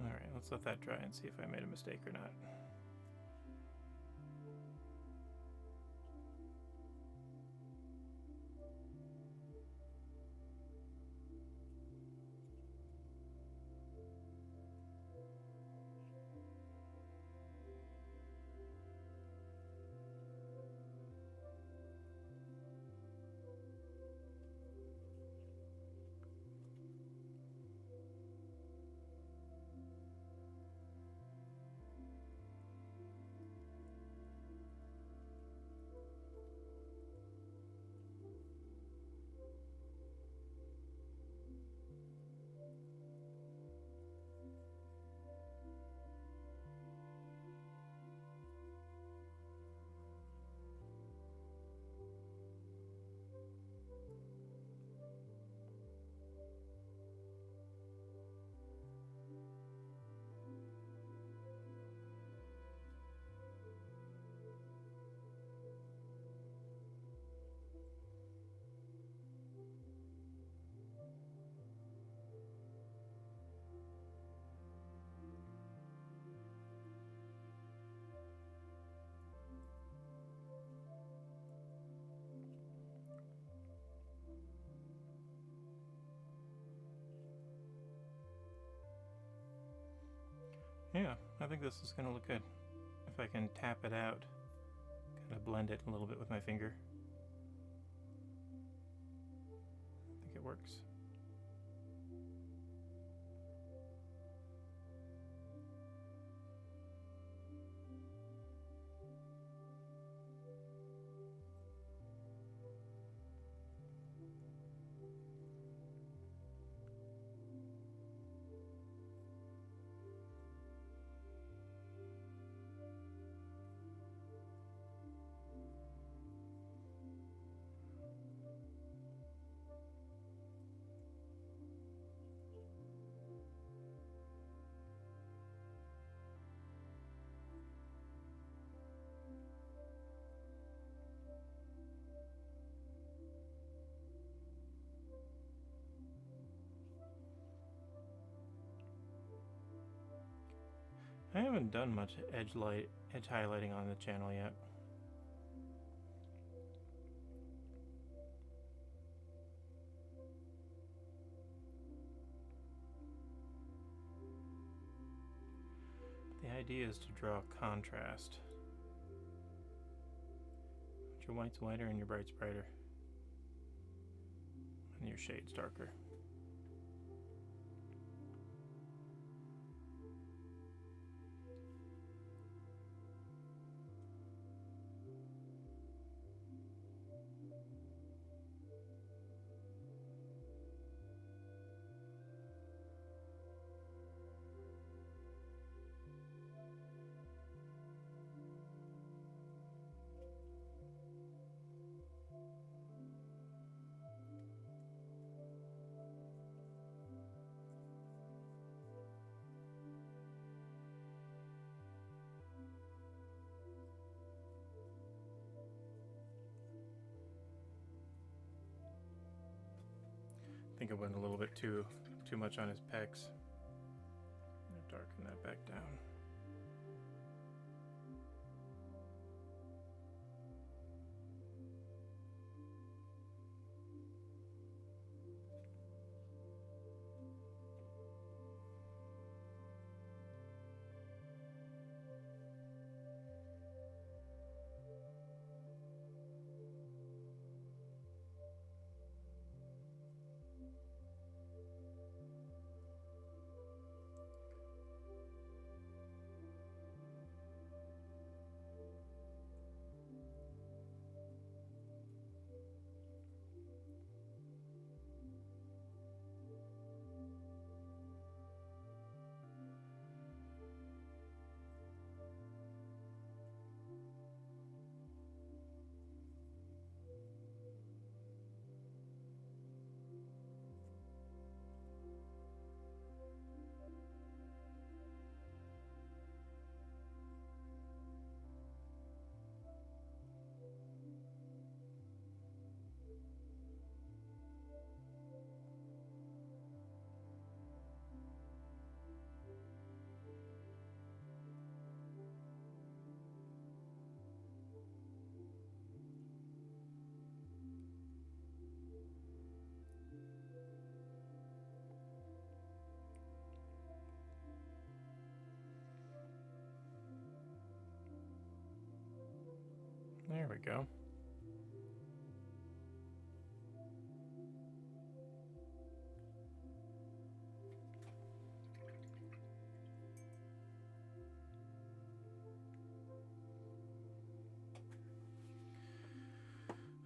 Alright, let's let that dry and see if I made a mistake or not. Yeah, I think this is going to look good. If I can tap it out, kind of blend it a little bit with my finger. I think it works. I haven't done much edge highlighting on the channel yet. The idea is to draw contrast. Your white's whiter and your bright's brighter. And your shade's darker. I think I went a little bit too much on his pecs. Darken that back down. There we go.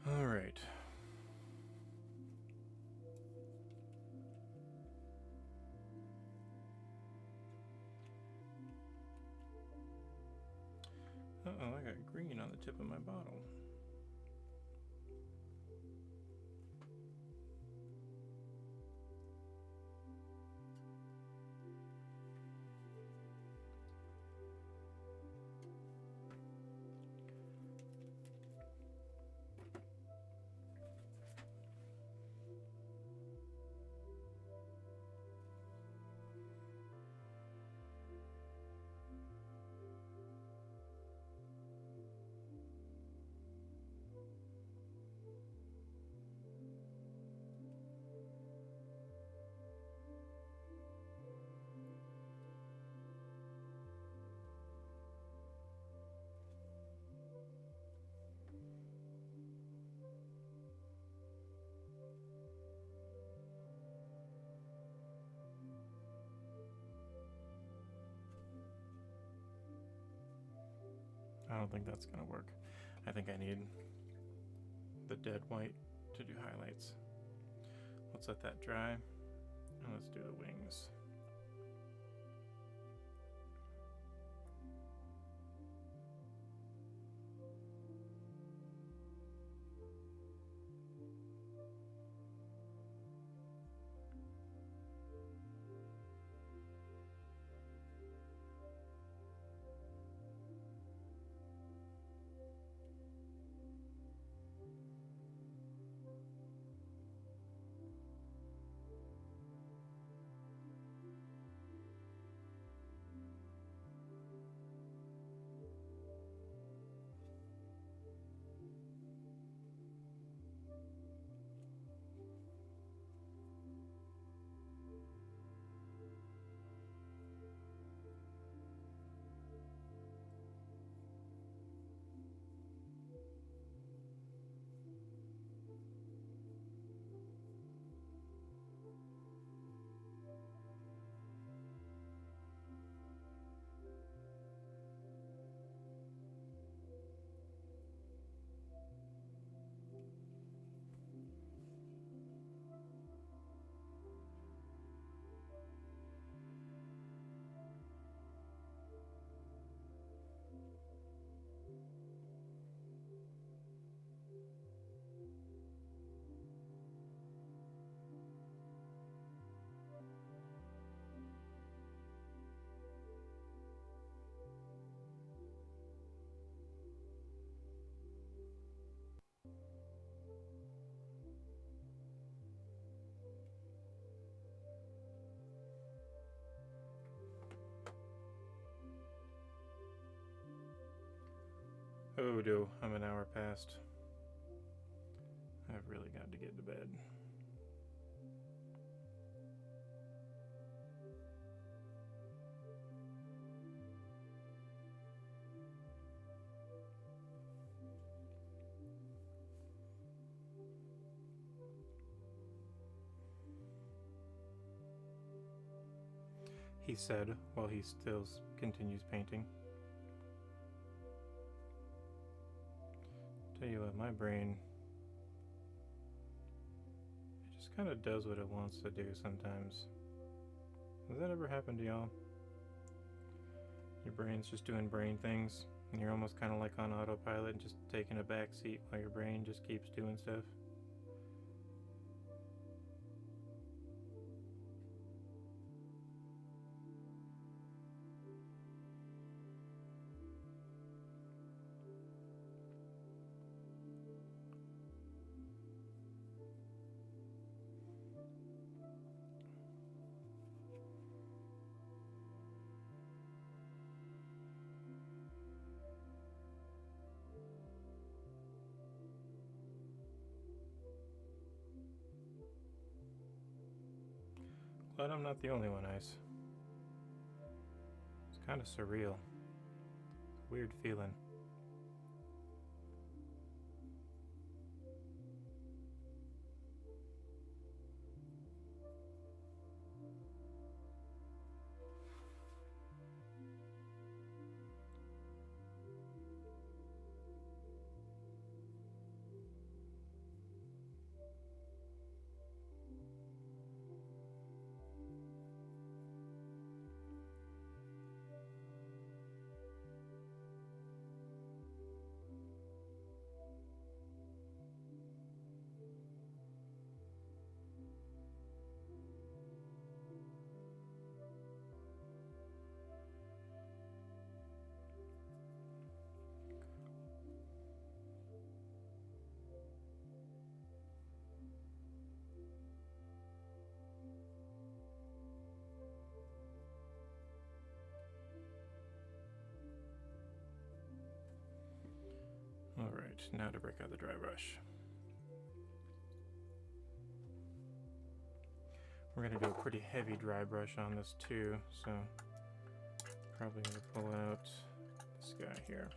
All right. Uh-oh, I got green on the tip of my bottle. I don't think that's gonna work. I think I need the dead white to do highlights. Let's let that dry, and let's do the wings. Oh, do I'm an hour past. I've really got to get to bed. He said while he still continues painting. Tell you what, my brain, it just kind of does what it wants to do sometimes. Does that ever happen to y'all? Your brain's just doing brain things, and you're almost kind of like on autopilot and just taking a back seat while your brain just keeps doing stuff. Glad I'm not the only one, Ice. It's kind of surreal. It's a weird feeling. Alright, now to break out the dry brush. We're going to do a pretty heavy dry brush on this too, so probably going to pull out this guy here.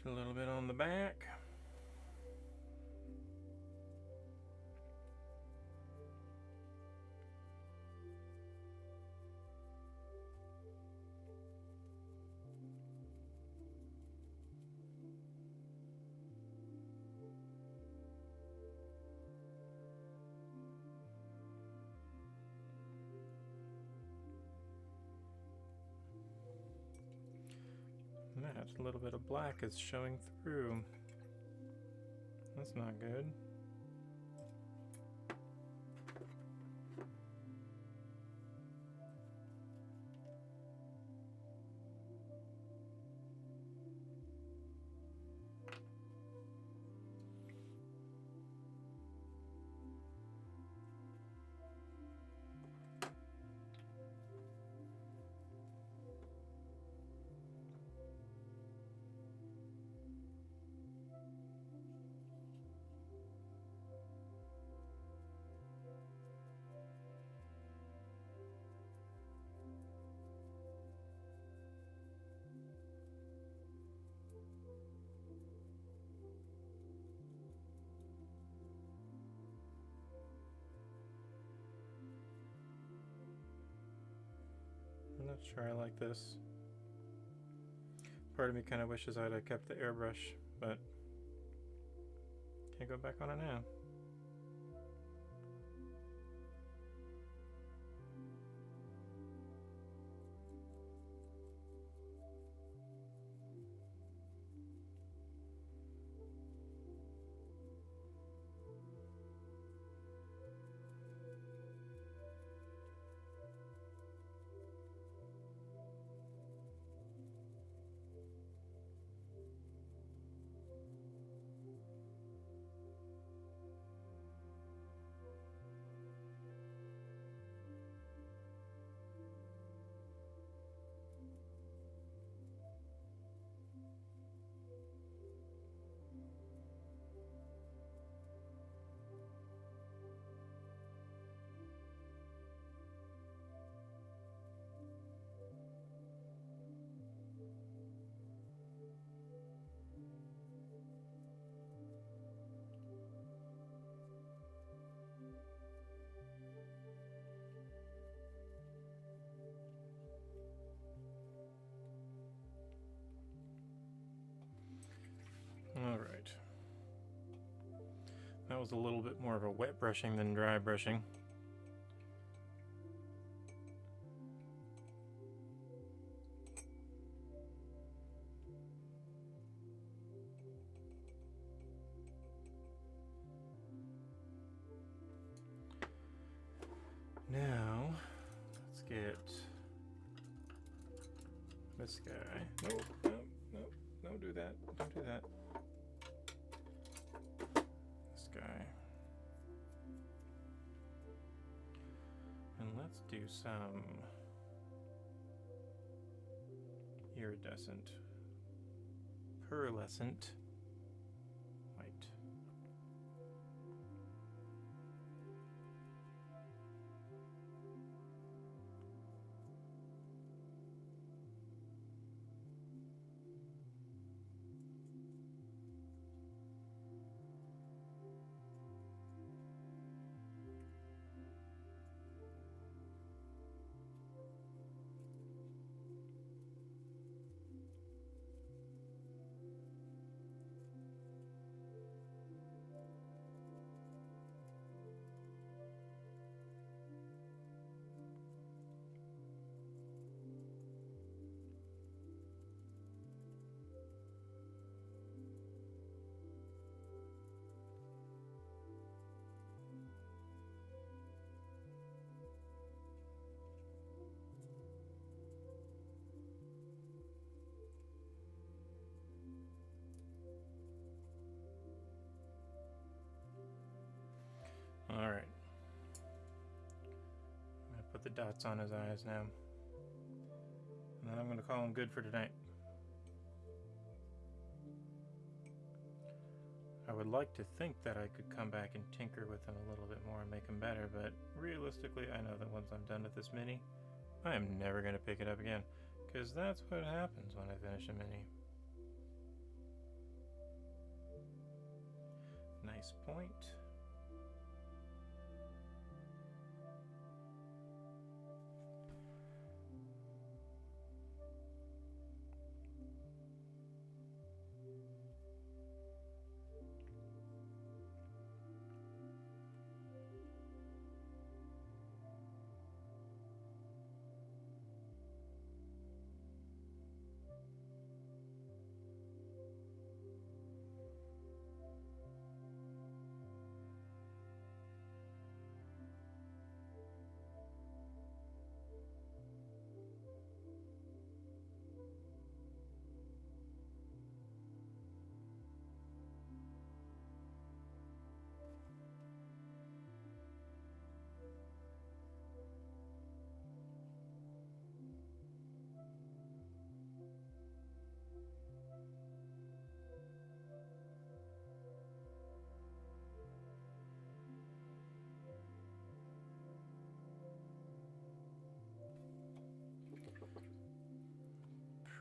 A little bit on the back. That a little bit of black is showing through. That's not good. I'm not sure I like this. Part of me kind of wishes I'd have kept the airbrush, but can't go back on it now. Alright. That was a little bit more of a wet brushing than dry brushing. Now, let's get this guy. Nope, nope, nope, don't do that, don't do that. This guy. And let's do some iridescent, pearlescent white. All right. I'm gonna put the dots on his eyes now. And then I'm gonna call him good for tonight. I would like to think that I could come back and tinker with him a little bit more and make him better, but realistically, I know that once I'm done with this mini, I am never gonna pick it up again, because that's what happens when I finish a mini. Nice point.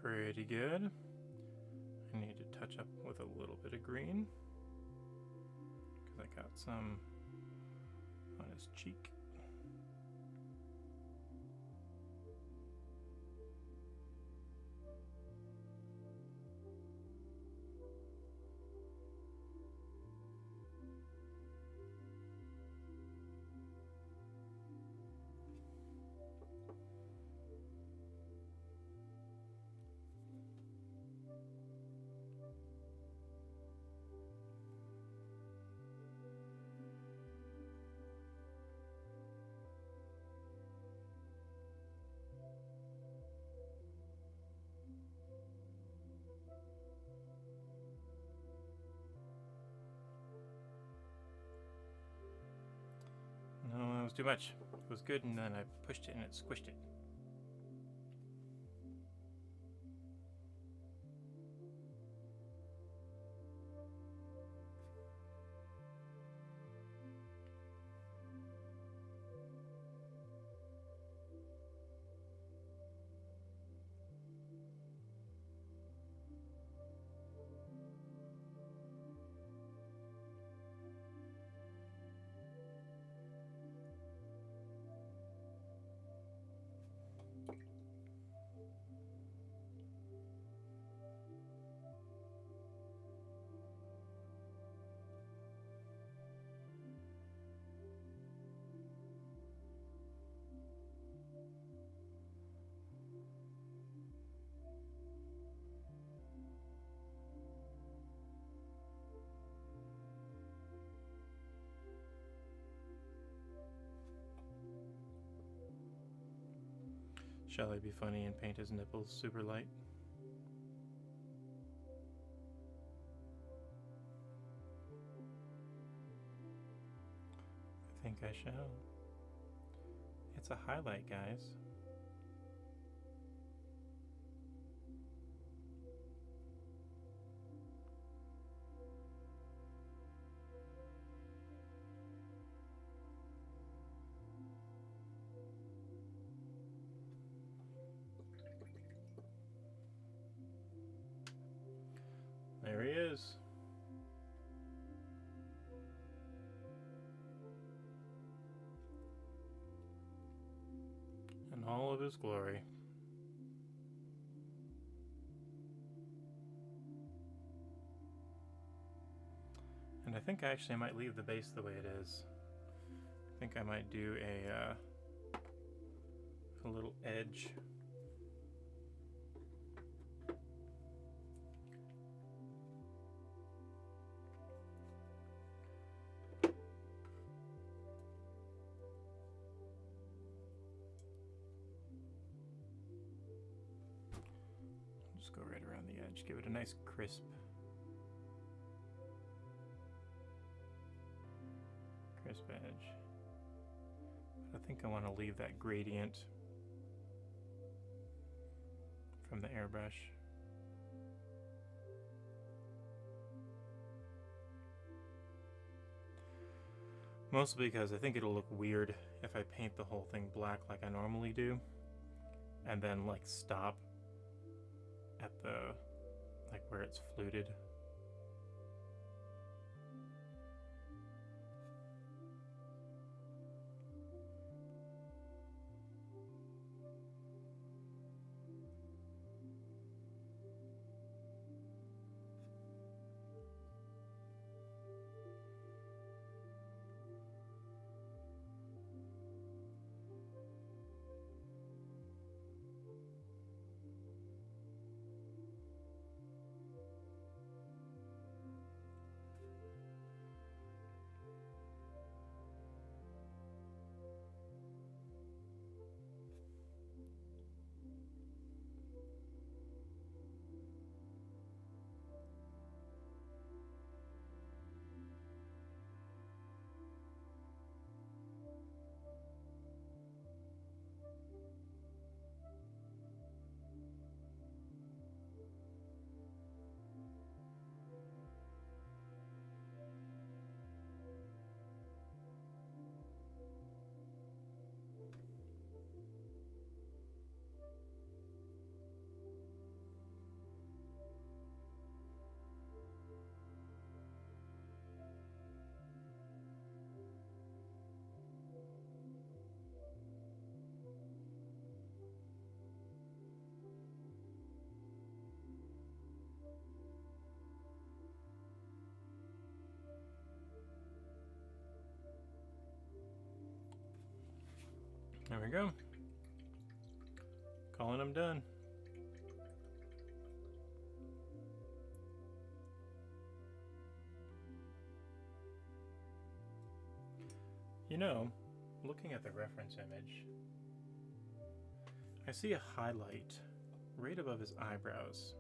Pretty good. I need to touch up with a little bit of green because I got some on his cheek. No, that was too much. It was good, and then I pushed it and it squished it. Shall I be funny and paint his nipples super light? I think I shall. It's a highlight, guys. There he is. In all of his glory. And I think I actually might leave the base the way it is. I think I might do a little edge. Just go right around the edge, give it a nice crisp edge. But I think I want to leave that gradient from the airbrush. Mostly because I think it'll look weird if I paint the whole thing black like I normally do, and then like stop at the, like where it's fluted. There we go. Calling them done. You know, looking at the reference image, I see a highlight right above his eyebrows.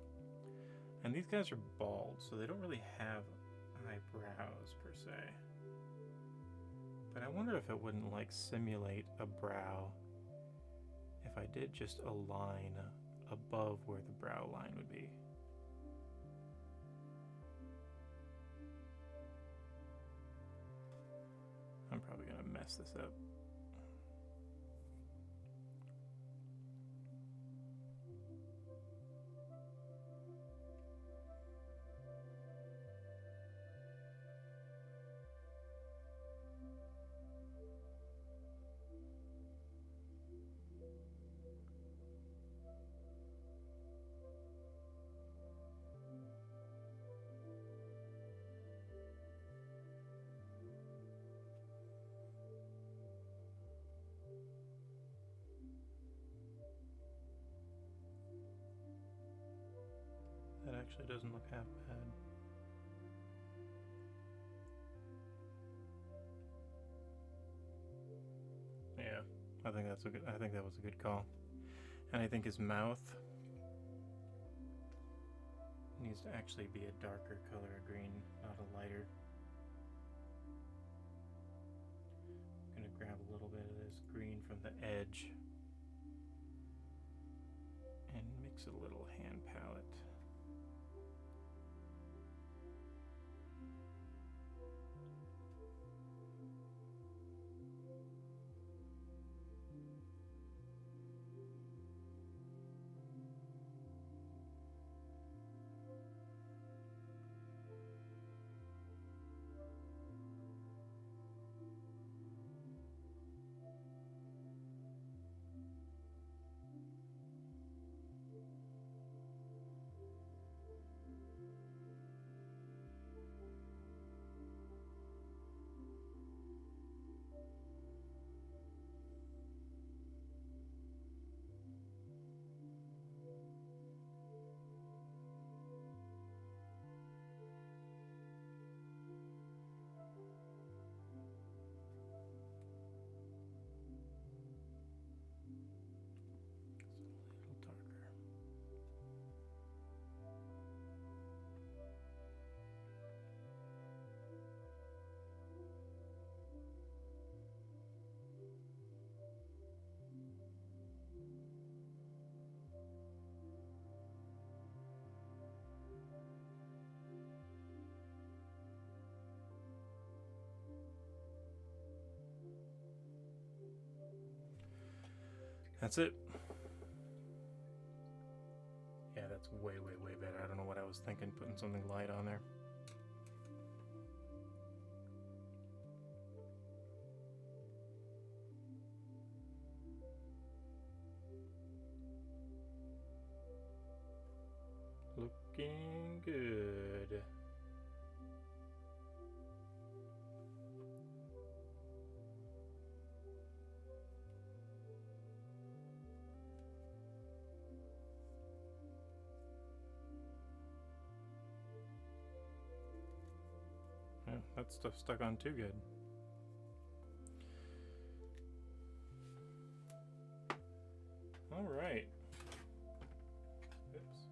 And these guys are bald, so they don't really have eyebrows per se. But I wonder if it wouldn't like simulate a brow if I did just a line above where the brow line would be. I'm probably gonna mess this up. That actually doesn't look half bad. Yeah, I think that was a good call. And I think his mouth needs to actually be a darker color of green, not a lighter. I'm gonna grab a little bit of this green from the edge and mix a little hand palette. That's it. Yeah, that's way, way, way better. I don't know what I was thinking, putting something light on there. Looking good. Yeah, that stuff stuck on too good. All right. Oops.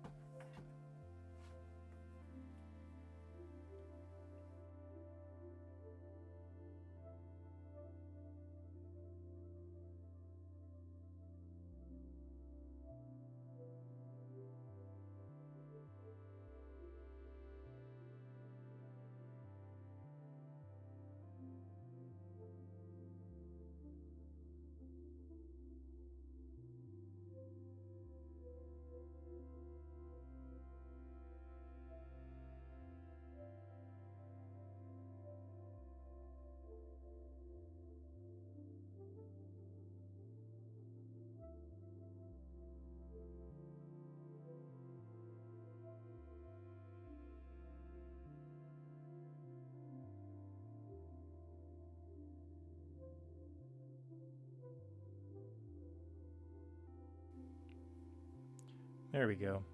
There we go.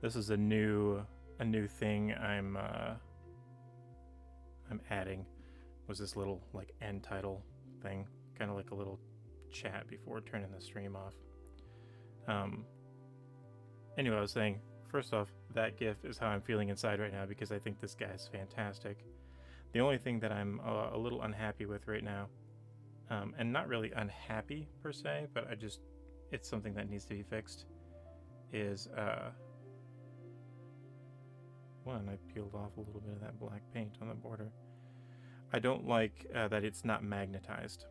This is a new thing I'm adding. Was this little like end title thing, kind of like a little chat before turning the stream off. Anyway, I was saying, first off, that GIF is how I'm feeling inside right now because I think this guy is fantastic. The only thing that I'm a little unhappy with right now, and not really unhappy per se, but it's something that needs to be fixed, is one, I peeled off a little bit of that black paint on the border. I don't like that it's not magnetized,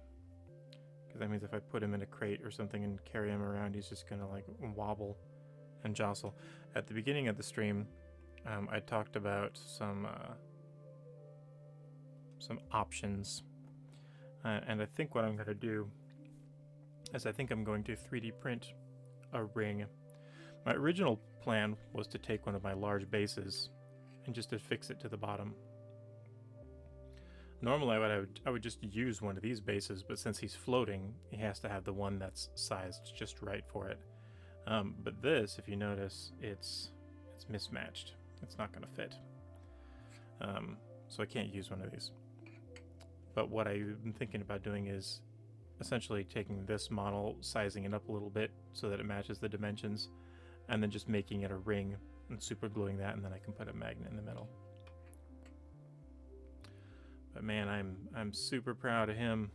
because that means if I put him in a crate or something and carry him around, he's just gonna like wobble and jostle. At the beginning of the stream, I talked about some options, and I think what I'm gonna do is I think I'm going to 3D print a ring. My original plan was to take one of my large bases and just affix it to the bottom. Normally I would just use one of these bases, but since he's floating, he has to have the one that's sized just right for it. But this, if you notice, it's mismatched. It's not going to fit. So I can't use one of these. But what I've been thinking about doing is essentially taking this model, sizing it up a little bit so that it matches the dimensions, and then just making it a ring and super gluing that, and then I can put a magnet in the middle. But man, I'm super proud of him.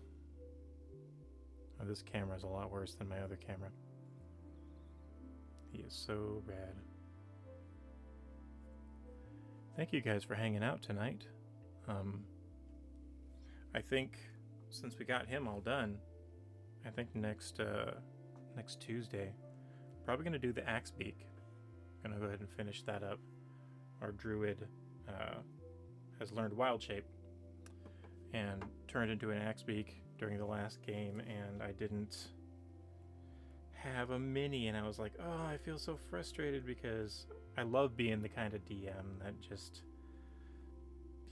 Oh, this camera is a lot worse than my other camera. He is so rad. Thank you guys for hanging out tonight. I think since we got him all done, I think next Tuesday, probably gonna do the Axebeak. Gonna go ahead and finish that up. Our druid has learned wild shape and turned into an Axebeak during the last game, and I didn't have a mini, and I was like, oh, I feel so frustrated because I love being the kind of DM that just,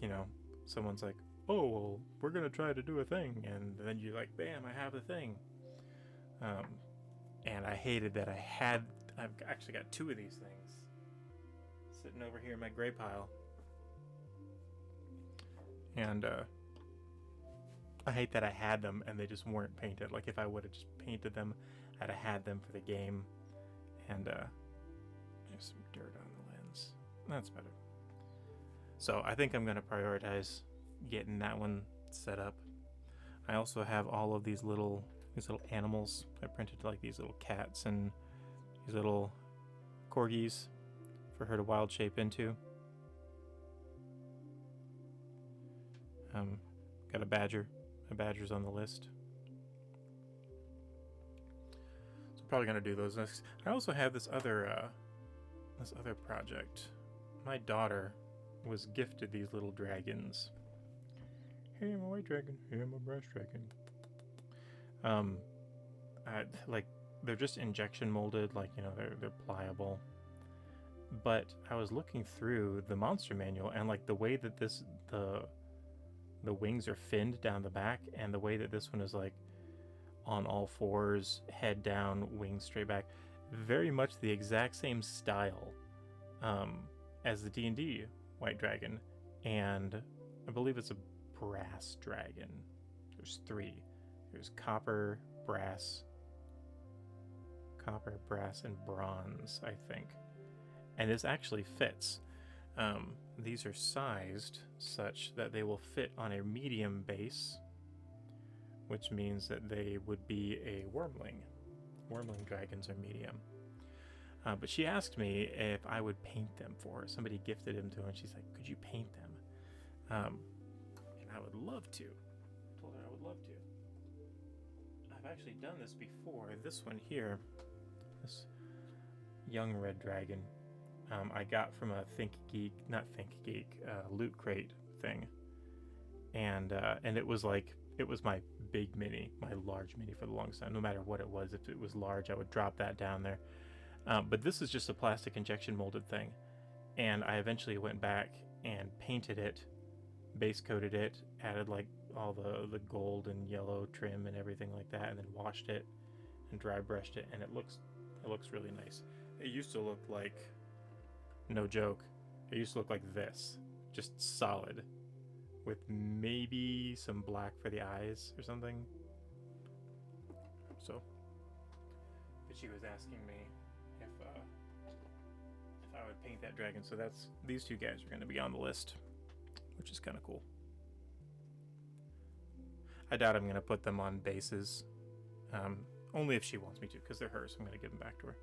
you know, someone's like, oh, well, we're gonna try to do a thing, and then you're like, bam, I have the thing. And I hated that I've actually got two of these things sitting over here in my gray pile. And I hate that I had them and they just weren't painted. Like if I would have just painted them, I'd have had them for the game. And there's some dirt on the lens. That's better. So I think I'm going to prioritize getting that one set up. I also have all of these little animals. I printed like these little cats and these little corgis for her to wild shape into. Got a badger. A badger's on the list. So probably gonna do those next. I also have this other project. My daughter was gifted these little dragons. Hey, I'm a white dragon. Hey, I'm a brass dragon. Like they're just injection molded, like, you know, they're pliable. But I was looking through the monster manual, and like the way that the wings are finned down the back, and the way that this one is like on all fours, head down, wings straight back, very much the exact same style as the D&D white dragon, and I believe it's a brass dragon. There's three. There's copper, brass, and bronze, I think. And this actually fits. These are sized such that they will fit on a medium base, which means that they would be a wormling. Wormling dragons are medium. But she asked me if I would paint them for her. Somebody gifted them to her, and she's like, could you paint them? And I would love to. I told her I would love to. I've actually done this before. This one here, this young red dragon, I got from a Loot Crate thing, and it was like, it was my big mini, my large mini for the longest time. No matter what it was, if it was large, I would drop that down there. But this is just a plastic injection molded thing, and I eventually went back and painted it, base coated it, added like all the gold and yellow trim and everything like that, and then washed it and dry brushed it, and it looks It looks really nice. It used to look like, no joke, it used to look like this. Just solid. With maybe some black for the eyes or something. So, but she was asking me if I would paint that dragon. So these two guys are going to be on the list, which is kind of cool. I doubt I'm going to put them on bases. Only if she wants me to, because they're hers. I'm going to give them back to her.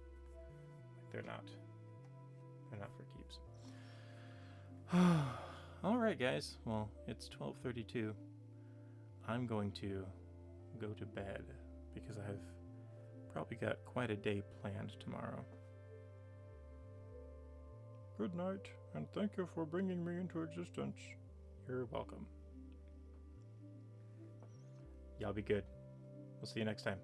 They're not for keeps. All right, guys. Well, it's 12:32. I'm going to go to bed because I've probably got quite a day planned tomorrow. Good night, and thank you for bringing me into existence. You're welcome. Y'all be good. We'll see you next time.